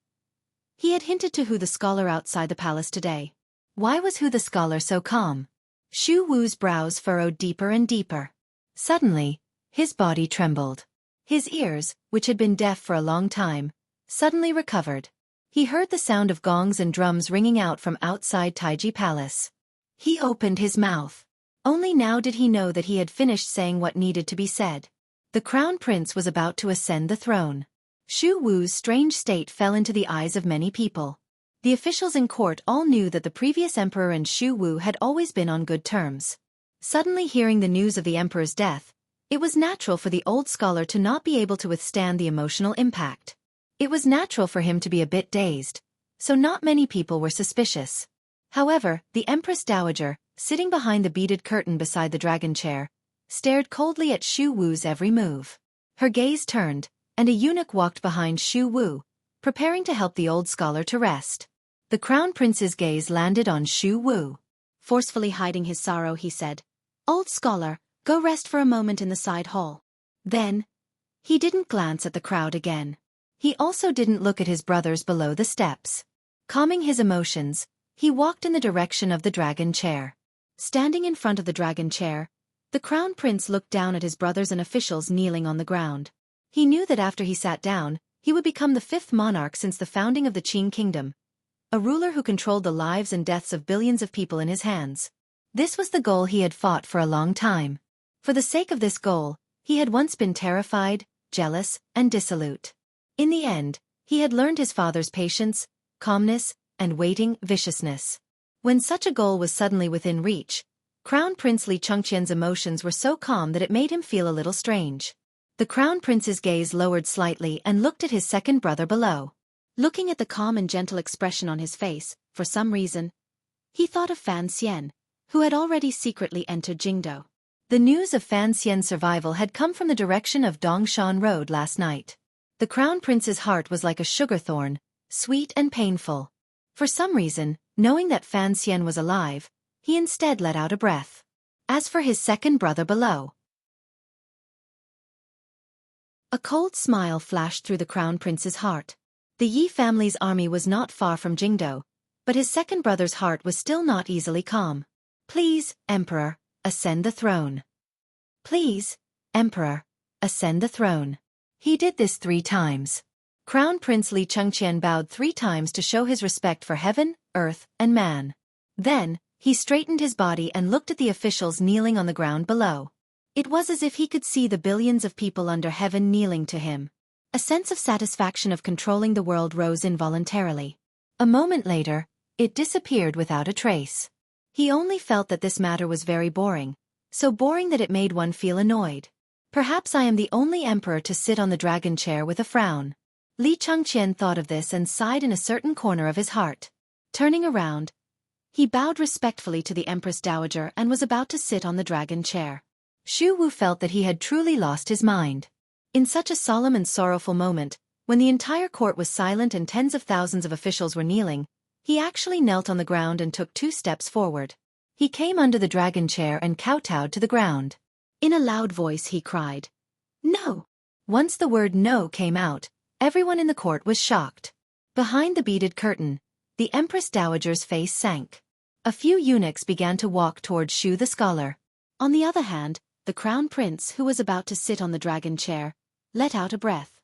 he had hinted to Hu the scholar outside the palace today. Why was Hu the scholar so calm? Xu Wu's brows furrowed deeper and deeper. Suddenly, his body trembled. His ears, which had been deaf for a long time, suddenly recovered. He heard the sound of gongs and drums ringing out from outside Taiji Palace. He opened his mouth. Only now did he know that he had finished saying what needed to be said. The Crown Prince was about to ascend the throne. Xu Wu's strange state fell into the eyes of many people. The officials in court all knew that the previous emperor and Xu Wu had always been on good terms. Suddenly hearing the news of the emperor's death, it was natural for the old scholar to not be able to withstand the emotional impact. It was natural for him to be a bit dazed, so not many people were suspicious. However, the Empress Dowager, sitting behind the beaded curtain beside the dragon chair, stared coldly at Xu Wu's every move. Her gaze turned, and a eunuch walked behind Xu Wu, preparing to help the old scholar to rest. The Crown Prince's gaze landed on Xu Wu. Forcefully hiding his sorrow, he said, "Old scholar, go rest for a moment in the side hall." Then, he didn't glance at the crowd again. He also didn't look at his brothers below the steps. Calming his emotions, he walked in the direction of the dragon chair. Standing in front of the dragon chair, the Crown Prince looked down at his brothers and officials kneeling on the ground. He knew that after he sat down, he would become the fifth monarch since the founding of the Qing kingdom, a ruler who controlled the lives and deaths of billions of people in his hands. This was the goal he had fought for a long time. For the sake of this goal, he had once been terrified, jealous, and dissolute. In the end, he had learned his father's patience, calmness, and waiting viciousness. When such a goal was suddenly within reach, Crown Prince Li Chengqian's emotions were so calm that it made him feel a little strange. The Crown Prince's gaze lowered slightly and looked at his second brother below. Looking at the calm and gentle expression on his face, for some reason, he thought of Fan Xian, who had already secretly entered Jingdou. The news of Fan Xian's survival had come from the direction of Dongshan Road last night. The Crown Prince's heart was like a sugar thorn, sweet and painful. For some reason, knowing that Fan Xian was alive, he instead let out a breath. As for his second brother below, a cold smile flashed through the Crown Prince's heart. The Yi family's army was not far from Jingdou, but his second brother's heart was still not easily calm. "Please, Emperor, ascend the throne. Please, Emperor, ascend the throne." He did this 3 times. Crown Prince Li Chengqian bowed 3 times to show his respect for heaven, earth, and man. Then, he straightened his body and looked at the officials kneeling on the ground below. It was as if he could see the billions of people under heaven kneeling to him. A sense of satisfaction of controlling the world rose involuntarily. A moment later, it disappeared without a trace. He only felt that this matter was very boring, so boring that it made one feel annoyed. Perhaps I am the only emperor to sit on the dragon chair with a frown. Li Chengqian thought of this and sighed in a certain corner of his heart. Turning around, he bowed respectfully to the Empress Dowager and was about to sit on the dragon chair. Xu Wu felt that he had truly lost his mind. In such a solemn and sorrowful moment, When the entire court was silent and tens of thousands of officials were kneeling, he actually knelt on the ground and took 2 steps forward. He came under the dragon chair and kowtowed to the ground. In a loud voice he cried, "No!" Once the word "no" came out, everyone in the court was shocked. Behind the beaded curtain, the Empress Dowager's face sank. A few eunuchs began to walk toward Xu the scholar. On the other hand, the crown prince, who was about to sit on the dragon chair, let out a breath.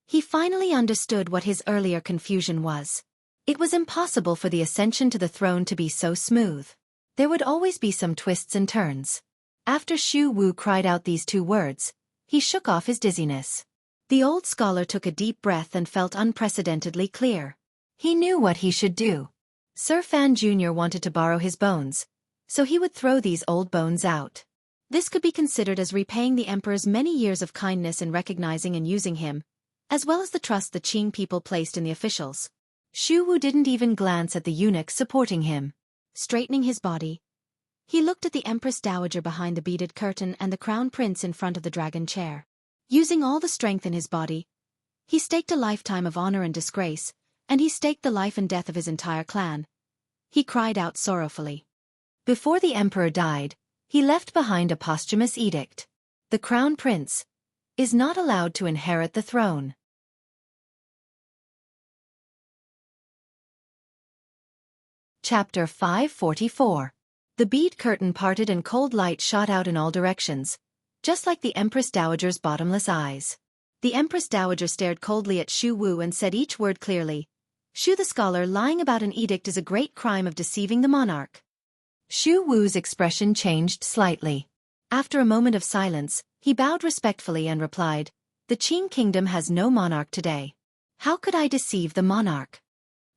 He finally understood what his earlier confusion was. It was impossible for the ascension to the throne to be so smooth. There would always be some twists and turns. After Xu Wu cried out these 2 words, he shook off his dizziness. The old scholar took a deep breath and felt unprecedentedly clear. He knew what he should do. Sir Fan Jr. wanted to borrow his bones, so he would throw these old bones out. This could be considered as repaying the emperor's many years of kindness in recognizing and using him, as well as the trust the Qing people placed in the officials. Xu Wu didn't even glance at the eunuchs supporting him. Straightening his body, he looked at the Empress Dowager behind the beaded curtain and the crown prince in front of the dragon chair. Using all the strength in his body, he staked a lifetime of honor and disgrace, and he staked the life and death of his entire clan. He cried out sorrowfully. Before the emperor died, he left behind a posthumous edict. The crown prince is not allowed to inherit the throne. Chapter 544. The bead curtain parted and cold light shot out in all directions, just like the Empress Dowager's bottomless eyes. The Empress Dowager stared coldly at Xu Wu and said each word clearly. "Xu the scholar, lying about an edict is a great crime of deceiving the monarch." Xu Wu's expression changed slightly. After a moment of silence, he bowed respectfully and replied, "The Qing kingdom has no monarch today. How could I deceive the monarch?"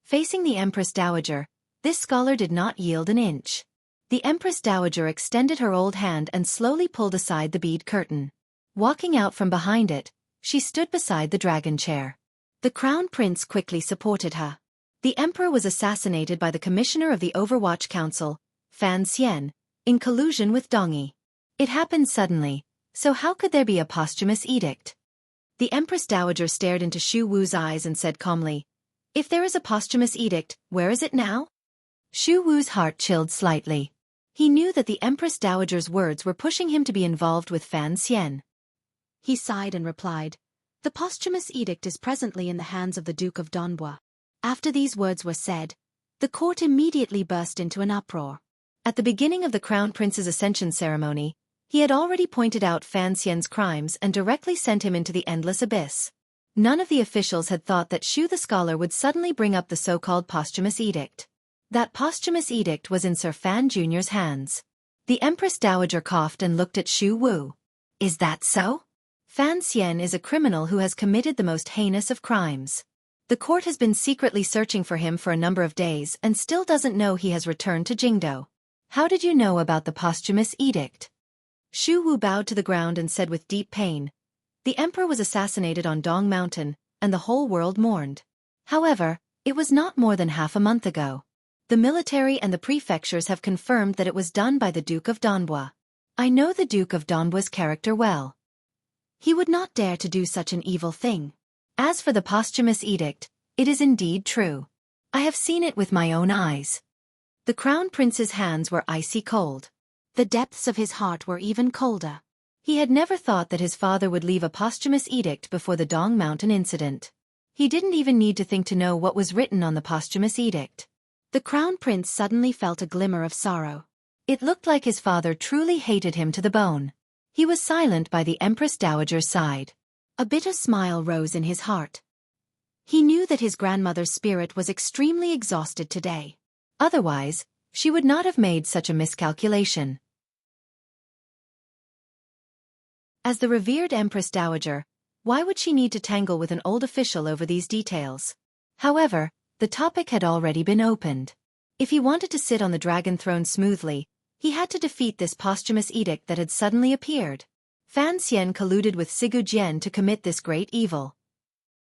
Facing the Empress Dowager, this scholar did not yield an inch. The Empress Dowager extended her old hand and slowly pulled aside the bead curtain. Walking out from behind it, she stood beside the dragon chair. The crown prince quickly supported her. The emperor was assassinated by the commissioner of the Overwatch Council, Fan Xian, in collusion with Dongyi. It happened suddenly, so how could there be a posthumous edict? The Empress Dowager stared into Xu Wu's eyes and said calmly, "If there is a posthumous edict, where is it now?" Xu Wu's heart chilled slightly. He knew that the Empress Dowager's words were pushing him to be involved with Fan Xian. He sighed and replied, "The posthumous edict is presently in the hands of the Duke of Donbua." After these words were said, the court immediately burst into an uproar. At the beginning of the crown prince's ascension ceremony, he had already pointed out Fan Xian's crimes and directly sent him into the endless abyss. None of the officials had thought that Xu the scholar would suddenly bring up the so-called posthumous edict. That posthumous edict was in Sir Fan Jr.'s hands. The Empress Dowager coughed and looked at Xu Wu. "Is that so? Fan Xian is a criminal who has committed the most heinous of crimes. The court has been secretly searching for him for a number of days and still doesn't know he has returned to Jingdo. How did you know about the posthumous edict?" Xu Wu bowed to the ground and said with deep pain, "The emperor was assassinated on Dong Mountain, and the whole world mourned. However, it was not more than half a month ago. The military and the prefectures have confirmed that it was done by the Duke of Donbua. I know the Duke of Donbua's character well. He would not dare to do such an evil thing. As for the posthumous edict, it is indeed true. I have seen it with my own eyes." The crown prince's hands were icy cold. The depths of his heart were even colder. He had never thought that his father would leave a posthumous edict before the Dong Mountain incident. He didn't even need to think to know what was written on the posthumous edict. The crown prince suddenly felt a glimmer of sorrow. It looked like his father truly hated him to the bone. He was silent by the Empress Dowager's side. A bitter smile rose in his heart. He knew that his grandmother's spirit was extremely exhausted today. Otherwise, she would not have made such a miscalculation. As the revered Empress Dowager, why would she need to tangle with an old official over these details? However, the topic had already been opened. If he wanted to sit on the dragon throne smoothly, he had to defeat this posthumous edict that had suddenly appeared. Fan Xian colluded with Sigu Jian to commit this great evil.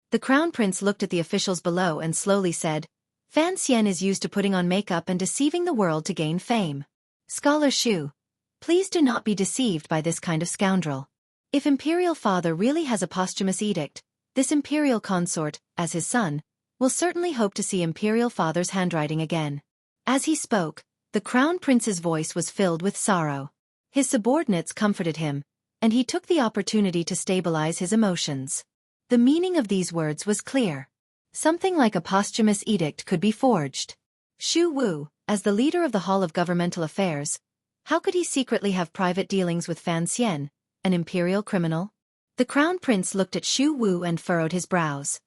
The crown prince looked at the officials below and slowly said, "Fan Xian is used to putting on makeup and deceiving the world to gain fame. Scholar Xu, please do not be deceived by this kind of scoundrel. If Imperial Father really has a posthumous edict, This imperial consort, as his son, will certainly hope to see imperial father's handwriting again. As he spoke, the crown prince's voice was filled with sorrow. His subordinates comforted him, and he took the opportunity to stabilize his emotions. The meaning of these words was clear. Something like a posthumous edict could be forged. Xu Wu, as the leader of the Hall of Governmental Affairs, how could he secretly have private dealings with Fan Xian, an imperial criminal? The crown prince looked at Xu Wu and furrowed his brows.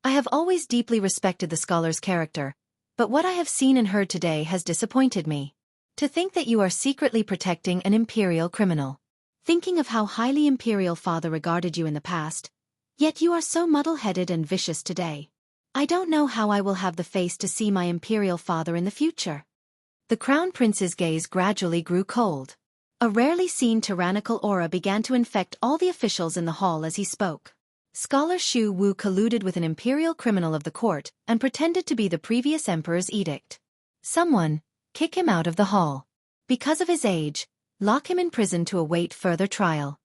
I have always deeply respected the scholar's character, but what I have seen and heard today has disappointed me. To think that you are secretly protecting an imperial criminal. Thinking of how highly imperial father regarded you in the past, yet you are so muddle-headed and vicious today. I don't know how I will have the face to see my imperial father in the future. The crown prince's gaze gradually grew cold. A rarely seen tyrannical aura began to infect all the officials in the hall as he spoke. Scholar Xu Wu colluded with an imperial criminal of the court and pretended to be the previous emperor's edict. Someone, kick him out of the hall. Because of his age, lock him in prison to await further trial.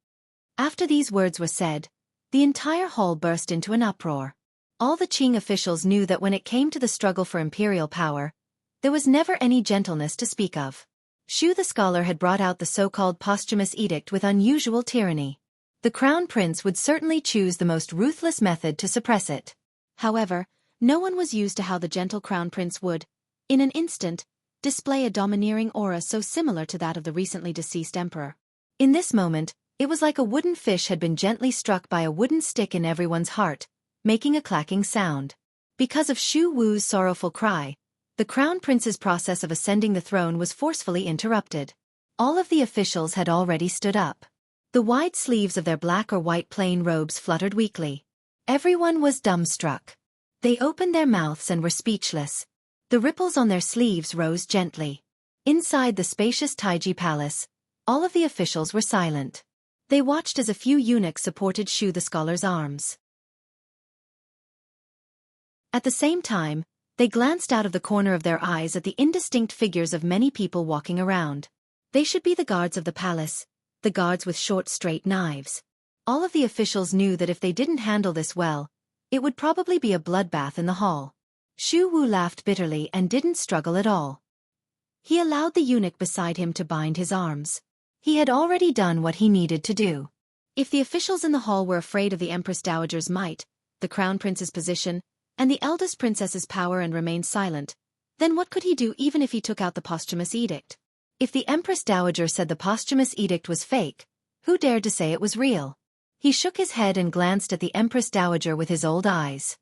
After these words were said, the entire hall burst into an uproar. All the Qing officials knew that when it came to the struggle for imperial power, there was never any gentleness to speak of. Xu the scholar had brought out the so-called posthumous edict with unusual tyranny. The crown prince would certainly choose the most ruthless method to suppress it. However, no one was used to how the gentle crown prince would, in an instant, display a domineering aura so similar to that of the recently deceased emperor. In this moment, it was like a wooden fish had been gently struck by a wooden stick in everyone's heart, making a clacking sound. Because of Xu Wu's sorrowful cry, the crown prince's process of ascending the throne was forcefully interrupted. All of the officials had already stood up. The wide sleeves of their black or white plain robes fluttered weakly. Everyone was dumbstruck. They opened their mouths and were speechless. The ripples on their sleeves rose gently. Inside the spacious Taiji palace, all of the officials were silent. They watched as a few eunuchs supported Xu the scholar's arms. At the same time, they glanced out of the corner of their eyes at the indistinct figures of many people walking around. They should be the guards of the palace, the guards with short straight knives. All of the officials knew that if they didn't handle this well, it would probably be a bloodbath in the hall. Xu Wu laughed bitterly and didn't struggle at all. He allowed the eunuch beside him to bind his arms. He had already done what he needed to do. If the officials in the hall were afraid of the Empress Dowager's might, the crown prince's position, and the eldest princess's power and remained silent, then what could he do even if he took out the posthumous edict? If the Empress Dowager said the posthumous edict was fake, who dared to say it was real? He shook his head and glanced at the Empress Dowager with his old eyes.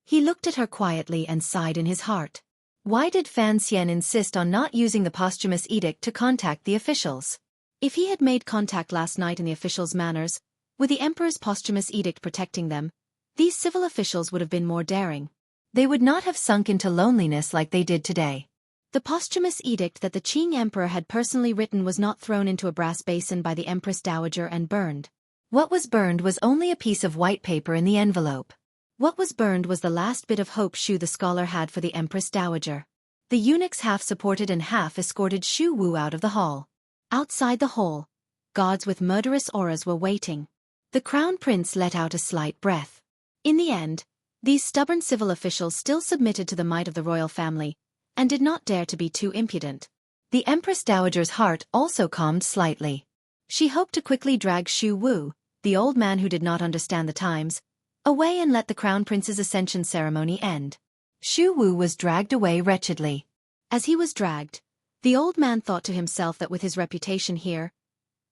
He looked at her quietly and sighed in his heart. Why did Fan Xian insist on not using the posthumous edict to contact the officials? If he had made contact last night in the officials' manners, with the emperor's posthumous edict protecting them, these civil officials would have been more daring. They would not have sunk into loneliness like they did today. The posthumous edict that the Qing emperor had personally written was not thrown into a brass basin by the Empress Dowager and burned. What was burned was only a piece of white paper in the envelope. What was burned was the last bit of hope Xu the scholar had for the Empress Dowager. The eunuchs half supported and half escorted Xu Wu out of the hall. Outside the hall, guards with murderous auras were waiting. The crown prince let out a slight breath. In the end, these stubborn civil officials still submitted to the might of the royal family, and did not dare to be too impudent. The Empress Dowager's heart also calmed slightly. She hoped to quickly drag Xu Wu, the old man who did not understand the times, away and let the crown prince's ascension ceremony end. Xu Wu was dragged away wretchedly. As he was dragged, the old man thought to himself that with his reputation here,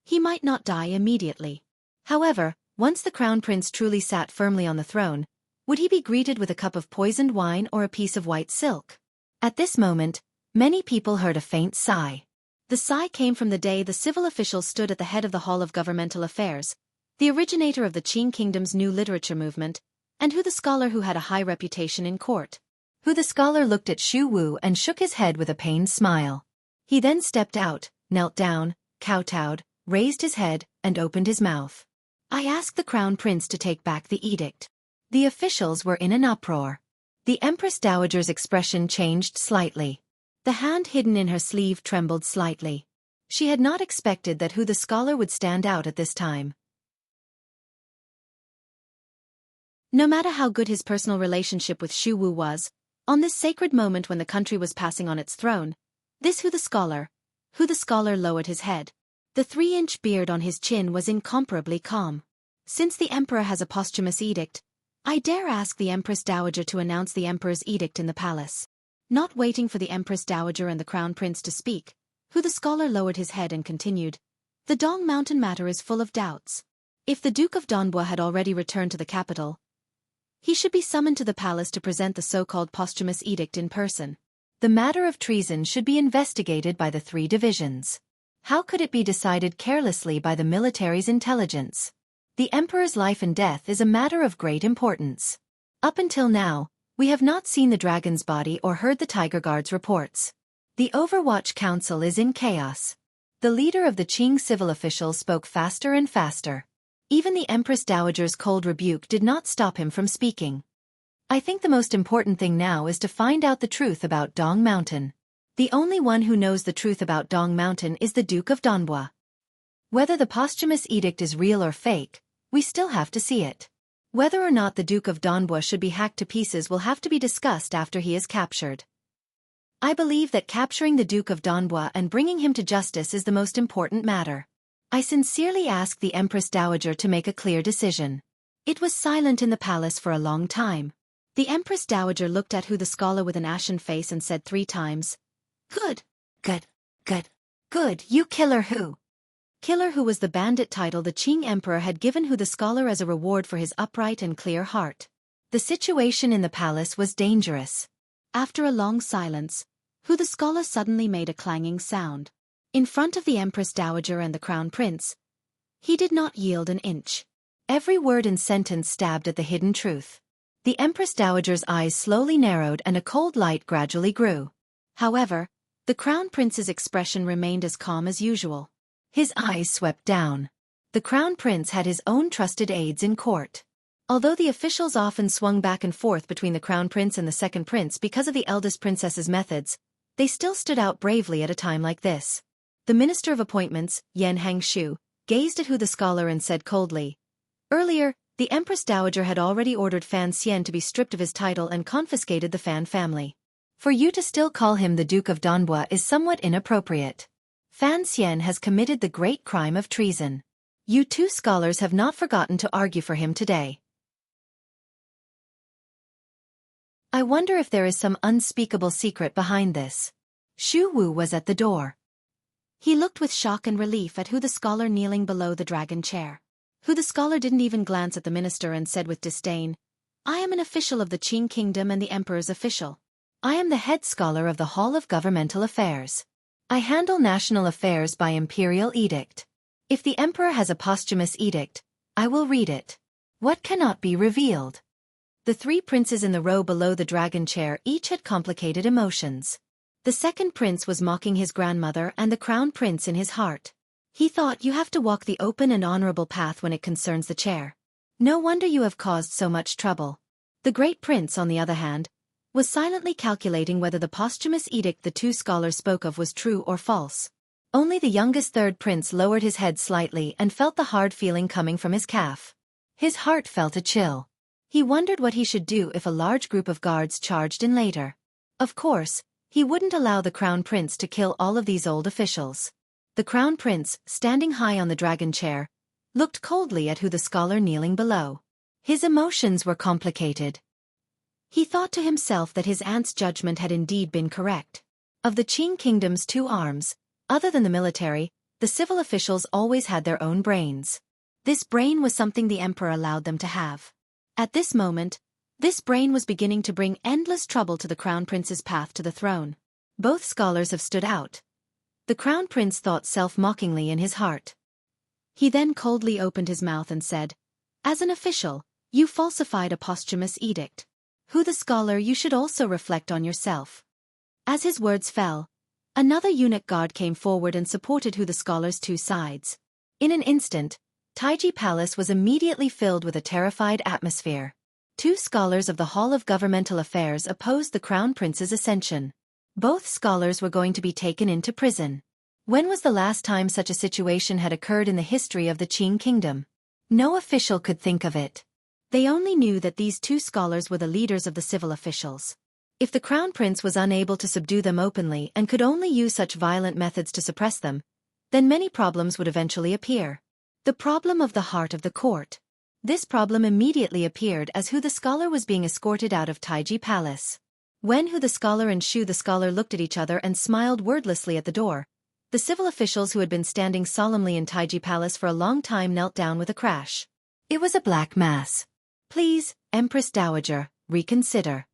he might not die immediately. However, once the crown prince truly sat firmly on the throne, would he be greeted with a cup of poisoned wine or a piece of white silk? At this moment, many people heard a faint sigh. The sigh came from the day the civil officials stood at the head of the Hall of Governmental Affairs, the originator of the Qing Kingdom's new literature movement, and the scholar who had a high reputation in court. The scholar looked at Xu Wu and shook his head with a pained smile. He then stepped out, knelt down, kowtowed, raised his head, and opened his mouth. I asked the crown prince to take back the edict. The officials were in an uproar. The Empress Dowager's expression changed slightly. The hand hidden in her sleeve trembled slightly. She had not expected that the scholar would stand out at this time. No matter how good his personal relationship with Xueqi was, on this sacred moment when the country was passing on its throne, who the scholar lowered his head. The 3-inch beard on his chin was incomparably calm. Since the emperor has a posthumous edict, I dare ask the Empress Dowager to announce the emperor's edict in the palace. Not waiting for the Empress Dowager and the Crown Prince to speak, who the scholar lowered his head and continued, "The Dong Mountain matter is full of doubts. If the Duke of Donbua had already returned to the capital, he should be summoned to the palace to present the so-called posthumous edict in person. The matter of treason should be investigated by the 3 divisions. How could it be decided carelessly by the military's intelligence? The emperor's life and death is a matter of great importance. Up until now, we have not seen the dragon's body or heard the Tiger Guard's reports. The Overwatch Council is in chaos." The leader of the Qing civil officials spoke faster and faster. Even the Empress Dowager's cold rebuke did not stop him from speaking. "I think the most important thing now is to find out the truth about Dong Mountain. The only one who knows the truth about Dong Mountain is the Duke of Donbua. Whether the posthumous edict is real or fake, we still have to see it. Whether or not the Duke of Donbua should be hacked to pieces will have to be discussed after he is captured. I believe that capturing the Duke of Donbua and bringing him to justice is the most important matter. I sincerely ask the Empress Dowager to make a clear decision." It was silent in the palace for a long time. The Empress Dowager looked at who the scholar with an ashen face and said 3 times, "Good, good, good, good, you killer who." Killer who was the bandit title the Qing emperor had given who the scholar as a reward for his upright and clear heart. The situation in the palace was dangerous. After a long silence, who the scholar suddenly made a clanging sound. In front of the Empress Dowager and the Crown Prince, he did not yield an inch. Every word and sentence stabbed at the hidden truth. The Empress Dowager's eyes slowly narrowed and a cold light gradually grew. However, the Crown Prince's expression remained as calm as usual. His eyes swept down. The Crown Prince had his own trusted aides in court. Although the officials often swung back and forth between the Crown Prince and the Second Prince because of the eldest princess's methods, they still stood out bravely at a time like this. The Minister of Appointments, Yan Hangshu, gazed at who the scholar and said coldly, "Earlier, the Empress Dowager had already ordered Fan Xian to be stripped of his title and confiscated the Fan family. For you to still call him the Duke of Donbua is somewhat inappropriate. Fan Xian has committed the great crime of treason. You 2 scholars have not forgotten to argue for him today. I wonder if there is some unspeakable secret behind this." Xu Wu was at the door. He looked with shock and relief at who the scholar kneeling below the dragon chair. Who the scholar didn't even glance at the minister and said with disdain, "I am an official of the Qing kingdom and the emperor's official. I am the head scholar of the Hall of Governmental Affairs. I handle national affairs by imperial edict. If the emperor has a posthumous edict, I will read it. What cannot be revealed?" The 3 princes in the row below the dragon chair each had complicated emotions. The second prince was mocking his grandmother and the Crown Prince in his heart. He thought, "You have to walk the open and honorable path when it concerns the chair. No wonder you have caused so much trouble." The great prince, on the other hand, was silently calculating whether the posthumous edict the 2 scholars spoke of was true or false. Only the youngest 3rd prince lowered his head slightly and felt the hard feeling coming from his calf. His heart felt a chill. He wondered what he should do if a large group of guards charged in later. Of course, he wouldn't allow the Crown Prince to kill all of these old officials. The Crown Prince, standing high on the dragon chair, looked coldly at who the scholar kneeling below. His emotions were complicated. He thought to himself that his aunt's judgment had indeed been correct. Of the Qing kingdom's 2 arms, other than the military, the civil officials always had their own brains. This brain was something the emperor allowed them to have. At this moment, this brain was beginning to bring endless trouble to the Crown Prince's path to the throne. Both scholars have stood out. The Crown Prince thought self-mockingly in his heart. He then coldly opened his mouth and said, "As an official, you falsified a posthumous edict. Who the scholar, you should also reflect on yourself." As his words fell, another eunuch guard came forward and supported who the scholar's 2 sides. In an instant, Taiji Palace was immediately filled with a terrified atmosphere. 2 scholars of the Hall of Governmental Affairs opposed the Crown Prince's ascension. Both scholars were going to be taken into prison. When was the last time such a situation had occurred in the history of the Qing kingdom? No official could think of it. They only knew that these two scholars were the leaders of the civil officials. If the crown prince was unable to subdue them openly and could only use such violent methods to suppress them, then many problems would eventually appear. The problem of the heart of the court. This problem immediately appeared as Hu the scholar was being escorted out of Taiji Palace. When Hu the scholar and Shu the scholar looked at each other and smiled wordlessly at the door, the civil officials who had been standing solemnly in Taiji Palace for a long time knelt down with a crash. It was a black mass. Please, Empress Dowager, reconsider.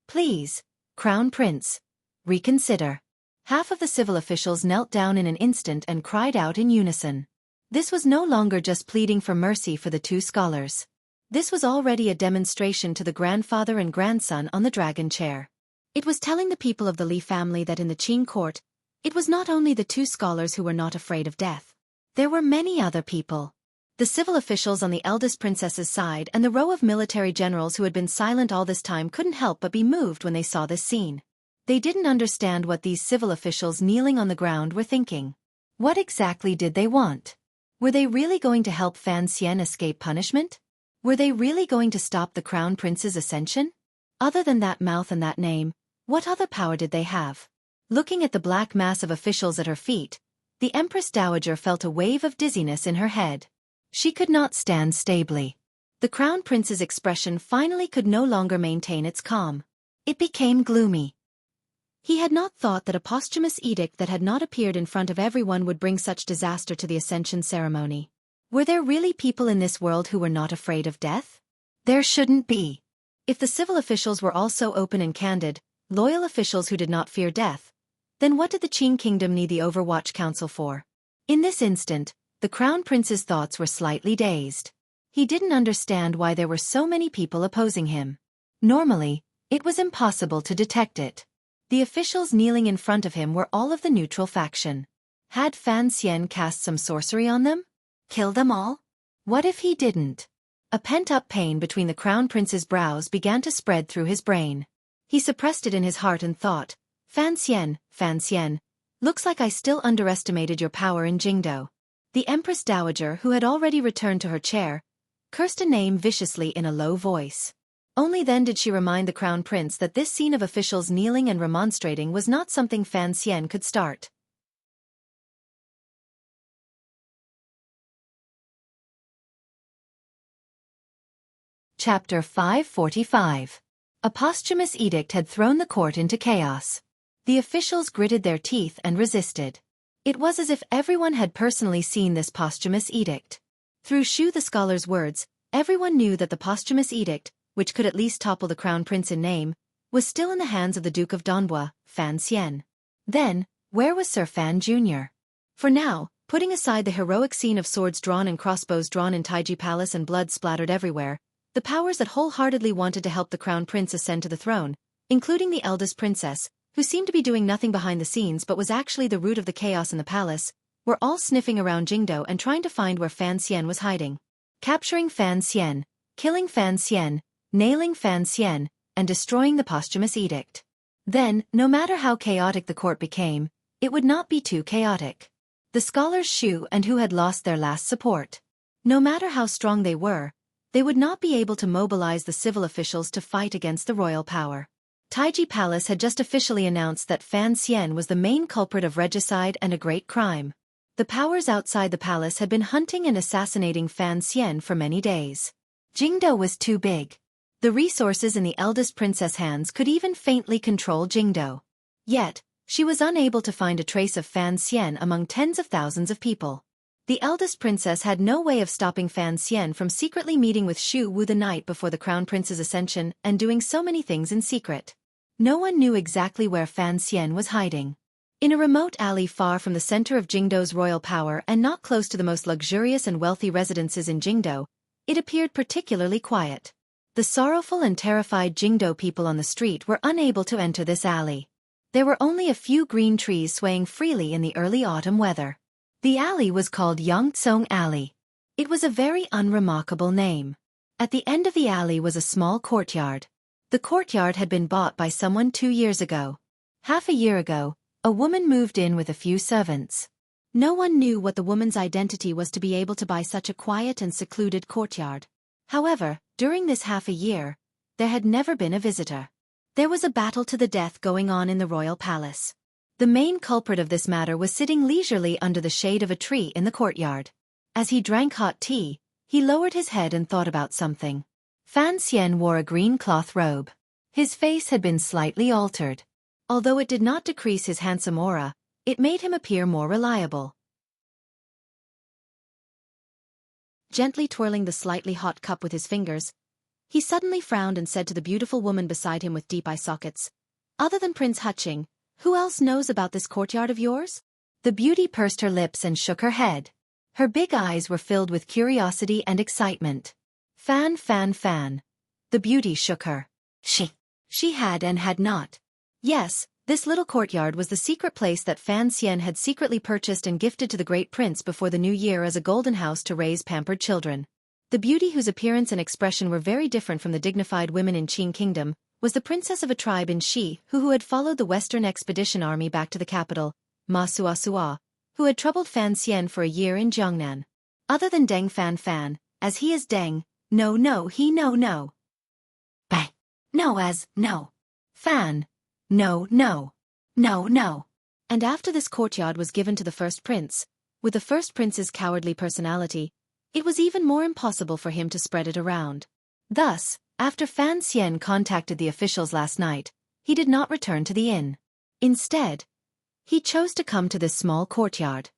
Please, Crown Prince, reconsider. Half of the civil officials knelt down in an instant and cried out in unison. This was no longer just pleading for mercy for the two scholars. This was already a demonstration to the grandfather and grandson on the dragon chair. It was telling the people of the Li family that in the Qing court, it was not only the two scholars who were not afraid of death. There were many other people. The civil officials on the eldest princess's side and the row of military generals who had been silent all this time couldn't help but be moved when they saw this scene. They didn't understand what these civil officials kneeling on the ground were thinking. What exactly did they want? Were they really going to help Fan Xian escape punishment? Were they really going to stop the crown prince's ascension? Other than that mouth and that name, what other power did they have? Looking at the black mass of officials at her feet, the Empress Dowager felt a wave of dizziness in her head. She could not stand stably. The crown prince's expression finally could no longer maintain its calm. It became gloomy. He had not thought that a posthumous edict that had not appeared in front of everyone would bring such disaster to the ascension ceremony. Were there really people in this world who were not afraid of death? There shouldn't be. If the civil officials were all so open and candid, loyal officials who did not fear death, then what did the Qing kingdom need the Overwatch Council for? In this instant, the crown prince's thoughts were slightly dazed. He didn't understand why there were so many people opposing him. Normally, it was impossible to detect it. The officials kneeling in front of him were all of the neutral faction. Had Fan Xian cast some sorcery on them? Kill them all? What if he didn't? A pent-up pain between the crown prince's brows began to spread through his brain. He suppressed it in his heart and thought, Fan Xian, looks like I still underestimated your power in Jingdo. The Empress Dowager, who had already returned to her chair, cursed a name viciously in a low voice. Only then did she remind the crown prince that this scene of officials kneeling and remonstrating was not something Fan Xian could start. Chapter 545. A posthumous edict had thrown the court into chaos. The officials gritted their teeth and resisted. It was as if everyone had personally seen this posthumous edict. Through Shu the scholar's words, everyone knew that the posthumous edict, which could at least topple the crown prince in name, was still in the hands of the Duke of Donbua, Fan Xian. Then, where was Sir Fan Jr.? For now, putting aside the heroic scene of swords drawn and crossbows drawn in Taiji Palace and blood splattered everywhere, the powers that wholeheartedly wanted to help the crown prince ascend to the throne, including the eldest princess, who seemed to be doing nothing behind the scenes but was actually the root of the chaos in the palace, were all sniffing around Jingdo and trying to find where Fan Xian was hiding. Capturing Fan Xian, killing Fan Xian, nailing Fan Xian, and destroying the posthumous edict. Then, no matter how chaotic the court became, it would not be too chaotic. The scholars Shu and Hu had lost their last support. No matter how strong they would not be able to mobilize the civil officials to fight against the royal power. Taiji Palace had just officially announced that Fan Xian was the main culprit of regicide and a great crime. The powers outside the palace had been hunting and assassinating Fan Xian for many days. Jingdo was too big. The resources in the eldest princess' hands could even faintly control Jingdo. Yet, she was unable to find a trace of Fan Xian among tens of thousands of people. The eldest princess had no way of stopping Fan Xian from secretly meeting with Xu Wu the night before the crown prince's ascension and doing so many things in secret. No one knew exactly where Fan Xian was hiding. In a remote alley far from the center of Jingdo's royal power and not close to the most luxurious and wealthy residences in Jingdo, it appeared particularly quiet. The sorrowful and terrified Jingdo people on the street were unable to enter this alley. There were only a few green trees swaying freely in the early autumn weather. The alley was called Yangtsong Alley. It was a very unremarkable name. At the end of the alley was a small courtyard. The courtyard had been bought by someone 2 years ago. Half a year ago, a woman moved in with a few servants. No one knew what the woman's identity was to be able to buy such a quiet and secluded courtyard. However, during this half a year, there had never been a visitor. There was a battle to the death going on in the royal palace. The main culprit of this matter was sitting leisurely under the shade of a tree in the courtyard. As he drank hot tea, he lowered his head and thought about something. Fan Xian wore a green cloth robe. His face had been slightly altered. Although it did not decrease his handsome aura, it made him appear more reliable. Gently twirling the slightly hot cup with his fingers, he suddenly frowned and said to the beautiful woman beside him with deep eye sockets, "Other than Prince Huqing, who else knows about this courtyard of yours?" The beauty pursed her lips and shook her head. Her big eyes were filled with curiosity and excitement. Fan. The beauty shook her. She had and had not. Yes, this little courtyard was the secret place that Fan Xian had secretly purchased and gifted to the great prince before the new year as a golden house to raise pampered children. The beauty, whose appearance and expression were very different from the dignified women in Qing Kingdom, was the princess of a tribe in Xi who had followed the Western Expedition Army back to the capital, Ma Suasua, who had troubled Fan Xian for a year in Jiangnan. Other than Deng Fan, as he is Deng, no. Bang. No as no. Fan. No. And after this courtyard was given to the first prince, with the first prince's cowardly personality, it was even more impossible for him to spread it around. Thus, after Fan Xian contacted the officials last night, he did not return to the inn. Instead, he chose to come to this small courtyard.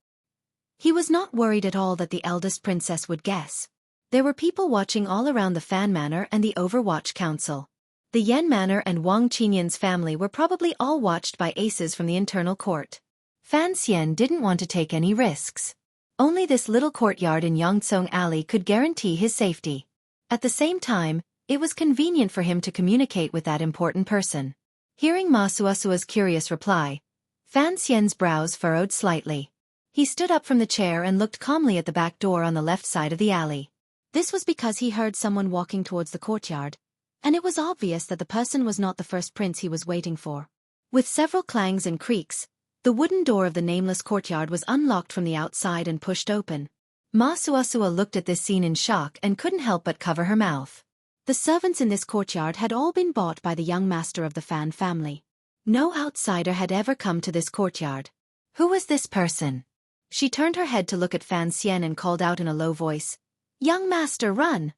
He was not worried at all that the eldest princess would guess. There were people watching all around the Fan Manor and the Overwatch Council. The Yan Manor and Wang Qinyan's family were probably all watched by aces from the internal court. Fan Xian didn't want to take any risks. Only this little courtyard in Yangcong Alley could guarantee his safety. At the same time, it was convenient for him to communicate with that important person. Hearing Ma Suasua's curious reply, Fan Xian's brows furrowed slightly. He stood up from the chair and looked calmly at the back door on the left side of the alley. This was because he heard someone walking towards the courtyard, and it was obvious that the person was not the first prince he was waiting for. With several clangs and creaks, the wooden door of the nameless courtyard was unlocked from the outside and pushed open. Ma Suasua looked at this scene in shock and couldn't help but cover her mouth. The servants in this courtyard had all been bought by the young master of the Fan family. No outsider had ever come to this courtyard. Who was this person? She turned her head to look at Fan Xian and called out in a low voice, "Young master, run!"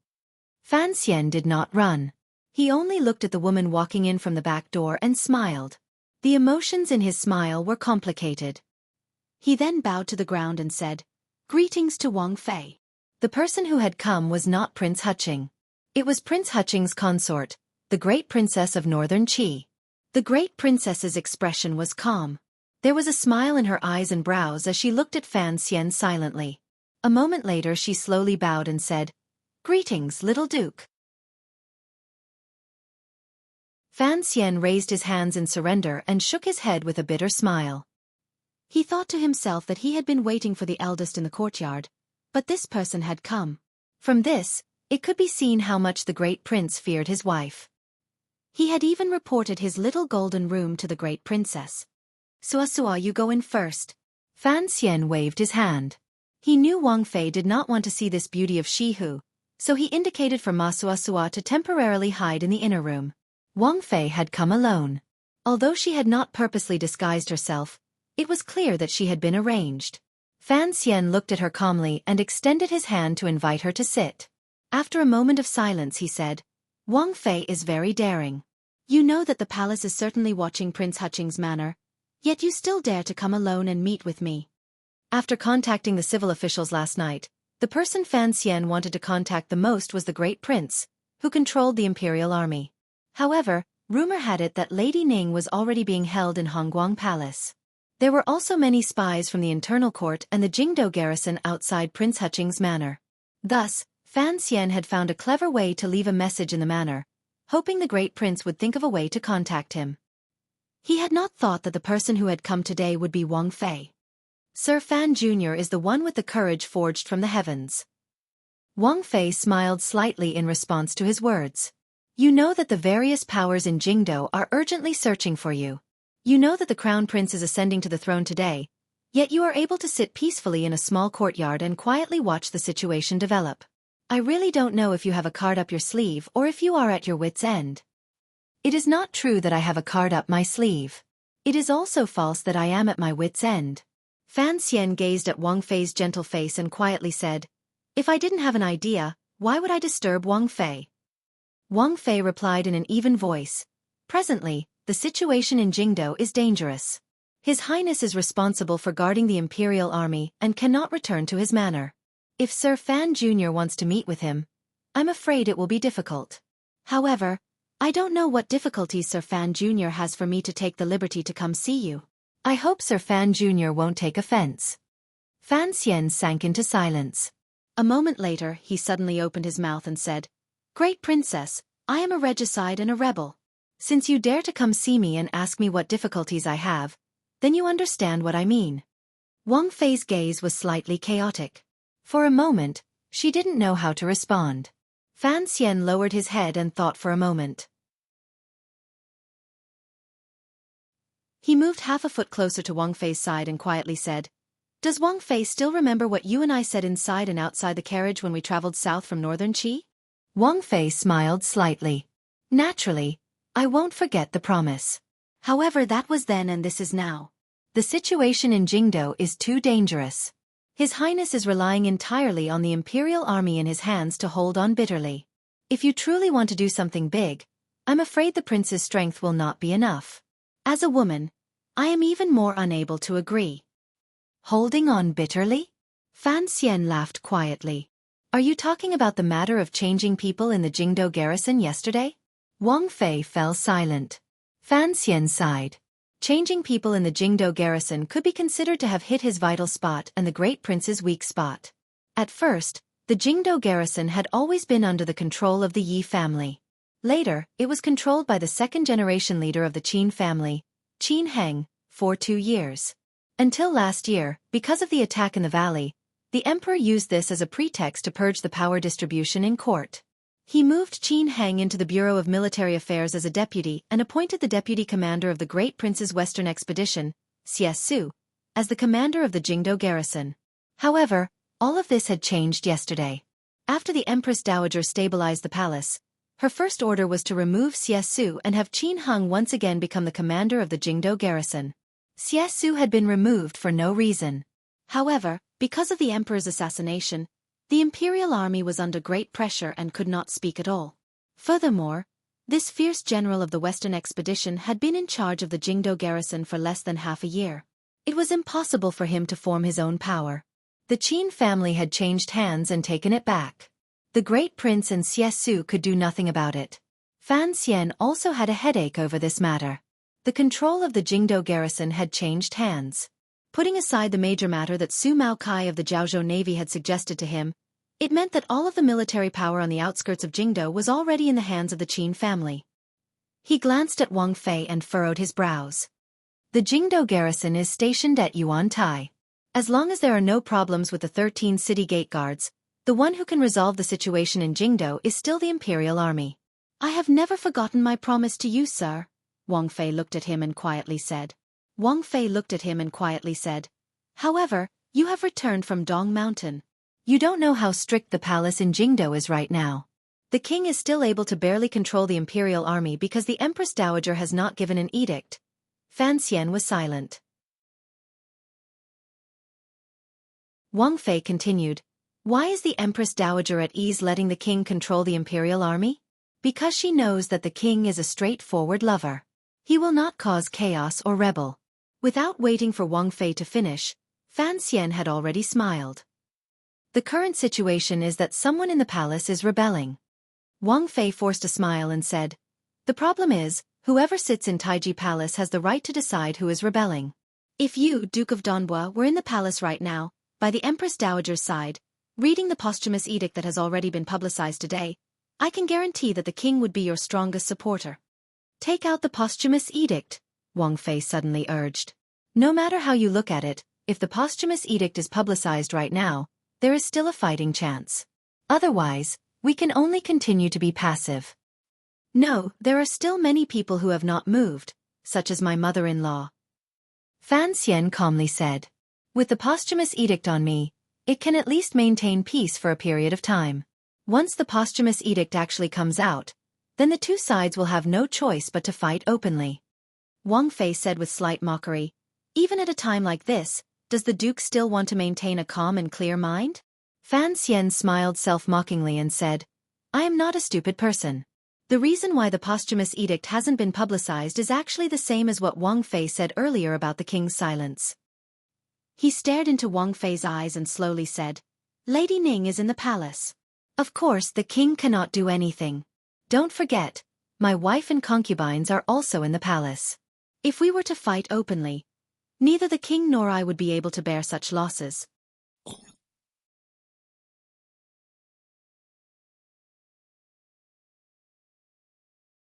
Fan Xian did not run. He only looked at the woman walking in from the back door and smiled. The emotions in his smile were complicated. He then bowed to the ground and said, "Greetings to Wang Fei." The person who had come was not Prince Huqing. It was Prince Huqing's consort, the great princess of northern Qi. The great princess's expression was calm. There was a smile in her eyes and brows as she looked at Fan Xian silently. A moment later she slowly bowed and said, "Greetings, little duke." Fan Xian raised his hands in surrender and shook his head with a bitter smile. He thought to himself that he had been waiting for the eldest in the courtyard, but this person had come. From this, it could be seen how much the great prince feared his wife. He had even reported his little golden room to the great princess. "Suasua, you go in first." Fan Xian waved his hand. He knew Wang Fei did not want to see this beauty of Shihu, so he indicated for Ma Suasua to temporarily hide in the inner room. Wang Fei had come alone. Although she had not purposely disguised herself, it was clear that she had been arranged. Fan Xian looked at her calmly and extended his hand to invite her to sit. After a moment of silence he said, "Wang Fei is very daring. You know that the palace is certainly watching Prince Huqing's manor, yet you still dare to come alone and meet with me." After contacting the civil officials last night, the person Fan Xian wanted to contact the most was the great prince, who controlled the imperial army. However, rumor had it that Lady Ning was already being held in Hongguang Palace. There were also many spies from the internal court and the Jingdo garrison outside Prince Huqing's manor. Thus, Fan Xian had found a clever way to leave a message in the manor, hoping the great prince would think of a way to contact him. He had not thought that the person who had come today would be Wang Fei. Sir Fan Jr. is the one with the courage forged from the heavens. Wang Fei smiled slightly in response to his words. You know that the various powers in Jingdo are urgently searching for you. You know that the crown prince is ascending to the throne today, Yet you are able to sit peacefully in a small courtyard and quietly watch the situation develop. I really don't know if you have a card up your sleeve or if you are at your wit's end. It is not true that I have a card up my sleeve. It is also false that I am at my wit's end. Fan Xian gazed at Wang Fei's gentle face and quietly said, "If I didn't have an idea, why would I disturb Wang Fei?" Wang Fei replied in an even voice, "Presently, the situation in Jingdo is dangerous. His Highness is responsible for guarding the Imperial Army and cannot return to his manor. If Sir Fan Jr. wants to meet with him, I'm afraid it will be difficult. However, I don't know what difficulties Sir Fan Jr. has for me to take the liberty to come see you. I hope Sir Fan Jr. won't take offense." Fan Xian sank into silence. A moment later, he suddenly opened his mouth and said, "Great Princess, I am a regicide and a rebel. Since you dare to come see me and ask me what difficulties I have, then you understand what I mean." Wang Fei's gaze was slightly chaotic. For a moment, she didn't know how to respond. Fan Xian lowered his head and thought for a moment. He moved half a foot closer to Wang Fei's side and quietly said, "Does Wang Fei still remember what you and I said inside and outside the carriage when we traveled south from northern Qi?" Wang Fei smiled slightly. "Naturally, I won't forget the promise. However, that was then and this is now. The situation in Jingdo is too dangerous. His Highness is relying entirely on the Imperial Army in his hands to hold on bitterly. If you truly want to do something big, I'm afraid the prince's strength will not be enough. As a woman, I am even more unable to agree." "Holding on bitterly?" Fan Xian laughed quietly. "Are you talking about the matter of changing people in the Jingdo garrison yesterday?" Wang Fei fell silent. Fan Xian sighed. Changing people in the Jingdo garrison could be considered to have hit his vital spot and the great prince's weak spot. At first, the Jingdo garrison had always been under the control of the Yi family. Later, it was controlled by the second-generation leader of the Qin family, Qin Heng, for 2 years. Until last year, because of the attack in the valley, the emperor used this as a pretext to purge the power distribution in court. He moved Qin Heng into the Bureau of Military Affairs as a deputy and appointed the deputy commander of the Great Prince's Western Expedition, Xueqi, as the commander of the Jingdo garrison. However, all of this had changed yesterday. After the Empress Dowager stabilized the palace, her first order was to remove Xueqi and have Qin Heng once again become the commander of the Jingdo garrison. Xueqi had been removed for no reason. However, because of the emperor's assassination, the Imperial Army was under great pressure and could not speak at all. Furthermore, this fierce general of the Western Expedition had been in charge of the Jingdo garrison for less than half a year. It was impossible for him to form his own power. The Qin family had changed hands and taken it back. The Great Prince and Xueqi could do nothing about it. Fan Xian also had a headache over this matter. The control of the Jingdo garrison had changed hands. Putting aside the major matter that Su Maokai of the Jiaozhou Navy had suggested to him, it meant that all of the military power on the outskirts of Jingdo was already in the hands of the Qin family. He glanced at Wang Fei and furrowed his brows. The Jingdo garrison is stationed at Yuantai. As long as there are no problems with the 13 city gate guards, the one who can resolve the situation in Jingdo is still the Imperial Army. "I have never forgotten my promise to you, sir," Wang Fei looked at him and quietly said. "However, you have returned from Dong Mountain. You don't know how strict the palace in Jingdo is right now. The king is still able to barely control the Imperial Army because the Empress Dowager has not given an edict." Fan Xian was silent. Wang Fei continued, "Why is the Empress Dowager at ease letting the king control the Imperial Army? Because she knows that the king is a straightforward lover. He will not cause chaos or rebel." Without waiting for Wang Fei to finish, Fan Xian had already smiled. "The current situation is that someone in the palace is rebelling." Wang Fei forced a smile and said, "The problem is, whoever sits in Taiji Palace has the right to decide who is rebelling. If you, Duke of Donbua, were in the palace right now, by the Empress Dowager's side, reading the posthumous edict that has already been publicized today, I can guarantee that the king would be your strongest supporter." "Take out the posthumous edict," Wang Fei suddenly urged. "No matter how you look at it, if the posthumous edict is publicized right now, there is still a fighting chance. Otherwise, we can only continue to be passive." "No, there are still many people who have not moved, such as my mother-in-law," Fan Xian calmly said. With the posthumous edict on me, it can at least maintain peace for a period of time. Once the posthumous edict actually comes out, then the two sides will have no choice but to fight openly. Wang Fei said with slight mockery, even at a time like this, does the Duke still want to maintain a calm and clear mind? Fan Xian smiled self-mockingly and said, I am not a stupid person. The reason why the posthumous edict hasn't been publicized is actually the same as what Wang Fei said earlier about the king's silence. He stared into Wang Fei's eyes and slowly said, Lady Ning is in the palace. Of course the king cannot do anything. Don't forget, my wife and concubines are also in the palace. If we were to fight openly, neither the king nor I would be able to bear such losses.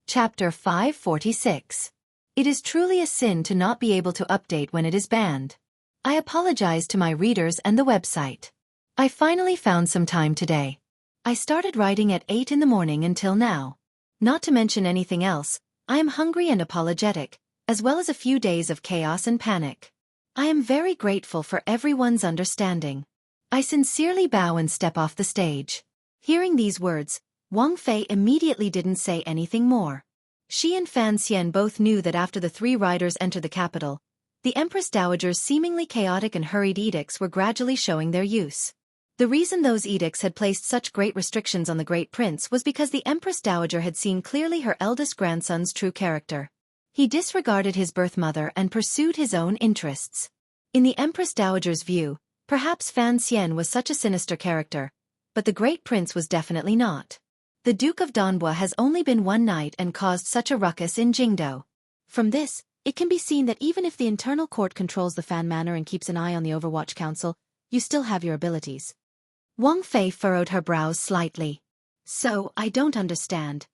Chapter 546. It is truly a sin to not be able to update when it is banned. I apologize to my readers and the website. I finally found some time today. I started writing at 8 in the morning until now. Not to mention anything else, I am hungry and apologetic, as well as a few days of chaos and panic. I am very grateful for everyone's understanding. I sincerely bow and step off the stage. Hearing these words, Wang Fei immediately didn't say anything more. She and Fan Xian both knew that after the three riders entered the capital, the Empress Dowager's seemingly chaotic and hurried edicts were gradually showing their use. The reason those edicts had placed such great restrictions on the Great Prince was because the Empress Dowager had seen clearly her eldest grandson's true character. He disregarded his birth mother and pursued his own interests. In the Empress Dowager's view, perhaps Fan Xian was such a sinister character, but the Great Prince was definitely not. The Duke of Donbua has only been one night and caused such a ruckus in Jingdo. From this, it can be seen that even if the internal court controls the Fan Manor and keeps an eye on the Overwatch Council, you still have your abilities. Wang Fei furrowed her brows slightly. So, I don't understand.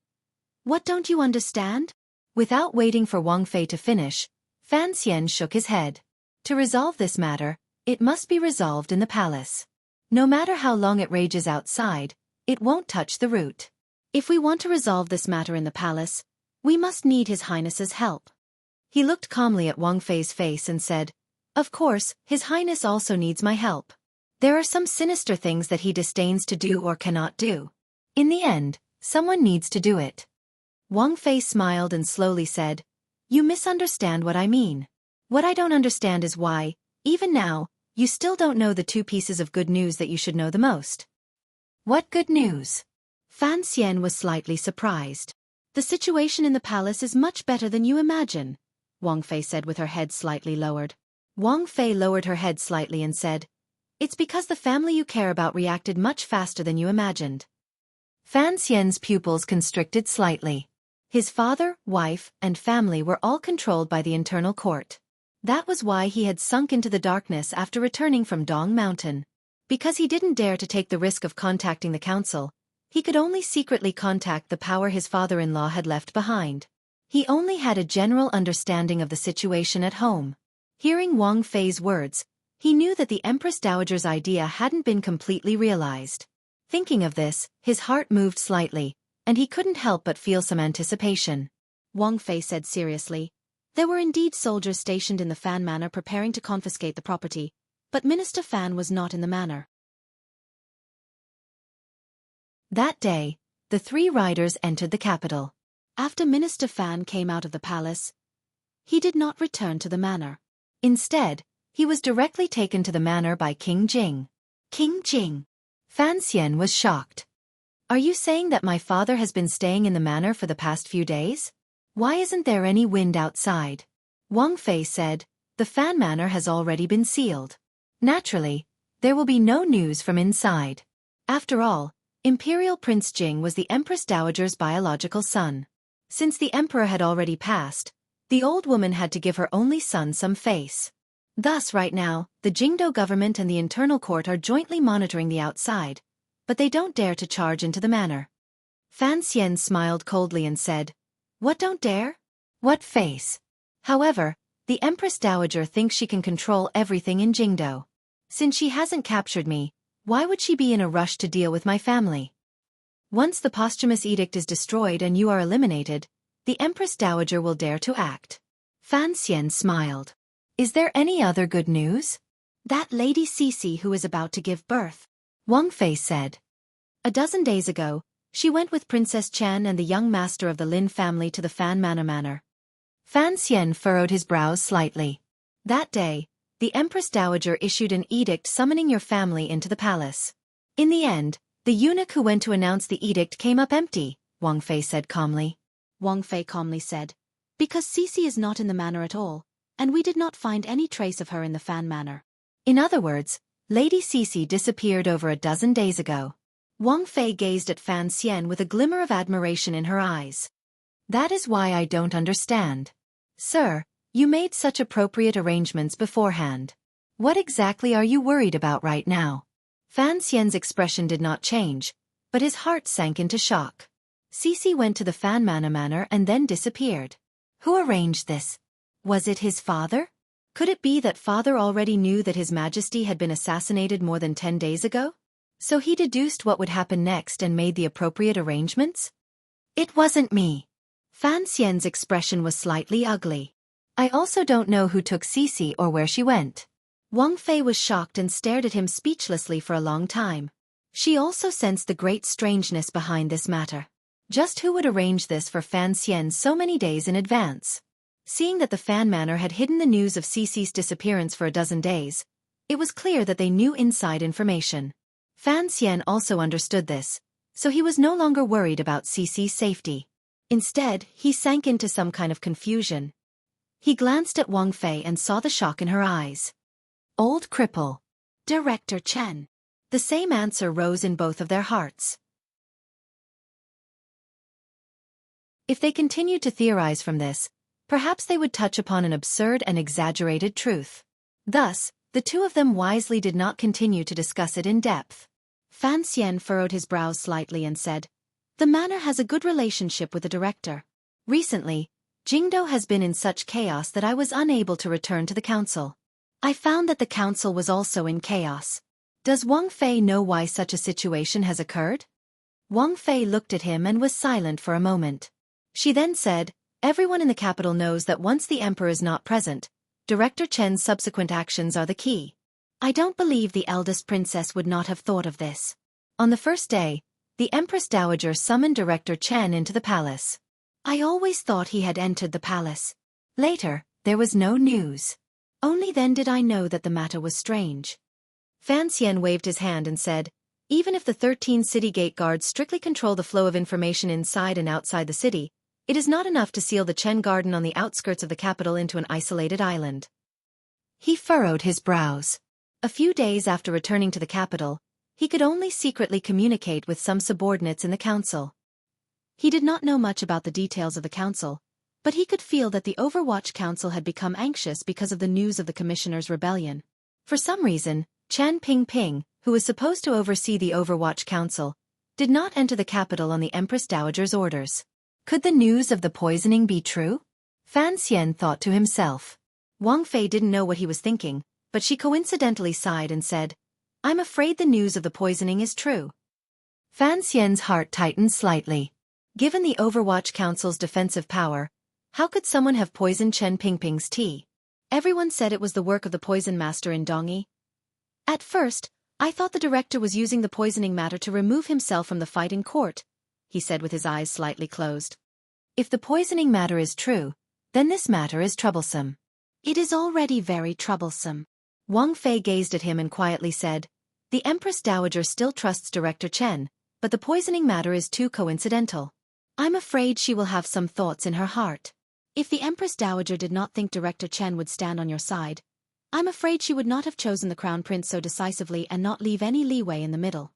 What don't you understand? Without waiting for Wang Fei to finish, Fan Xian shook his head. To resolve this matter, it must be resolved in the palace. No matter how long it rages outside, it won't touch the root. If we want to resolve this matter in the palace, we must need His Highness's help. He looked calmly at Wang Fei's face and said, Of course, His Highness also needs my help. There are some sinister things that he disdains to do or cannot do. In the end, someone needs to do it. Wang Fei smiled and slowly said, You misunderstand what I mean. What I don't understand is why, even now, you still don't know the two pieces of good news that you should know the most. What good news? Fan Xian was slightly surprised. The situation in the palace is much better than you imagine, Wang Fei said with her head slightly lowered. Wang Fei lowered her head slightly and said, It's because the family you care about reacted much faster than you imagined. Fan Xian's pupils constricted slightly. His father, wife, and family were all controlled by the internal court. That was why he had sunk into the darkness after returning from Dong Mountain. Because he didn't dare to take the risk of contacting the council, he could only secretly contact the power his father-in-law had left behind. He only had a general understanding of the situation at home. Hearing Wang Fei's words, he knew that the Empress Dowager's idea hadn't been completely realized. Thinking of this, his heart moved slightly, and he couldn't help but feel some anticipation. Wang Fei said seriously, There were indeed soldiers stationed in the Fan Manor preparing to confiscate the property, but Minister Fan was not in the manor. That day, the three riders entered the capital. After Minister Fan came out of the palace, he did not return to the manor. Instead, he was directly taken to the manor by King Jing. King Jing. Fan Xian was shocked. Are you saying that my father has been staying in the manor for the past few days? Why isn't there any wind outside? Wang Fei said, The Fan Manor has already been sealed. Naturally, there will be no news from inside. After all, Imperial Prince Jing was the Empress Dowager's biological son. Since the emperor had already passed, the old woman had to give her only son some face. Thus right now, the Jingdo government and the internal court are jointly monitoring the outside, but they don't dare to charge into the manor. Fan Xian smiled coldly and said, What don't dare? What face? However, the Empress Dowager thinks she can control everything in Jingdo. Since she hasn't captured me, why would she be in a rush to deal with my family? Once the posthumous edict is destroyed and you are eliminated, the Empress Dowager will dare to act. Fan Xian smiled. Is there any other good news? That Lady Xueqi who is about to give birth, Wang Fei said. A dozen days ago, she went with Princess Chen and the young master of the Lin family to the Fan Manor. Fan Xian furrowed his brows slightly. That day, the Empress Dowager issued an edict summoning your family into the palace. In the end, the eunuch who went to announce the edict came up empty, Wang Fei said calmly. Wang Fei calmly said, because Xueqi is not in the manor at all, and we did not find any trace of her in the Fan Manor. In other words, Lady Xueqi disappeared over a dozen days ago. Wang Fei gazed at Fan Xian with a glimmer of admiration in her eyes. That is why I don't understand. Sir, you made such appropriate arrangements beforehand. What exactly are you worried about right now? Fan Xian's expression did not change, but his heart sank into shock. Xueqi went to the Fan Manor and then disappeared. Who arranged this? Was it his father? Could it be that father already knew that His Majesty had been assassinated more than 10 days ago? So he deduced what would happen next and made the appropriate arrangements? It wasn't me. Fan Xian's expression was slightly ugly. I also don't know who took Xueqi or where she went. Wang Fei was shocked and stared at him speechlessly for a long time. She also sensed the great strangeness behind this matter. Just who would arrange this for Fan Xian so many days in advance? Seeing that the Fan Manor had hidden the news of Xueqi's disappearance for a dozen days, it was clear that they knew inside information. Fan Xian also understood this, so he was no longer worried about Xueqi's safety. Instead, he sank into some kind of confusion. He glanced at Wang Fei and saw the shock in her eyes. Old cripple. Director Chen. The same answer rose in both of their hearts. If they continued to theorize from this, perhaps they would touch upon an absurd and exaggerated truth. Thus, the two of them wisely did not continue to discuss it in depth. Fan Xian furrowed his brows slightly and said, the manor has a good relationship with the director. Recently, Jingdo has been in such chaos that I was unable to return to the council. I found that the council was also in chaos. Does Wang Fei know why such a situation has occurred? Wang Fei looked at him and was silent for a moment. She then said, everyone in the capital knows that once the emperor is not present, Director Chen's subsequent actions are the key. I don't believe the eldest princess would not have thought of this. On the first day, the Empress Dowager summoned Director Chen into the palace. I always thought he had entered the palace. Later, there was no news. Only then did I know that the matter was strange. Fan Xian waved his hand and said, even if the 13 city gate guards strictly control the flow of information inside and outside the city, it is not enough to seal the Chen Garden on the outskirts of the capital into an isolated island. He furrowed his brows. A few days after returning to the capital, he could only secretly communicate with some subordinates in the council. He did not know much about the details of the council, but he could feel that the Overwatch Council had become anxious because of the news of the commissioner's rebellion. For some reason, Chen Pingping, who was supposed to oversee the Overwatch Council, did not enter the capital on the Empress Dowager's orders. Could the news of the poisoning be true? Fan Xian thought to himself. Wang Fei didn't know what he was thinking, but she coincidentally sighed and said, I'm afraid the news of the poisoning is true. Fan Xian's heart tightened slightly. Given the Overwatch Council's defensive power, how could someone have poisoned Chen Pingping's tea? Everyone said it was the work of the poison master in Dongyi. At first, I thought the director was using the poisoning matter to remove himself from the fight in court, he said with his eyes slightly closed. If the poisoning matter is true, then this matter is troublesome. It is already very troublesome. Wang Fei gazed at him and quietly said, the Empress Dowager still trusts Director Chen, but the poisoning matter is too coincidental. I'm afraid she will have some thoughts in her heart. If the Empress Dowager did not think Director Chen would stand on your side, I'm afraid she would not have chosen the Crown Prince so decisively and not leave any leeway in the middle.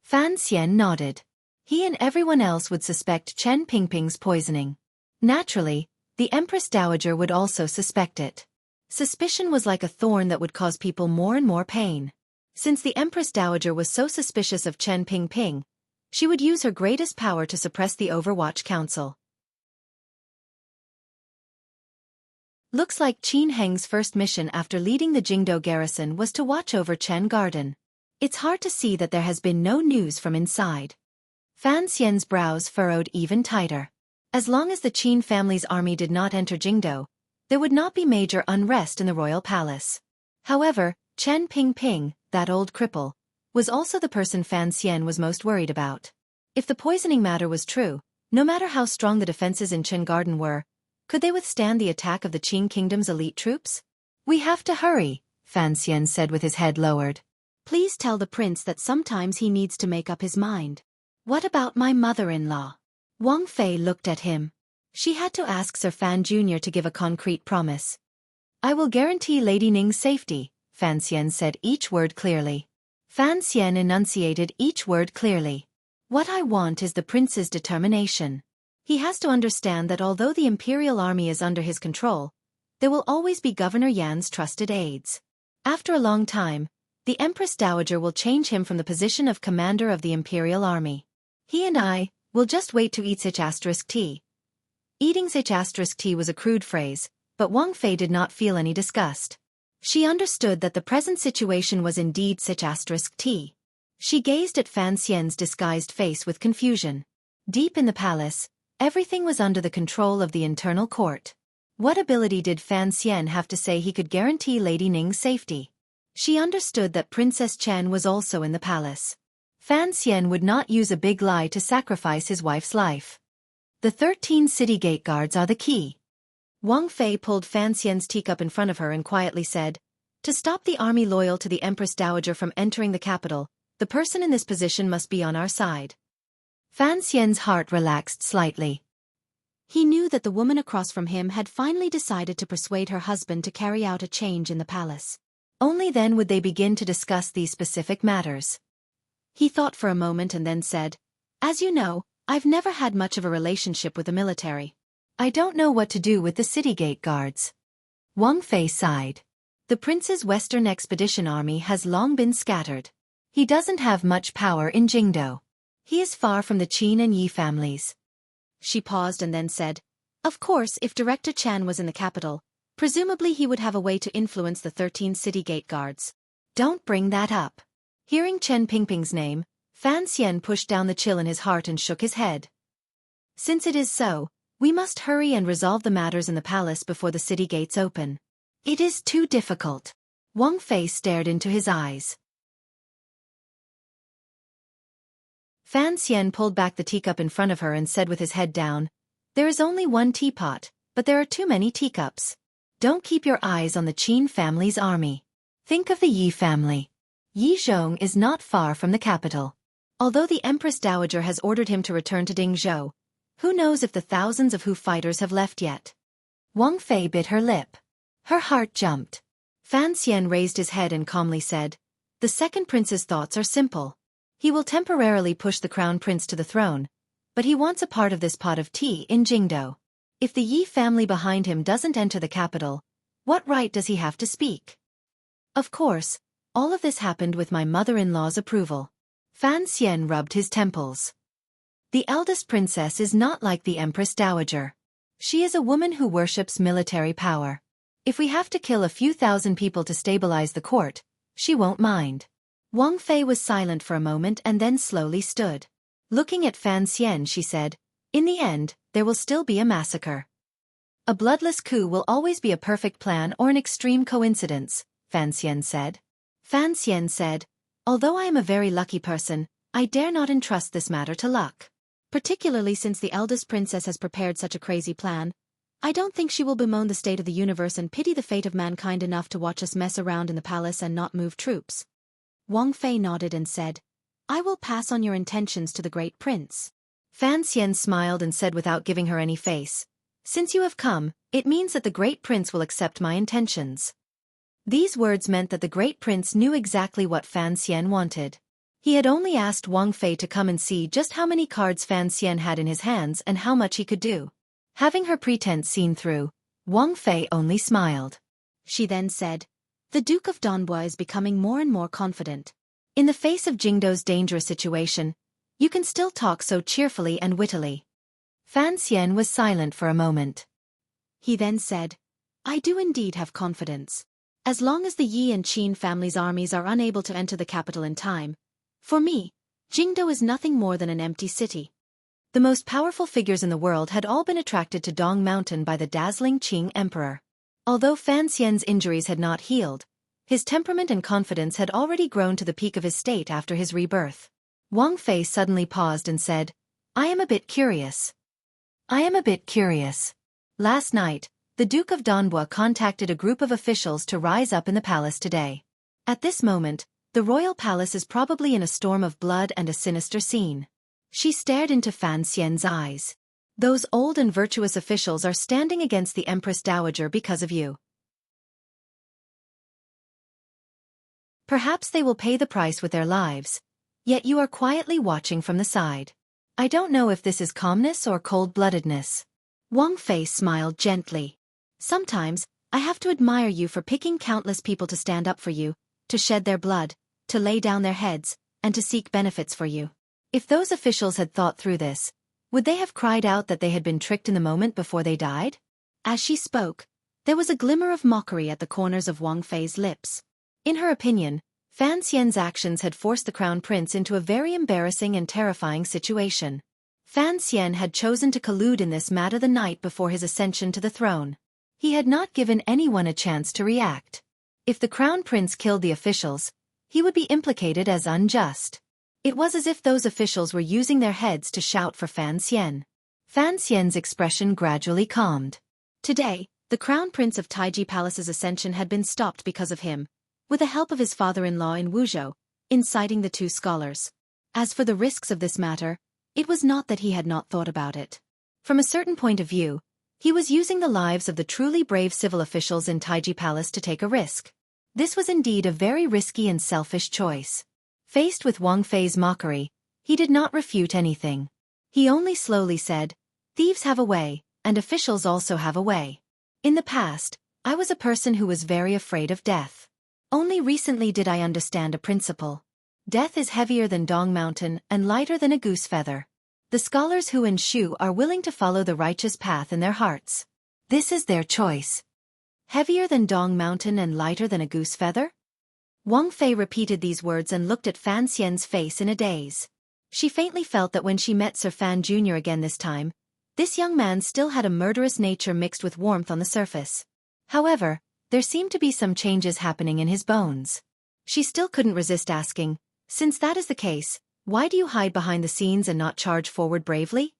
Fan Xian nodded. He and everyone else would suspect Chen Pingping's poisoning. Naturally, the Empress Dowager would also suspect it. Suspicion was like a thorn that would cause people more and more pain. Since the Empress Dowager was so suspicious of Chen Pingping, she would use her greatest power to suppress the Overwatch Council. Looks like Qin Heng's first mission after leading the Jingdo garrison was to watch over Chen Garden. It's hard to see that there has been no news from inside. Fan Xian's brows furrowed even tighter. As long as the Qin family's army did not enter Jingdo, there would not be major unrest in the royal palace. However, Chen Pingping, that old cripple, was also the person Fan Xian was most worried about. If the poisoning matter was true, no matter how strong the defenses in Chen Garden were, could they withstand the attack of the Qing Kingdom's elite troops? We have to hurry, Fan Xian said with his head lowered. Please tell the prince that sometimes he needs to make up his mind. What about my mother-in-law? Wang Fei looked at him. She had to ask Sir Fan Jr. to give a concrete promise. I will guarantee Lady Ning's safety, Fan Xian said each word clearly. Fan Xian enunciated each word clearly. What I want is the prince's determination. He has to understand that although the imperial army is under his control, there will always be Governor Yan's trusted aides. After a long time, the Empress Dowager will change him from the position of commander of the imperial army. He and I will just wait to eat **t. Eating **t was a crude phrase, but Wang Fei did not feel any disgust. She understood that the present situation was indeed **t. She gazed at Fan Xian's disguised face with confusion. Deep in the palace, everything was under the control of the internal court. What ability did Fan Xian have to say he could guarantee Lady Ning's safety? She understood that Princess Chen was also in the palace. Fan Xian would not use a big lie to sacrifice his wife's life. The 13 city gate guards are the key. Wang Fei pulled Fan Xian's teacup in front of her and quietly said, to stop the army loyal to the Empress Dowager from entering the capital, the person in this position must be on our side. Fan Xian's heart relaxed slightly. He knew that the woman across from him had finally decided to persuade her husband to carry out a change in the palace. Only then would they begin to discuss these specific matters. He thought for a moment and then said, as you know, I've never had much of a relationship with the military. I don't know what to do with the city gate guards. Wang Fei sighed. The prince's Western Expedition Army has long been scattered. He doesn't have much power in Jingdo. He is far from the Qin and Yi families. She paused and then said, of course, if Director Chan was in the capital, presumably he would have a way to influence the 13 city gate guards. Don't bring that up. Hearing Chen Pingping's name, Fan Xian pushed down the chill in his heart and shook his head. Since it is so, we must hurry and resolve the matters in the palace before the city gates open. It is too difficult. Wang Fei stared into his eyes. Fan Xian pulled back the teacup in front of her and said with his head down, there is only one teapot, but there are too many teacups. Don't keep your eyes on the Qin family's army. Think of the Yi family. Yizhong is not far from the capital. Although the Empress Dowager has ordered him to return to Dingzhou, who knows if the thousands of Hu fighters have left yet? Wang Fei bit her lip. Her heart jumped. Fan Xian raised his head and calmly said, the second prince's thoughts are simple. He will temporarily push the crown prince to the throne, but he wants a part of this pot of tea in Jingdo. If the Yi family behind him doesn't enter the capital, what right does he have to speak? Of course, all of this happened with my mother-in-law's approval. Fan Xian rubbed his temples. The eldest princess is not like the Empress Dowager. She is a woman who worships military power. If we have to kill a few thousand people to stabilize the court, she won't mind. Wang Fei was silent for a moment and then slowly stood. Looking at Fan Xian, she said, in the end, there will still be a massacre. A bloodless coup will always be a perfect plan or an extreme coincidence, Fan Xian said. Fan Xian said, although I am a very lucky person, I dare not entrust this matter to luck. Particularly since the eldest princess has prepared such a crazy plan, I don't think she will bemoan the state of the universe and pity the fate of mankind enough to watch us mess around in the palace and not move troops. Wang Fei nodded and said, I will pass on your intentions to the great prince. Fan Xian smiled and said without giving her any face, since you have come, it means that the great prince will accept my intentions. These words meant that the great prince knew exactly what Fan Xian wanted. He had only asked Wang Fei to come and see just how many cards Fan Xian had in his hands and how much he could do. Having her pretense seen through, Wang Fei only smiled. She then said, the Duke of Donbua is becoming more and more confident. In the face of Jingdo's dangerous situation, you can still talk so cheerfully and wittily. Fan Xian was silent for a moment. He then said, I do indeed have confidence. As long as the Yi and Qin families' armies are unable to enter the capital in time, for me, Jingdo is nothing more than an empty city. The most powerful figures in the world had all been attracted to Dong Mountain by the dazzling Qing emperor. Although Fan Xian's injuries had not healed, His temperament and confidence had already grown to the peak of his state after his rebirth. Wang Fei suddenly paused and said, I am a bit curious. Last night, the Duke of Danbo contacted a group of officials to rise up in the palace today. At this moment, the royal palace is probably in a storm of blood and a sinister scene. She stared into Fan Xian's eyes. Those old and virtuous officials are standing against the Empress Dowager because of you. Perhaps they will pay the price with their lives, yet you are quietly watching from the side. I don't know if this is calmness or cold-bloodedness. Wang Fei smiled gently. Sometimes, I have to admire you for picking countless people to stand up for you, to shed their blood, to lay down their heads, and to seek benefits for you. If those officials had thought through this, would they have cried out that they had been tricked in the moment before they died? As she spoke, there was a glimmer of mockery at the corners of Wang Fei's lips. In her opinion, Fan Xian's actions had forced the crown prince into a very embarrassing and terrifying situation. Fan Xian had chosen to collude in this matter the night before his ascension to the throne. He had not given anyone a chance to react. If the crown prince killed the officials, he would be implicated as unjust. It was as if those officials were using their heads to shout for Fan Xian. Fan Xian's expression gradually calmed. Today, the crown prince of Taiji Palace's ascension had been stopped because of him, with the help of his father-in-law in Wuzhou, inciting the two scholars. As for the risks of this matter, it was not that he had not thought about it. From a certain point of view, he was using the lives of the truly brave civil officials in Taiji Palace to take a risk. This was indeed a very risky and selfish choice. Faced with Wang Fei's mockery, he did not refute anything. He only slowly said, thieves have a way, and officials also have a way. In the past, I was a person who was very afraid of death. Only recently did I understand a principle. Death is heavier than Dong Mountain and lighter than a goose feather. The scholars Hu and Shu are willing to follow the righteous path in their hearts. This is their choice. Heavier than Dong Mountain and lighter than a goose feather? Wang Fei repeated these words and looked at Fan Xian's face in a daze. She faintly felt that when she met Sir Fan Jr. again this time, this young man still had a murderous nature mixed with warmth on the surface. However, there seemed to be some changes happening in his bones. She still couldn't resist asking, since that is the case, why do you hide behind the scenes and not charge forward bravely?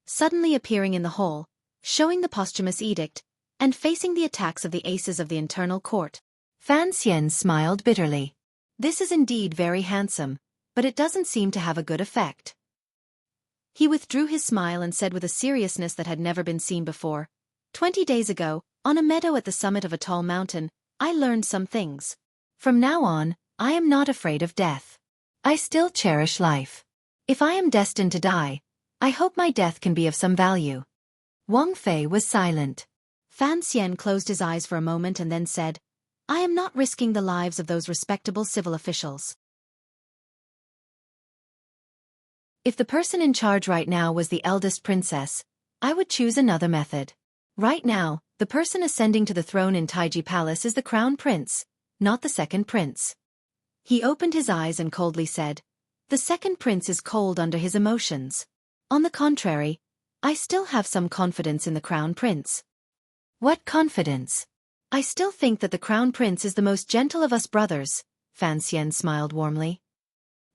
Suddenly appearing in the hall, showing the posthumous edict, and facing the attacks of the aces of the internal court, Fan Xian smiled bitterly. This is indeed very handsome, but it doesn't seem to have a good effect. He withdrew his smile and said with a seriousness that had never been seen before, 20 days ago, on a meadow at the summit of a tall mountain, I learned some things. From now on, I am not afraid of death. I still cherish life. If I am destined to die, I hope my death can be of some value. Wang Fei was silent. Fan Xian closed his eyes for a moment and then said, I am not risking the lives of those respectable civil officials. If the person in charge right now was the eldest princess, I would choose another method. Right now, the person ascending to the throne in Taiji Palace is the crown prince, not the second prince. He opened his eyes and coldly said, the second prince is cold under his emotions. On the contrary, I still have some confidence in the crown prince. What confidence? I still think that the crown prince is the most gentle of us brothers, Fan Xian smiled warmly.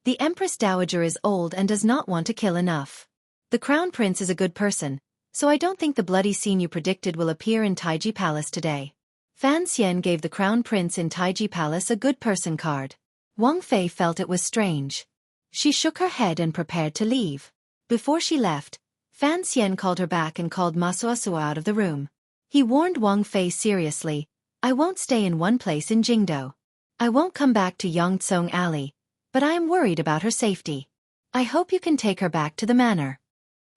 The Empress Dowager is old and does not want to kill enough. The crown prince is a good person, so I don't think the bloody scene you predicted will appear in Taiji Palace today. Fan Xian gave the crown prince in Taiji Palace a good person card. Wang Fei felt it was strange. She shook her head and prepared to leave. Before she left, Fan Xian called her back and called Ma Xueqi out of the room. He warned Wang Fei seriously, I won't stay in one place in Jingdou. I won't come back to Yangcong Alley, but I am worried about her safety. I hope you can take her back to the manor.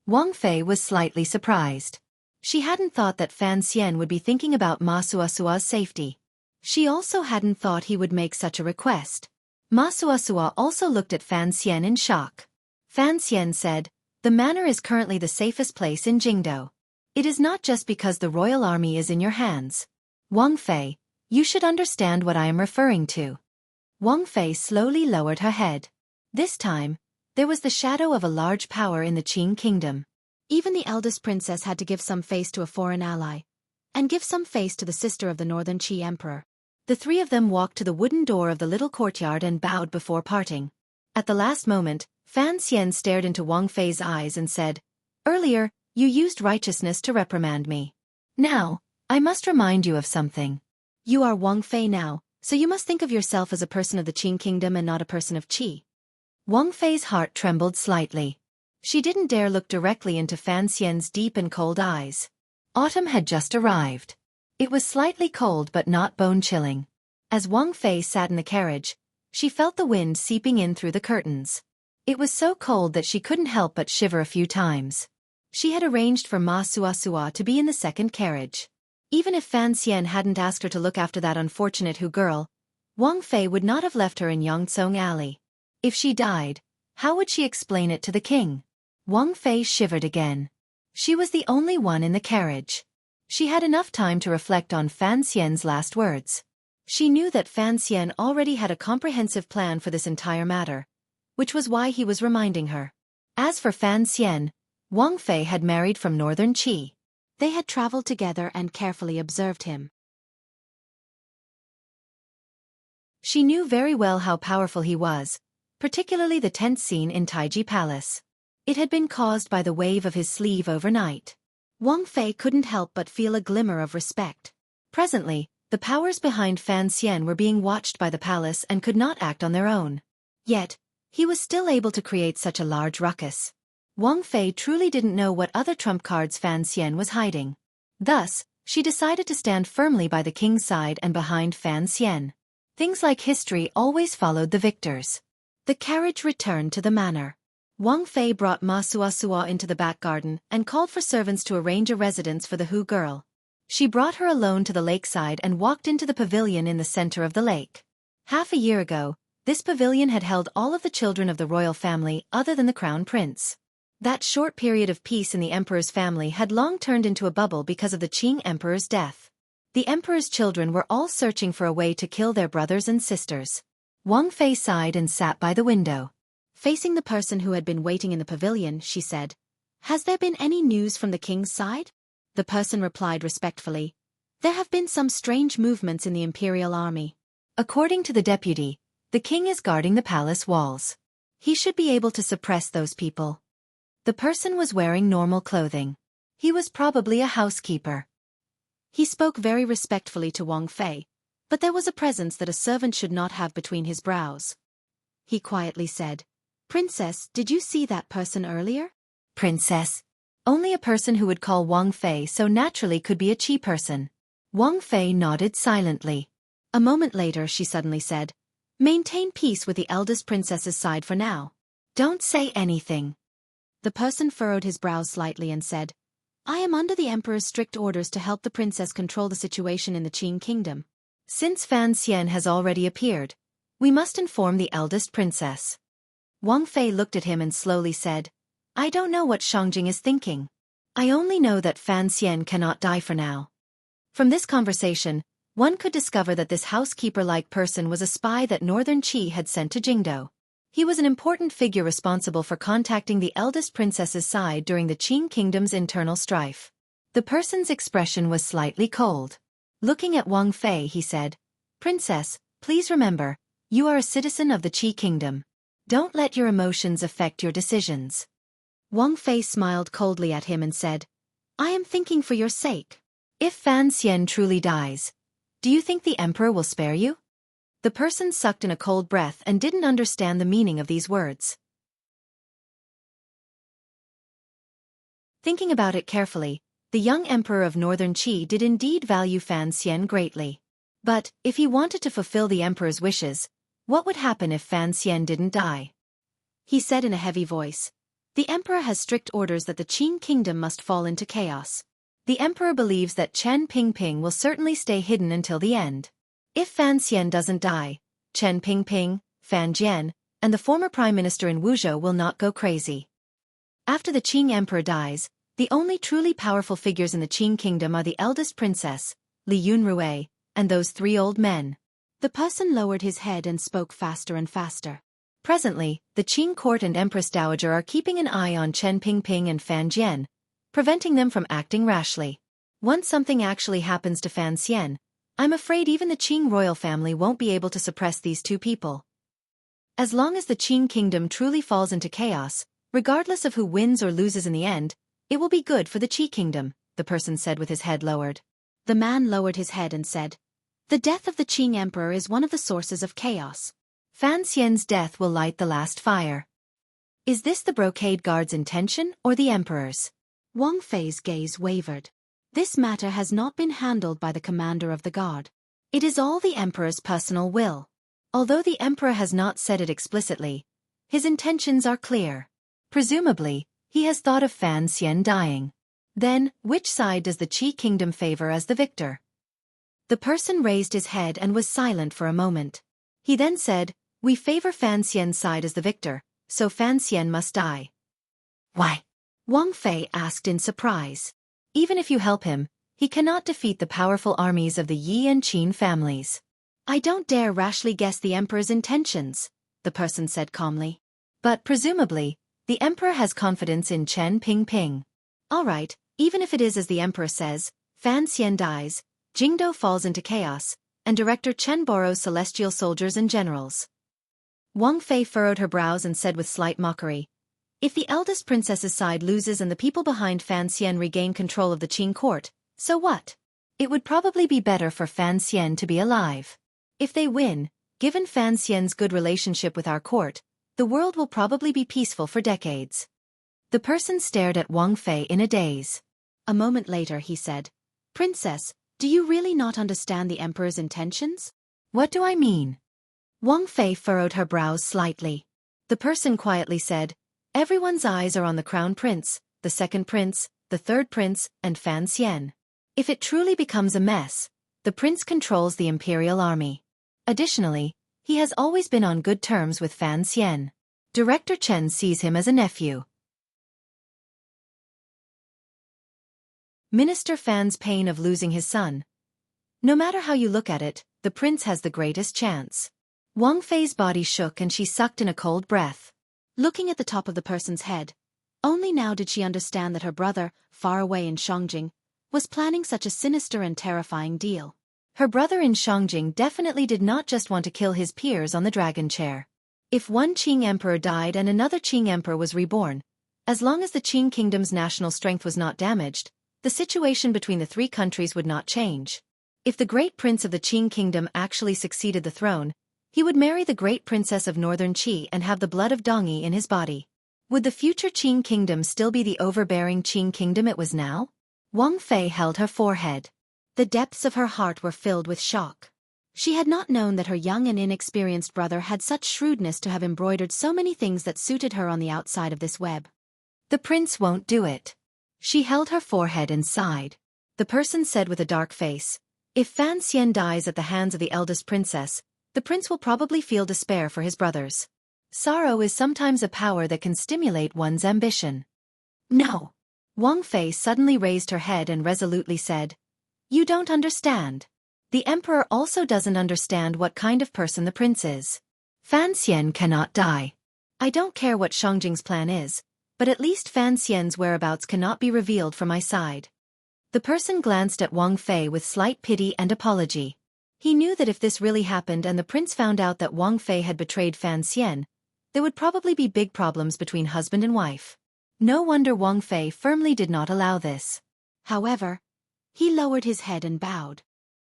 Wang Fei was slightly surprised. She hadn't thought that Fan Xian would be thinking about Ma Xueqi's safety. She also hadn't thought he would make such a request. Ma Xueqi also looked at Fan Xian in shock. Fan Xian said, the manor is currently the safest place in Jingdou. It is not just because the royal army is in your hands. Wang Fei, you should understand what I am referring to. Wang Fei slowly lowered her head. This time, there was the shadow of a large power in the Qing kingdom. Even the eldest princess had to give some face to a foreign ally, and give some face to the sister of the northern Qi emperor. The three of them walked to the wooden door of the little courtyard and bowed before parting. At the last moment, Fan Xian stared into Wang Fei's eyes and said, "Earlier, you used righteousness to reprimand me. Now, I must remind you of something. You are Wang Fei now, so you must think of yourself as a person of the Qing kingdom and not a person of Qi." Wang Fei's heart trembled slightly. She didn't dare look directly into Fan Xian's deep and cold eyes. Autumn had just arrived. It was slightly cold but not bone-chilling. As Wang Fei sat in the carriage, she felt the wind seeping in through the curtains. It was so cold that she couldn't help but shiver a few times. She had arranged for Ma Suasua to be in the second carriage. Even if Fan Xian hadn't asked her to look after that unfortunate Hu girl, Wang Fei would not have left her in Yongcong Alley. If she died, how would she explain it to the king? Wang Fei shivered again. She was the only one in the carriage. She had enough time to reflect on Fan Xian's last words. She knew that Fan Xian already had a comprehensive plan for this entire matter, which was why he was reminding her. As for Fan Xian, Wang Fei had married from northern Qi. They had traveled together and carefully observed him. She knew very well how powerful he was, particularly the tense scene in Taiji Palace. It had been caused by the wave of his sleeve overnight. Wang Fei couldn't help but feel a glimmer of respect. Presently, the powers behind Fan Xian were being watched by the palace and could not act on their own. Yet, he was still able to create such a large ruckus. Wang Fei truly didn't know what other trump cards Fan Xian was hiding. Thus, she decided to stand firmly by the king's side and behind Fan Xian. Things like history always followed the victors. The carriage returned to the manor. Wang Fei brought Ma Suasua into the back garden and called for servants to arrange a residence for the Hu girl. She brought her alone to the lakeside and walked into the pavilion in the center of the lake. Half a year ago, this pavilion had held all of the children of the royal family other than the crown prince. That short period of peace in the emperor's family had long turned into a bubble because of the Qing emperor's death. The emperor's children were all searching for a way to kill their brothers and sisters. Wang Fei sighed and sat by the window. Facing the person who had been waiting in the pavilion, she said, "Has there been any news from the king's side?" The person replied respectfully, "There have been some strange movements in the imperial army. According to the deputy, the king is guarding the palace walls. He should be able to suppress those people." The person was wearing normal clothing. He was probably a housekeeper. He spoke very respectfully to Wang Fei, but there was a presence that a servant should not have between his brows. He quietly said, "Princess, did you see that person earlier?" Princess? Only a person who would call Wang Fei so naturally could be a Qi person. Wang Fei nodded silently. A moment later she suddenly said, "Maintain peace with the eldest princess's side for now. Don't say anything." The person furrowed his brows slightly and said, "I am under the emperor's strict orders to help the princess control the situation in the Qing kingdom. Since Fan Xian has already appeared, we must inform the eldest princess." Wang Fei looked at him and slowly said, "I don't know what Shangjing is thinking. I only know that Fan Xian cannot die for now." From this conversation, one could discover that this housekeeper-like person was a spy that Northern Qi had sent to Jingdo. He was an important figure responsible for contacting the eldest princess's side during the Qing kingdom's internal strife. The person's expression was slightly cold. Looking at Wang Fei, he said, "Princess, please remember, you are a citizen of the Qi kingdom. Don't let your emotions affect your decisions." Wang Fei smiled coldly at him and said, "I am thinking for your sake. If Fan Xian truly dies, do you think the emperor will spare you?" The person sucked in a cold breath and didn't understand the meaning of these words. Thinking about it carefully, the young emperor of Northern Qi did indeed value Fan Xian greatly. But, if he wanted to fulfill the emperor's wishes, what would happen if Fan Xian didn't die? He said in a heavy voice, "The emperor has strict orders that the Qing kingdom must fall into chaos. The emperor believes that Chen Pingping will certainly stay hidden until the end. If Fan Xian doesn't die, Chen Pingping, Fan Jian, and the former prime minister in Wuzhou will not go crazy. After the Qing emperor dies, the only truly powerful figures in the Qing kingdom are the eldest princess, Li Yunrui, and those three old men." The person lowered his head and spoke faster and faster. Presently, the Qing court and Empress Dowager are keeping an eye on Chen Pingping and Fan Jian, preventing them from acting rashly. Once something actually happens to Fan Xian, I'm afraid even the Qing royal family won't be able to suppress these two people. As long as the Qing kingdom truly falls into chaos, regardless of who wins or loses in the end, it will be good for the Qi kingdom, the person said with his head lowered. The man lowered his head and said, "The death of the Qing emperor is one of the sources of chaos. Fan Xian's death will light the last fire." Is this the brocade guard's intention or the emperor's? Wang Fei's gaze wavered. This matter has not been handled by the commander of the guard. It is all the emperor's personal will. Although the emperor has not said it explicitly, his intentions are clear. Presumably, he has thought of Fan Xian dying. Then, which side does the Qi kingdom favor as the victor? The person raised his head and was silent for a moment. He then said, "We favor Fan Xian's side as the victor, so Fan Xian must die." "Why?" Wang Fei asked in surprise. "Even if you help him, he cannot defeat the powerful armies of the Yi and Qin families." "I don't dare rashly guess the emperor's intentions," the person said calmly. "But presumably, the emperor has confidence in Chen Pingping. All right, even if it is as the emperor says, Fan Xian dies, Jingdo falls into chaos, and Director Chen borrows celestial soldiers and generals." Wang Fei furrowed her brows and said with slight mockery, "If the eldest princess's side loses and the people behind Fan Xian regain control of the Qing court, so what? It would probably be better for Fan Xian to be alive. If they win, given Fan Xian's good relationship with our court, the world will probably be peaceful for decades." The person stared at Wang Fei in a daze. A moment later he said, "Princess, do you really not understand the emperor's intentions?" "What do I mean?" Wang Fei furrowed her brows slightly. The person quietly said, "Everyone's eyes are on the crown prince, the second prince, the third prince, and Fan Xian. If it truly becomes a mess, the prince controls the imperial army. Additionally, he has always been on good terms with Fan Xian. Director Chen sees him as a nephew." Minister Fan's pain of losing his son. No matter how you look at it, the prince has the greatest chance. Wang Fei's body shook and she sucked in a cold breath. Looking at the top of the person's head, only now did she understand that her brother, far away in Shangjing, was planning such a sinister and terrifying deal. Her brother in Shangjing definitely did not just want to kill his peers on the dragon chair. If one Qing emperor died and another Qing emperor was reborn, as long as the Qing kingdom's national strength was not damaged, the situation between the three countries would not change. If the great prince of the Qing kingdom actually succeeded the throne, he would marry the great princess of northern Qi and have the blood of Dongyi in his body. Would the future Qing kingdom still be the overbearing Qing kingdom it was now? Wang Fei held her forehead. The depths of her heart were filled with shock. She had not known that her young and inexperienced brother had such shrewdness to have embroidered so many things that suited her on the outside of this web. The prince won't do it. She held her forehead and sighed. The person said with a dark face, "If Fan Xian dies at the hands of the eldest princess, the prince will probably feel despair for his brothers. Sorrow is sometimes a power that can stimulate one's ambition." "No." Wang Fei suddenly raised her head and resolutely said, "You don't understand. The emperor also doesn't understand what kind of person the prince is. Fan Xian cannot die. I don't care what Shangjing's plan is, but at least Fan Xian's whereabouts cannot be revealed from my side." The person glanced at Wang Fei with slight pity and apology. He knew that if this really happened and the prince found out that Wang Fei had betrayed Fan Xian, there would probably be big problems between husband and wife. No wonder Wang Fei firmly did not allow this. However, he lowered his head and bowed.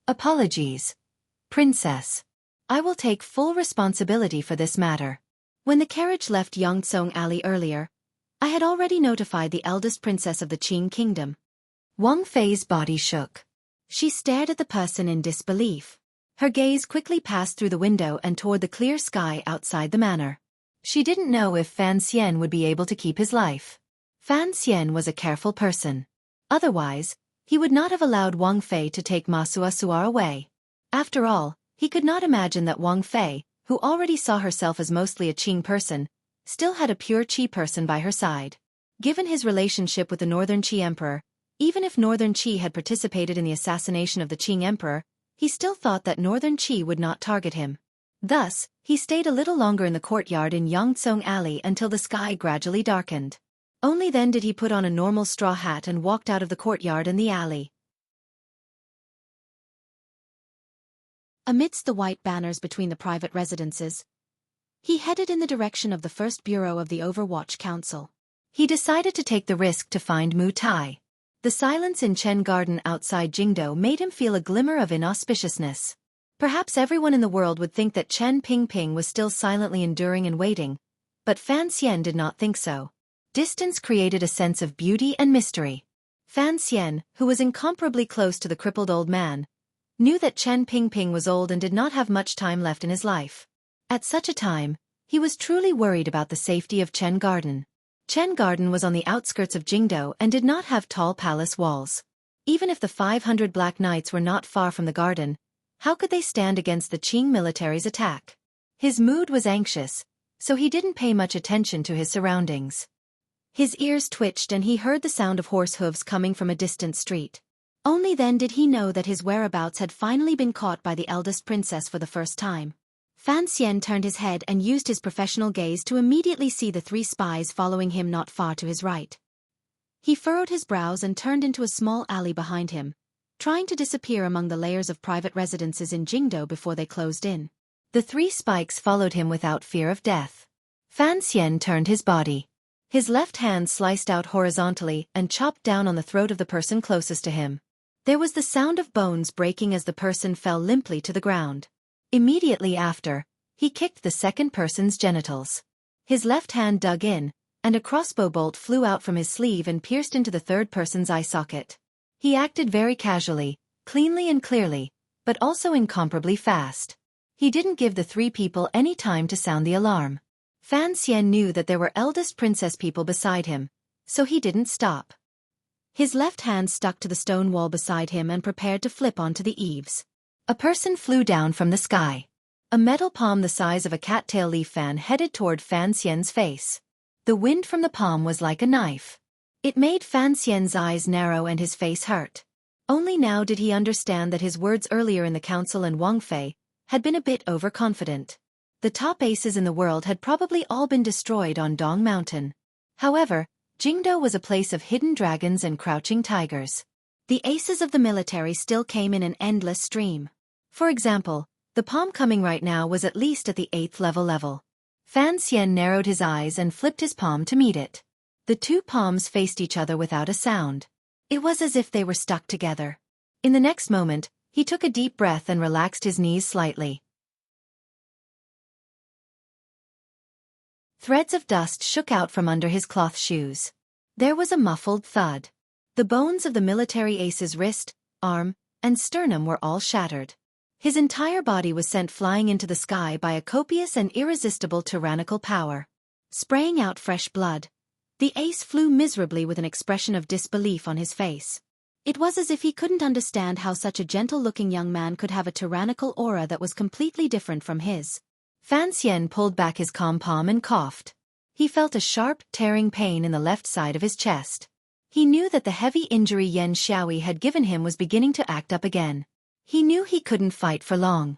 "Apologies, Princess. I will take full responsibility for this matter. When the carriage left Yongtsong Alley earlier, I had already notified the eldest princess of the Qing kingdom." Wang Fei's body shook. She stared at the person in disbelief. Her gaze quickly passed through the window and toward the clear sky outside the manor. She didn't know if Fan Xian would be able to keep his life. Fan Xian was a careful person. Otherwise, he would not have allowed Wang Fei to take Masua Suar away. After all, he could not imagine that Wang Fei, who already saw herself as mostly a Qing person, still had a pure Qi person by her side. Given his relationship with the Northern Qi Emperor, even if Northern Qi had participated in the assassination of the Qing Emperor, he still thought that Northern Qi would not target him. Thus, he stayed a little longer in the courtyard in Yongtsong Alley until the sky gradually darkened. Only then did he put on a normal straw hat and walked out of the courtyard and the alley. Amidst the white banners between the private residences, he headed in the direction of the first bureau of the Overwatch Council. He decided to take the risk to find Mu Tai. The silence in Chen Garden outside Jingdo made him feel a glimmer of inauspiciousness. Perhaps everyone in the world would think that Chen Pingping was still silently enduring and waiting, but Fan Xian did not think so. Distance created a sense of beauty and mystery. Fan Xian, who was incomparably close to the crippled old man, knew that Chen Pingping was old and did not have much time left in his life. At such a time, he was truly worried about the safety of Chen Garden. Chen Garden was on the outskirts of Jingdo and did not have tall palace walls. Even if the 500 Black Knights were not far from the garden, how could they stand against the Qing military's attack? His mood was anxious, so he didn't pay much attention to his surroundings. His ears twitched and he heard the sound of horse hooves coming from a distant street. Only then did he know that his whereabouts had finally been caught by the eldest princess for the first time. Fan Xian turned his head and used his professional gaze to immediately see the 3 spies following him not far to his right. He furrowed his brows and turned into a small alley behind him, trying to disappear among the layers of private residences in Jingdo before they closed in. The 3 spikes followed him without fear of death. Fan Xian turned his body. His left hand sliced out horizontally and chopped down on the throat of the person closest to him. There was the sound of bones breaking as the person fell limply to the ground. Immediately after, he kicked the second person's genitals. His left hand dug in, and a crossbow bolt flew out from his sleeve and pierced into the third person's eye socket. He acted very casually, cleanly and clearly, but also incomparably fast. He didn't give the 3 people any time to sound the alarm. Fan Xian knew that there were eldest princess people beside him, so he didn't stop. His left hand stuck to the stone wall beside him and prepared to flip onto the eaves. A person flew down from the sky. A metal palm the size of a cattail leaf fan headed toward Fan Xian's face. The wind from the palm was like a knife. It made Fan Xian's eyes narrow and his face hurt. Only now did he understand that his words earlier in the council and Wang Fei had been a bit overconfident. The top aces in the world had probably all been destroyed on Dong Mountain. However, Jingdo was a place of hidden dragons and crouching tigers. The aces of the military still came in an endless stream. For example, the palm coming right now was at least at the 8th level. Fan Xian narrowed his eyes and flipped his palm to meet it. The 2 palms faced each other without a sound. It was as if they were stuck together. In the next moment, he took a deep breath and relaxed his knees slightly. Threads of dust shook out from under his cloth shoes. There was a muffled thud. The bones of the military ace's wrist, arm, and sternum were all shattered. His entire body was sent flying into the sky by a copious and irresistible tyrannical power. Spraying out fresh blood, the ace flew miserably with an expression of disbelief on his face. It was as if he couldn't understand how such a gentle-looking young man could have a tyrannical aura that was completely different from his. Fan Xian pulled back his calm palm and coughed. He felt a sharp, tearing pain in the left side of his chest. He knew that the heavy injury Yan Xiaoyi had given him was beginning to act up again. He knew he couldn't fight for long.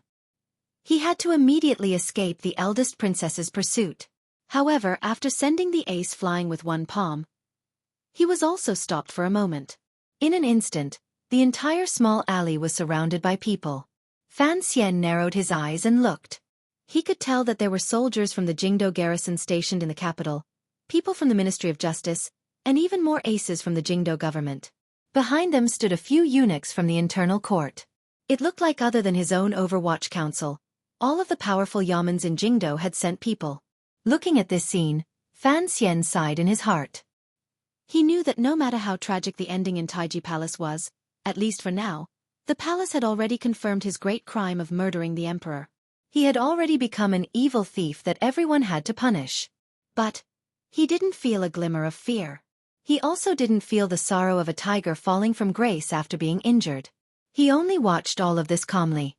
He had to immediately escape the eldest princess's pursuit. However, after sending the ace flying with 1 palm, he was also stopped for a moment. In an instant, the entire small alley was surrounded by people. Fan Xian narrowed his eyes and looked. He could tell that there were soldiers from the Jingdo garrison stationed in the capital, people from the Ministry of Justice, and even more aces from the Jingdo government. Behind them stood a few eunuchs from the internal court. It looked like other than his own Overwatch Council, all of the powerful yamens in Jingdo had sent people. Looking at this scene, Fan Xian sighed in his heart. He knew that no matter how tragic the ending in Taiji Palace was, at least for now, the palace had already confirmed his great crime of murdering the emperor. He had already become an evil thief that everyone had to punish. But he didn't feel a glimmer of fear. He also didn't feel the sorrow of a tiger falling from grace after being injured. He only watched all of this calmly.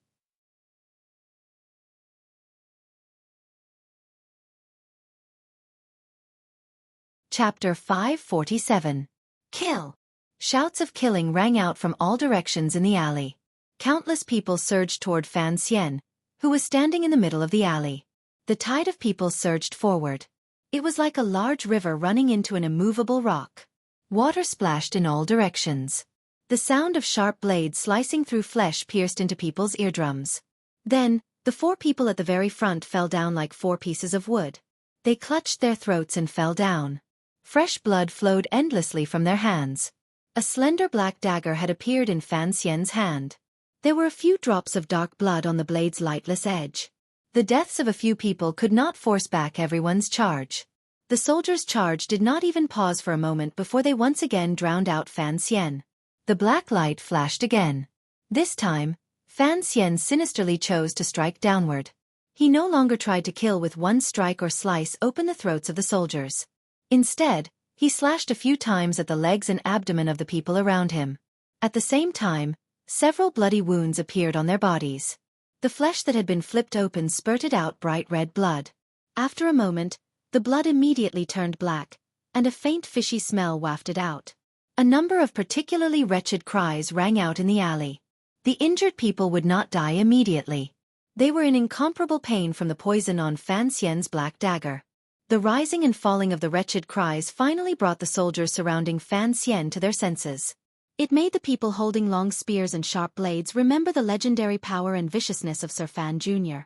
Chapter 547. Kill! Shouts of killing rang out from all directions in the alley. Countless people surged toward Fan Xian, who was standing in the middle of the alley. The tide of people surged forward. It was like a large river running into an immovable rock. Water splashed in all directions. The sound of sharp blades slicing through flesh pierced into people's eardrums. Then, the 4 people at the very front fell down like 4 pieces of wood. They clutched their throats and fell down. Fresh blood flowed endlessly from their hands. A slender black dagger had appeared in Fan Xian's hand. There were a few drops of dark blood on the blade's lightless edge. The deaths of a few people could not force back everyone's charge. The soldiers' charge did not even pause for a moment before they once again drowned out Fan Xian. The black light flashed again. This time, Fan Xian sinisterly chose to strike downward. He no longer tried to kill with one strike or slice open the throats of the soldiers. Instead, he slashed a few times at the legs and abdomen of the people around him. At the same time, several bloody wounds appeared on their bodies. The flesh that had been flipped open spurted out bright red blood. After a moment, the blood immediately turned black, and a faint fishy smell wafted out. A number of particularly wretched cries rang out in the alley. The injured people would not die immediately. They were in incomparable pain from the poison on Fan Xian's black dagger. The rising and falling of the wretched cries finally brought the soldiers surrounding Fan Xian to their senses. It made the people holding long spears and sharp blades remember the legendary power and viciousness of Sir Fan Jr.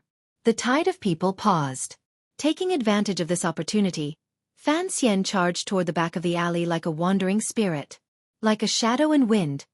The tide of people paused. Taking advantage of this opportunity, Fan Xian charged toward the back of the alley like a wandering spirit. Like a shadow and wind,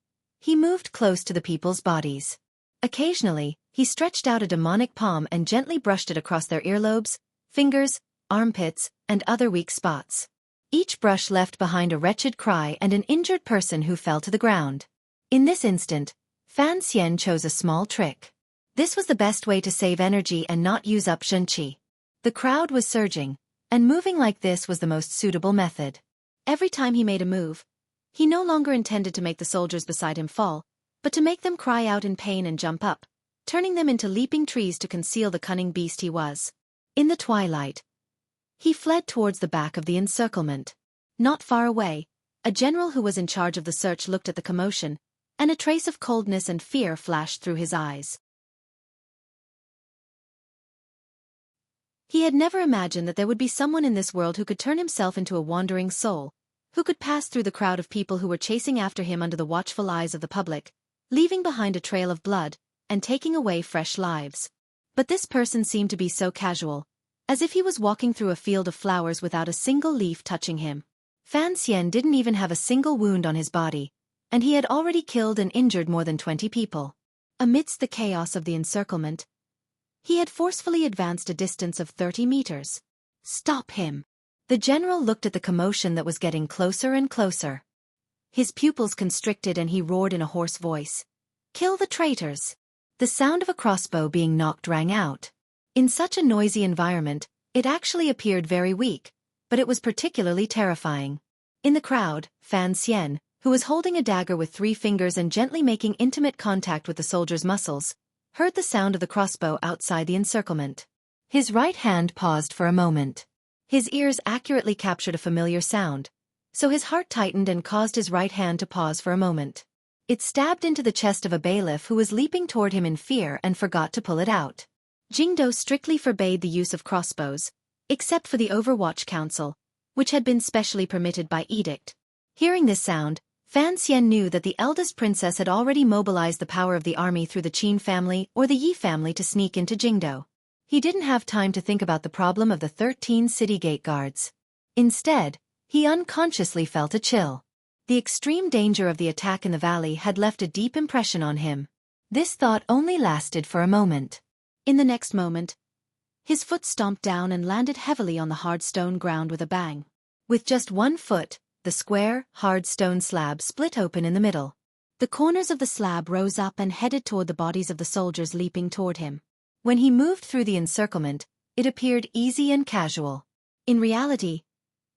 he moved close to the people's bodies. Occasionally, he stretched out a demonic palm and gently brushed it across their earlobes, fingers, armpits, and other weak spots. Each brush left behind a wretched cry and an injured person who fell to the ground. In this instant, Fan Xian chose a small trick. This was the best way to save energy and not use up Xueqi. The crowd was surging, and moving like this was the most suitable method. Every time he made a move, he no longer intended to make the soldiers beside him fall, but to make them cry out in pain and jump up, turning them into leaping trees to conceal the cunning beast he was. In the twilight, he fled towards the back of the encirclement. Not far away, a general who was in charge of the search looked at the commotion, and a trace of coldness and fear flashed through his eyes. He had never imagined that there would be someone in this world who could turn himself into a wandering soul, who could pass through the crowd of people who were chasing after him under the watchful eyes of the public, leaving behind a trail of blood, and taking away fresh lives. But this person seemed to be so casual, as if he was walking through a field of flowers without a single leaf touching him. Fan Xian didn't even have a single wound on his body, and he had already killed and injured more than 20 people. Amidst the chaos of the encirclement, he had forcefully advanced a distance of 30 meters. Stop him! The general looked at the commotion that was getting closer and closer. His pupils constricted and he roared in a hoarse voice. Kill the traitors! The sound of a crossbow being knocked rang out. In such a noisy environment, it actually appeared very weak, but it was particularly terrifying. In the crowd, Fan Xian, who was holding a dagger with 3 fingers and gently making intimate contact with the soldier's muscles, heard the sound of the crossbow outside the encirclement. His right hand paused for a moment. His ears accurately captured a familiar sound, so his heart tightened and caused his right hand to pause for a moment. It stabbed into the chest of a bailiff who was leaping toward him in fear and forgot to pull it out. Jingdo strictly forbade the use of crossbows, except for the Overwatch Council, which had been specially permitted by edict. Hearing this sound, Fan Xian knew that the eldest princess had already mobilized the power of the army through the Qin family or the Yi family to sneak into Jingdo. He didn't have time to think about the problem of the 13 city gate guards. Instead, he unconsciously felt a chill. The extreme danger of the attack in the valley had left a deep impression on him. This thought only lasted for a moment. In the next moment, his foot stomped down and landed heavily on the hard stone ground with a bang. With just one foot, the square, hard stone slab split open in the middle. The corners of the slab rose up and headed toward the bodies of the soldiers leaping toward him. When he moved through the encirclement, it appeared easy and casual. In reality,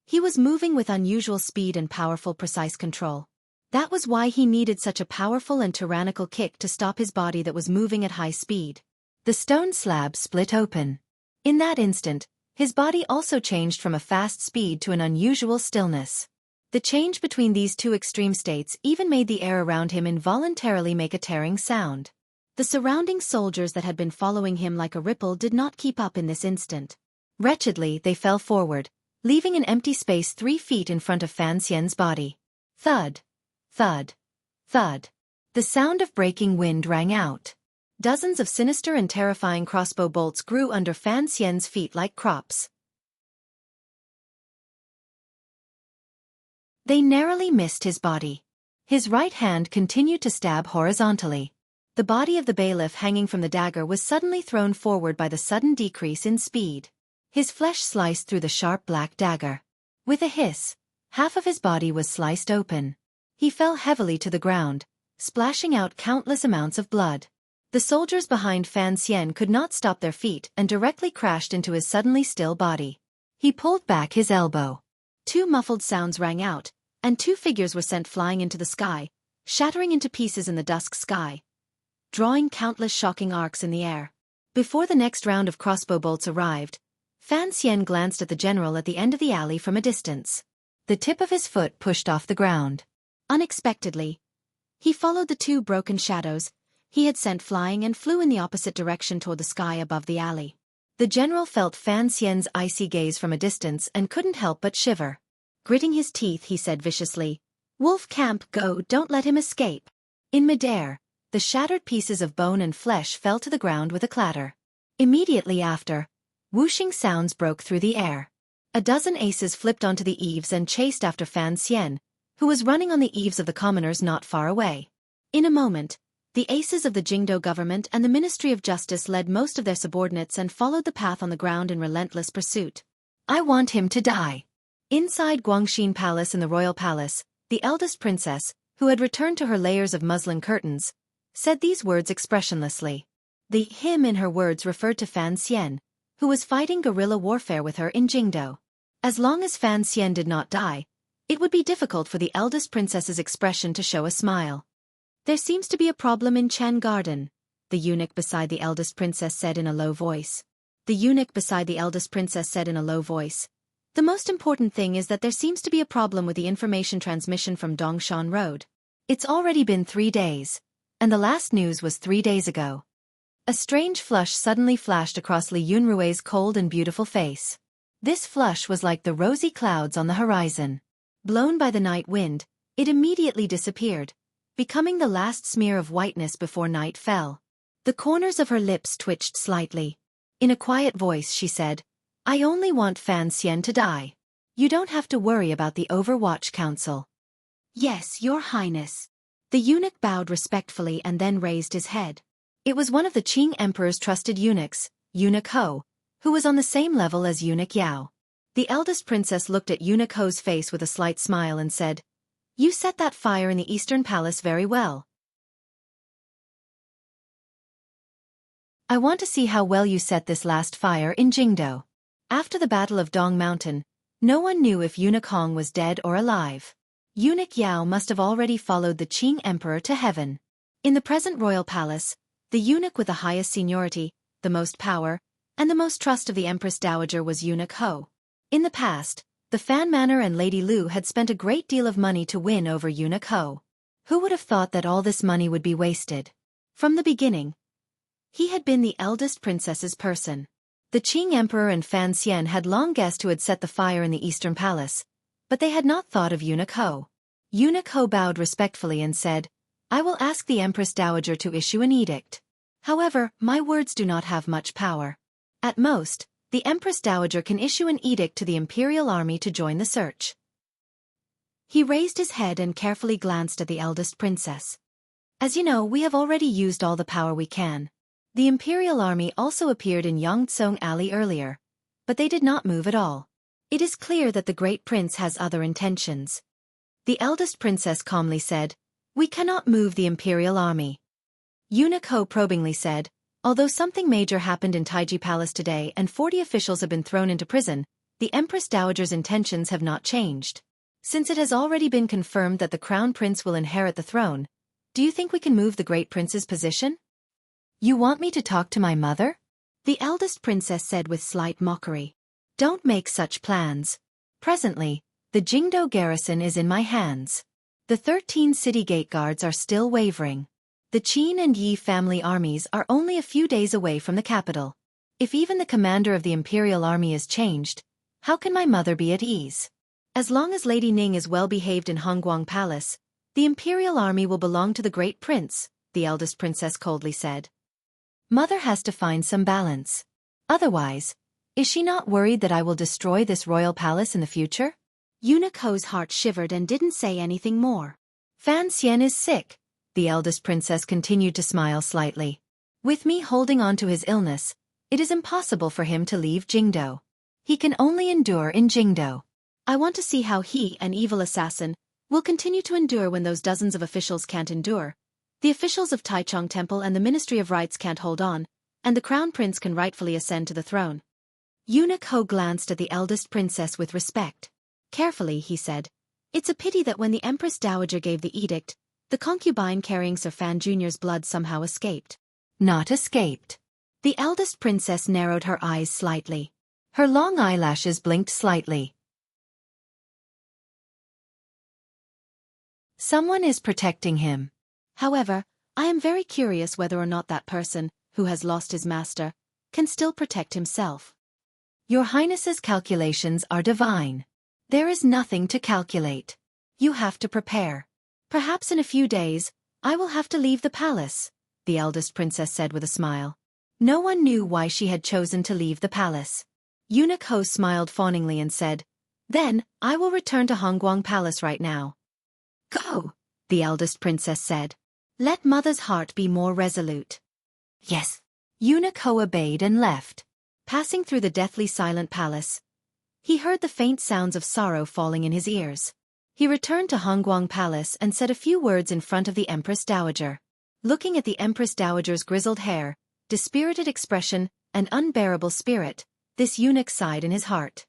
he was moving with unusual speed and powerful precise control. That was why he needed such a powerful and tyrannical kick to stop his body that was moving at high speed. The stone slab split open. In that instant, his body also changed from a fast speed to an unusual stillness. The change between these two extreme states even made the air around him involuntarily make a tearing sound. The surrounding soldiers that had been following him like a ripple did not keep up in this instant. Wretchedly, they fell forward, leaving an empty space 3 feet in front of Fan Xian's body. Thud, thud, thud. The sound of breaking wind rang out. Dozens of sinister and terrifying crossbow bolts grew under Fan Xian's feet like crops. They narrowly missed his body. His right hand continued to stab horizontally. The body of the bailiff hanging from the dagger was suddenly thrown forward by the sudden decrease in speed. His flesh sliced through the sharp black dagger. With a hiss, half of his body was sliced open. He fell heavily to the ground, splashing out countless amounts of blood. The soldiers behind Fan Xian could not stop their feet and directly crashed into his suddenly still body. He pulled back his elbow. Two muffled sounds rang out, and two figures were sent flying into the sky, shattering into pieces in the dusk sky, drawing countless shocking arcs in the air. Before the next round of crossbow bolts arrived, Fan Xian glanced at the general at the end of the alley from a distance. The tip of his foot pushed off the ground. Unexpectedly, he followed the two broken shadows he had sent flying and flew in the opposite direction toward the sky above the alley. The general felt Fan Xian's icy gaze from a distance and couldn't help but shiver. Gritting his teeth, he said viciously, "Wolf Camp, go, don't let him escape." In midair, the shattered pieces of bone and flesh fell to the ground with a clatter. Immediately after, whooshing sounds broke through the air. A dozen aces flipped onto the eaves and chased after Fan Xian, who was running on the eaves of the commoners not far away. In a moment, the aces of the Jingdo government and the Ministry of Justice led most of their subordinates and followed the path on the ground in relentless pursuit. "I want him to die." Inside Guangxin Palace in the royal palace, the eldest princess, who had returned to her layers of muslin curtains, said these words expressionlessly. The him in her words referred to Fan Xian, who was fighting guerrilla warfare with her in Jingdo. As long as Fan Xian did not die, it would be difficult for the eldest princess's expression to show a smile. "There seems to be a problem in Chen Garden," the eunuch beside the eldest princess said in a low voice. The eunuch beside the eldest princess said in a low voice, "The most important thing is that there seems to be a problem with the information transmission from Dongshan Road. It's already been 3 days, and the last news was 3 days ago." A strange flush suddenly flashed across Li Yunrui's cold and beautiful face. This flush was like the rosy clouds on the horizon. Blown by the night wind, it immediately disappeared, becoming the last smear of whiteness before night fell. The corners of her lips twitched slightly. In a quiet voice she said, "I only want Fan Xian to die. You don't have to worry about the Overwatch Council." "Yes, Your Highness." The eunuch bowed respectfully and then raised his head. It was one of the Qing Emperor's trusted eunuchs, Eunuch Ho, who was on the same level as Eunuch Yao. The eldest princess looked at Eunuch Ho's face with a slight smile and said, "You set that fire in the Eastern Palace very well. I want to see how well you set this last fire in Jingdo." After the Battle of Dong Mountain, no one knew if Eunuch Hong was dead or alive. Eunuch Yao must have already followed the Qing Emperor to heaven. In the present royal palace, the eunuch with the highest seniority, the most power, and the most trust of the Empress Dowager was Eunuch Ho. In the past, the Fan Manor and Lady Lu had spent a great deal of money to win over Eunuch Ho. Who would have thought that all this money would be wasted? From the beginning, he had been the eldest princess's person. The Qing Emperor and Fan Xian had long guessed who had set the fire in the Eastern Palace, but they had not thought of Eunuch Ho. Eunuch Ho bowed respectfully and said, "I will ask the Empress Dowager to issue an edict. However, my words do not have much power. At most, the Empress Dowager can issue an edict to the Imperial Army to join the search." He raised his head and carefully glanced at the eldest princess. "As you know, we have already used all the power we can. The Imperial Army also appeared in Yangtsong Alley earlier, but they did not move at all. It is clear that the Great Prince has other intentions." The eldest princess calmly said, "We cannot move the Imperial Army." Eunuch Ho probingly said, "Although something major happened in Taiji Palace today and 40 officials have been thrown into prison, the Empress Dowager's intentions have not changed. Since it has already been confirmed that the Crown Prince will inherit the throne, do you think we can move the Great Prince's position?" "You want me to talk to my mother?" the eldest princess said with slight mockery. "Don't make such plans. Presently, the Jingdo garrison is in my hands. The 13 city gate guards are still wavering. The Qin and Yi family armies are only a few days away from the capital. If even the commander of the Imperial Army is changed, how can my mother be at ease? As long as Lady Ning is well behaved in Hongguang Palace, the Imperial Army will belong to the Great Prince," the eldest princess coldly said. Mother has to find some balance. Otherwise, is she not worried that I will destroy this royal palace in the future? Eunuch Ho's heart shivered and didn't say anything more. Fan Xian is sick, the eldest princess continued to smile slightly. With me holding on to his illness, it is impossible for him to leave Jingdo. He can only endure in Jingdo. I want to see how he, an evil assassin, will continue to endure when those dozens of officials can't endure. The officials of Taichung Temple and the Ministry of Rites can't hold on, and the crown prince can rightfully ascend to the throne. Eunuch Ho glanced at the eldest princess with respect. Carefully, he said, "It's a pity that when the Empress Dowager gave the edict, the concubine carrying Sir Fan Jr.'s blood somehow escaped." Not escaped. The eldest princess narrowed her eyes slightly. Her long eyelashes blinked slightly. Someone is protecting him. However, I am very curious whether or not that person, who has lost his master, can still protect himself. Your Highness's calculations are divine. There is nothing to calculate. You have to prepare. Perhaps in a few days, I will have to leave the palace, the eldest princess said with a smile. No one knew why she had chosen to leave the palace. Eunuch Ho smiled fawningly and said, "Then, I will return to Hongguang Palace right now." "Go," the eldest princess said. "Let mother's heart be more resolute." "Yes." Eunuch Ho obeyed and left. Passing through the deathly silent palace, he heard the faint sounds of sorrow falling in his ears. He returned to Hongguang Palace and said a few words in front of the Empress Dowager. Looking at the Empress Dowager's grizzled hair, dispirited expression, and unbearable spirit, this eunuch sighed in his heart.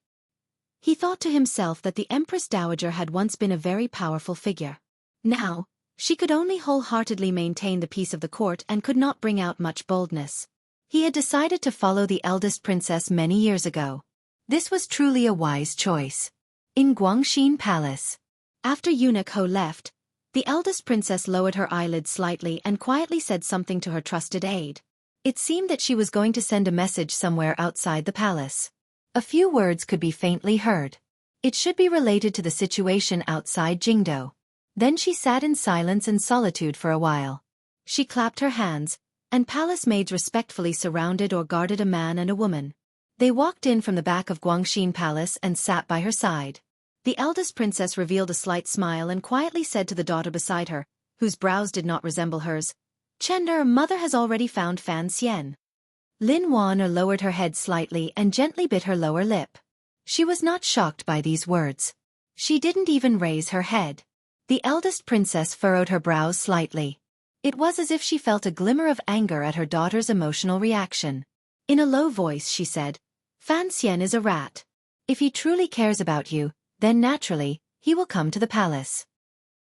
He thought to himself that the Empress Dowager had once been a very powerful figure. Now, she could only wholeheartedly maintain the peace of the court and could not bring out much boldness. He had decided to follow the eldest princess many years ago. This was truly a wise choice. In Guangxin Palace. After Eunuch Ho left, the eldest princess lowered her eyelids slightly and quietly said something to her trusted aide. It seemed that she was going to send a message somewhere outside the palace. A few words could be faintly heard. It should be related to the situation outside Jingdo. Then she sat in silence and solitude for a while. She clapped her hands, and palace maids respectfully surrounded or guarded a man and a woman. They walked in from the back of Guangxin Palace and sat by her side. The eldest princess revealed a slight smile and quietly said to the daughter beside her, whose brows did not resemble hers, "Chender, mother has already found Fan Xian." Lin Wan'er lowered her head slightly and gently bit her lower lip. She was not shocked by these words. She didn't even raise her head. The eldest princess furrowed her brows slightly. It was as if she felt a glimmer of anger at her daughter's emotional reaction. In a low voice she said, "Fan Xian is a rat. If he truly cares about you, then naturally, he will come to the palace."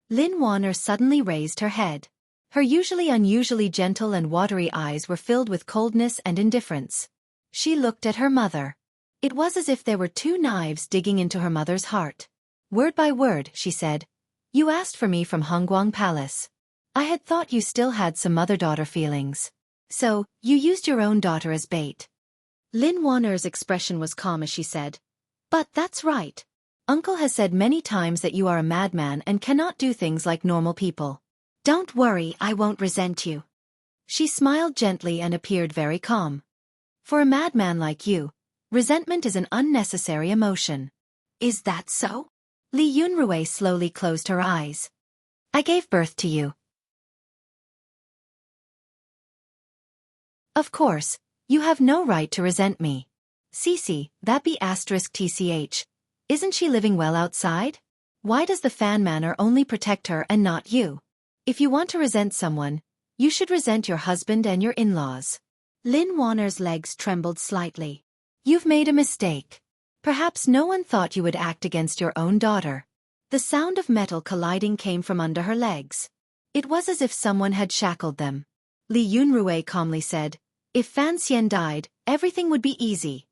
Lin Wan'er suddenly raised her head. Her usually unusually gentle and watery eyes were filled with coldness and indifference. She looked at her mother. It was as if there were two knives digging into her mother's heart. Word by word, she said, "You asked for me from Hongguang Palace. I had thought you still had some mother-daughter feelings. So, you used your own daughter as bait." Lin Wan'er's expression was calm as she said, "But that's right. Uncle has said many times that you are a madman and cannot do things like normal people. Don't worry, I won't resent you." She smiled gently and appeared very calm. "For a madman like you, resentment is an unnecessary emotion." "Is that so?" Li Yunrui slowly closed her eyes. "I gave birth to you. Of course, you have no right to resent me. Cece, that be *tch. Isn't she living well outside? Why does the Fan Manor only protect her and not you? If you want to resent someone, you should resent your husband and your in-laws." Lin Wan'er's legs trembled slightly. "You've made a mistake. Perhaps no one thought you would act against your own daughter." The sound of metal colliding came from under her legs. It was as if someone had shackled them. Li Yunrui calmly said, "If Fan Xian died, everything would be easy."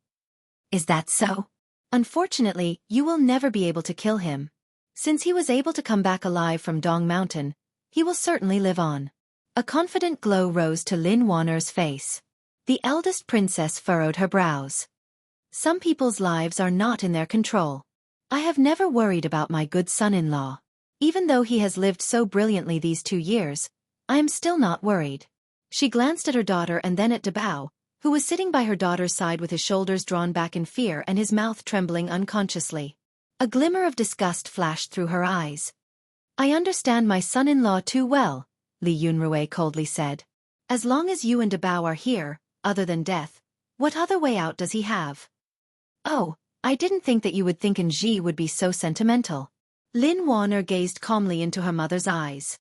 "Is that so?" "Unfortunately, you will never be able to kill him. Since he was able to come back alive from Dong Mountain, he will certainly live on." A confident glow rose to Lin Wan'er's face. The eldest princess furrowed her brows. "Some people's lives are not in their control. I have never worried about my good son-in-law. Even though he has lived so brilliantly these 2 years, I am still not worried. She glanced at her daughter and then at Dabao, who was sitting by her daughter's side with his shoulders drawn back in fear and his mouth trembling unconsciously. A glimmer of disgust flashed through her eyes. "I understand my son-in-law too well," Li Yunrui coldly said. "As long as you and Dabao are here, other than death, what other way out does he have?" "Oh, I didn't think that you would think Ji would be so sentimental." Lin Warner gazed calmly into her mother's eyes.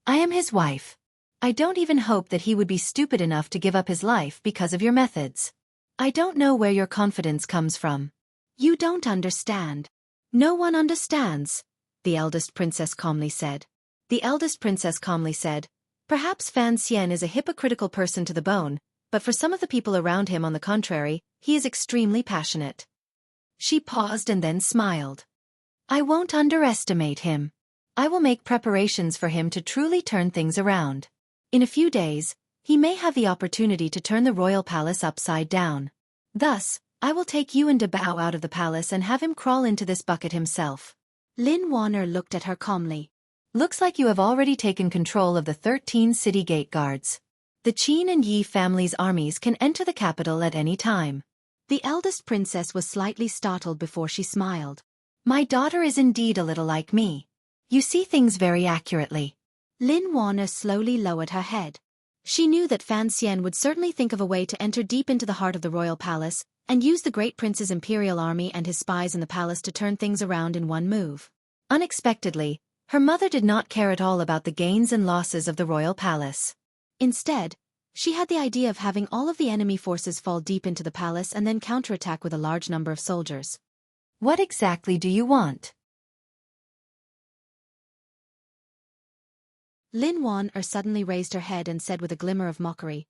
"I am his wife. I don't even hope that he would be stupid enough to give up his life because of your methods. I don't know where your confidence comes from. You don't understand." "No one understands," the eldest princess calmly said. "Perhaps Fan Xian is a hypocritical person to the bone, but for some of the people around him, on the contrary, he is extremely passionate." She paused and then smiled. "I won't underestimate him. I will make preparations for him to truly turn things around. In a few days, he may have the opportunity to turn the royal palace upside down. Thus, I will take you and Dabao out of the palace and have him crawl into this bucket himself." Lin Warner looked at her calmly. "Looks like you have already taken control of the 13 city gate guards. The Qin and Yi family's armies can enter the capital at any time." The eldest princess was slightly startled before she smiled. "My daughter is indeed a little like me. You see things very accurately." Lin Warner slowly lowered her head. She knew that Fan Xian would certainly think of a way to enter deep into the heart of the royal palace and use the great prince's imperial army and his spies in the palace to turn things around in one move. Unexpectedly, her mother did not care at all about the gains and losses of the royal palace. Instead, she had the idea of having all of the enemy forces fall deep into the palace and then counterattack with a large number of soldiers. "What exactly do you want?" Lin Warner suddenly raised her head and said with a glimmer of mockery,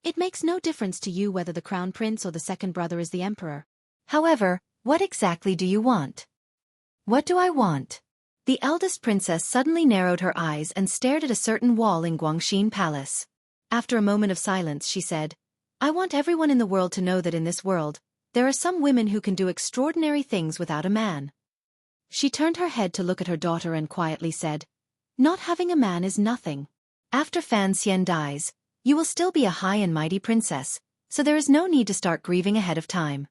"It makes no difference to you whether the crown prince or the second brother is the emperor. However, what exactly do you want?" "What do I want?" The eldest princess suddenly narrowed her eyes and stared at a certain wall in Guangxin Palace. After a moment of silence, she said, "I want everyone in the world to know that in this world, there are some women who can do extraordinary things without a man." She turned her head to look at her daughter and quietly said, "Not having a man is nothing. After Fan Xian dies, you will still be a high and mighty princess, so there is no need to start grieving ahead of time.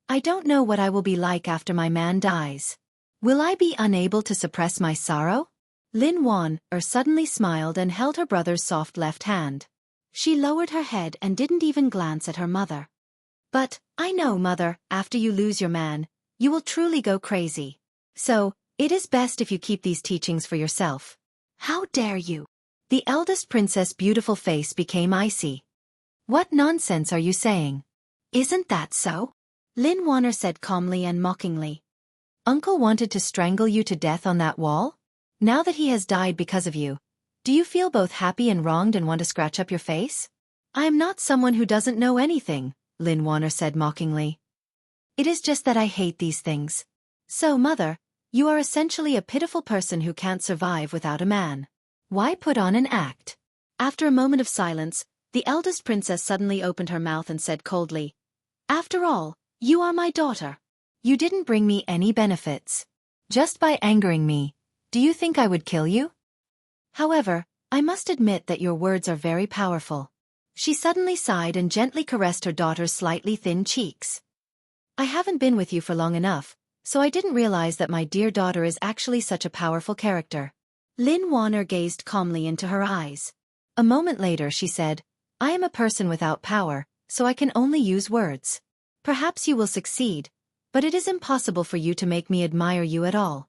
I don't know what I will be like after my man dies. Will I be unable to suppress my sorrow?" Lin Warner suddenly smiled and held her brother's soft left hand. She lowered her head and didn't even glance at her mother. "But, I know, mother, after you lose your man, you will truly go crazy. So, it is best if you keep these teachings for yourself." "How dare you?" The eldest princess' beautiful face became icy. "What nonsense are you saying? Isn't that so?" Lin Warner said calmly and mockingly. "Uncle wanted to strangle you to death on that wall? Now that he has died because of you, do you feel both happy and wronged and want to scratch up your face?" "I am not someone who doesn't know anything," Lin Warner said mockingly. "It is just that I hate these things. So, mother, you are essentially a pitiful person who can't survive without a man. Why put on an act?" After a moment of silence, the eldest princess suddenly opened her mouth and said coldly, "After all, you are my daughter. You didn't bring me any benefits. Just by angering me, do you think I would kill you? However, I must admit that your words are very powerful." She suddenly sighed and gently caressed her daughter's slightly thin cheeks. "I haven't been with you for long enough, so I didn't realize that my dear daughter is actually such a powerful character." Lin Warner gazed calmly into her eyes. A moment later she said, "I am a person without power, so I can only use words. Perhaps you will succeed, but it is impossible for you to make me admire you at all."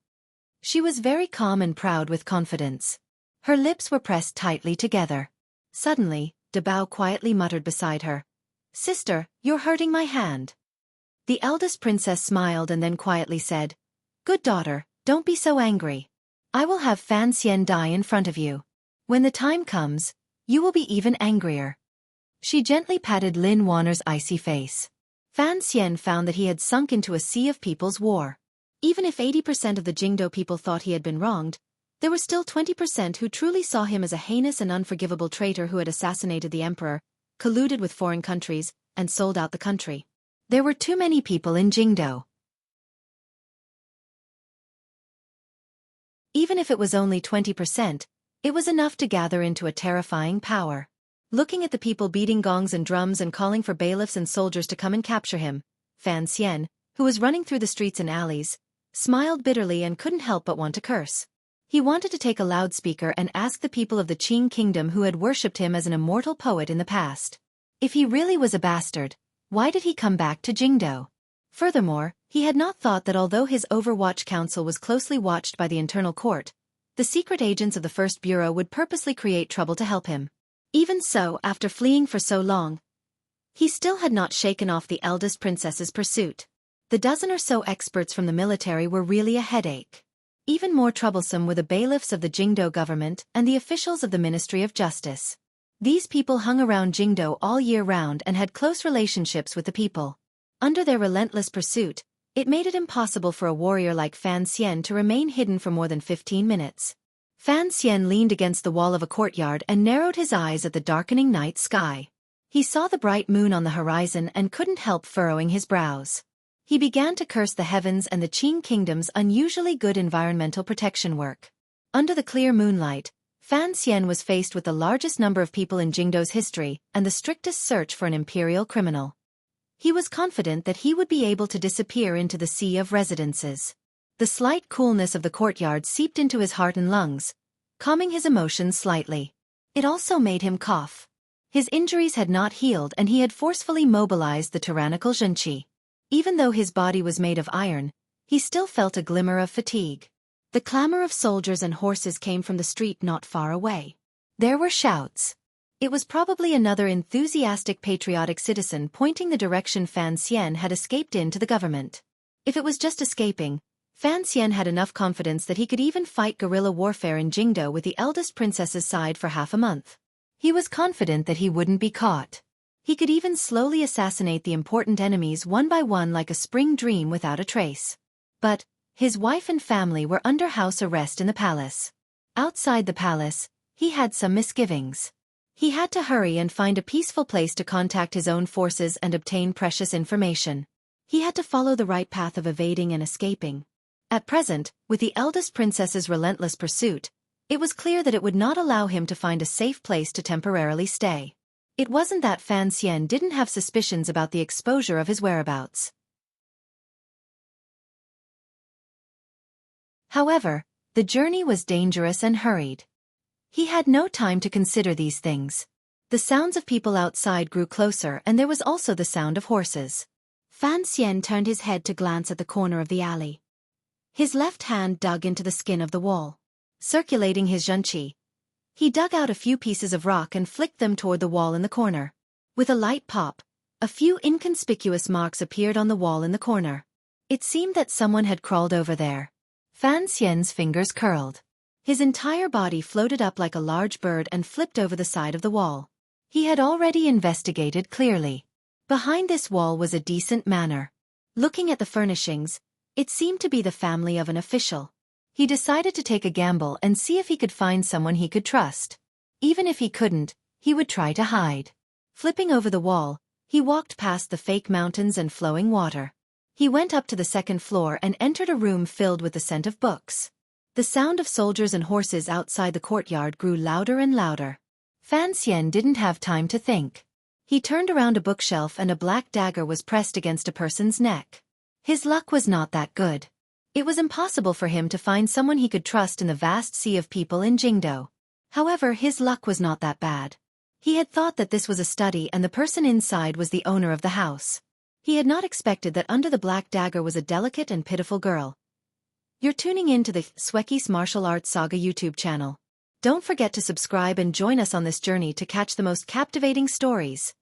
She was very calm and proud with confidence. Her lips were pressed tightly together. Suddenly, Dabao quietly muttered beside her, "Sister, you're hurting my hand." The eldest princess smiled and then quietly said, "Good daughter, don't be so angry. I will have Fan Xian die in front of you. When the time comes, you will be even angrier." She gently patted Lin Warner's icy face. Fan Xian found that he had sunk into a sea of people's war. Even if 80% of the Jingdo people thought he had been wronged, there were still 20% who truly saw him as a heinous and unforgivable traitor who had assassinated the emperor, colluded with foreign countries, and sold out the country. There were too many people in Jingdo. Even if it was only 20%, it was enough to gather into a terrifying power. Looking at the people beating gongs and drums and calling for bailiffs and soldiers to come and capture him, Fan Xian, who was running through the streets and alleys, smiled bitterly and couldn't help but want to curse. He wanted to take a loudspeaker and ask the people of the Qing kingdom who had worshipped him as an immortal poet in the past. If he really was a bastard, why did he come back to Jingdo? Furthermore, he had not thought that although his Overwatch Council was closely watched by the internal court, the secret agents of the First Bureau would purposely create trouble to help him. Even so, after fleeing for so long, he still had not shaken off the eldest princess's pursuit. The dozen or so experts from the military were really a headache. Even more troublesome were the bailiffs of the Jingdo government and the officials of the Ministry of Justice. These people hung around Jingdo all year round and had close relationships with the people. Under their relentless pursuit, it made it impossible for a warrior like Fan Xian to remain hidden for more than 15 minutes. Fan Xian leaned against the wall of a courtyard and narrowed his eyes at the darkening night sky. He saw the bright moon on the horizon and couldn't help furrowing his brows. He began to curse the heavens and the Qing kingdom's unusually good environmental protection work. Under the clear moonlight, Fan Xian was faced with the largest number of people in Jingdo's history and the strictest search for an imperial criminal. He was confident that he would be able to disappear into the sea of residences. The slight coolness of the courtyard seeped into his heart and lungs, calming his emotions slightly. It also made him cough. His injuries had not healed and he had forcefully mobilized the tyrannical Xueqi. Even though his body was made of iron, he still felt a glimmer of fatigue. The clamor of soldiers and horses came from the street not far away. There were shouts. It was probably another enthusiastic patriotic citizen pointing the direction Fan Xian had escaped into the government. If it was just escaping, Fan Xian had enough confidence that he could even fight guerrilla warfare in Jingdo with the eldest princess's side for half a month. He was confident that he wouldn't be caught. He could even slowly assassinate the important enemies one by one like a spring dream without a trace. But his wife and family were under house arrest in the palace. Outside the palace, he had some misgivings. He had to hurry and find a peaceful place to contact his own forces and obtain precious information. He had to follow the right path of evading and escaping. At present, with the eldest princess's relentless pursuit, it was clear that it would not allow him to find a safe place to temporarily stay. It wasn't that Fan Xian didn't have suspicions about the exposure of his whereabouts. However, the journey was dangerous and hurried. He had no time to consider these things. The sounds of people outside grew closer and there was also the sound of horses. Fan Xian turned his head to glance at the corner of the alley. His left hand dug into the skin of the wall. Circulating his Xueqi, he dug out a few pieces of rock and flicked them toward the wall in the corner. With a light pop, a few inconspicuous marks appeared on the wall in the corner. It seemed that someone had crawled over there. Fan Xian's fingers curled. His entire body floated up like a large bird and flipped over the side of the wall. He had already investigated clearly. Behind this wall was a decent manor. Looking at the furnishings, it seemed to be the family of an official. He decided to take a gamble and see if he could find someone he could trust. Even if he couldn't, he would try to hide. Flipping over the wall, he walked past the fake mountains and flowing water. He went up to the second floor and entered a room filled with the scent of books. The sound of soldiers and horses outside the courtyard grew louder and louder. Fan Xian didn't have time to think. He turned around a bookshelf and a black dagger was pressed against a person's neck. His luck was not that good. It was impossible for him to find someone he could trust in the vast sea of people in Jingdo. However, his luck was not that bad. He had thought that this was a study and the person inside was the owner of the house. He had not expected that under the black dagger was a delicate and pitiful girl. You're tuning in to the Xueqi's Martial Arts Saga YouTube channel. Don't forget to subscribe and join us on this journey to catch the most captivating stories.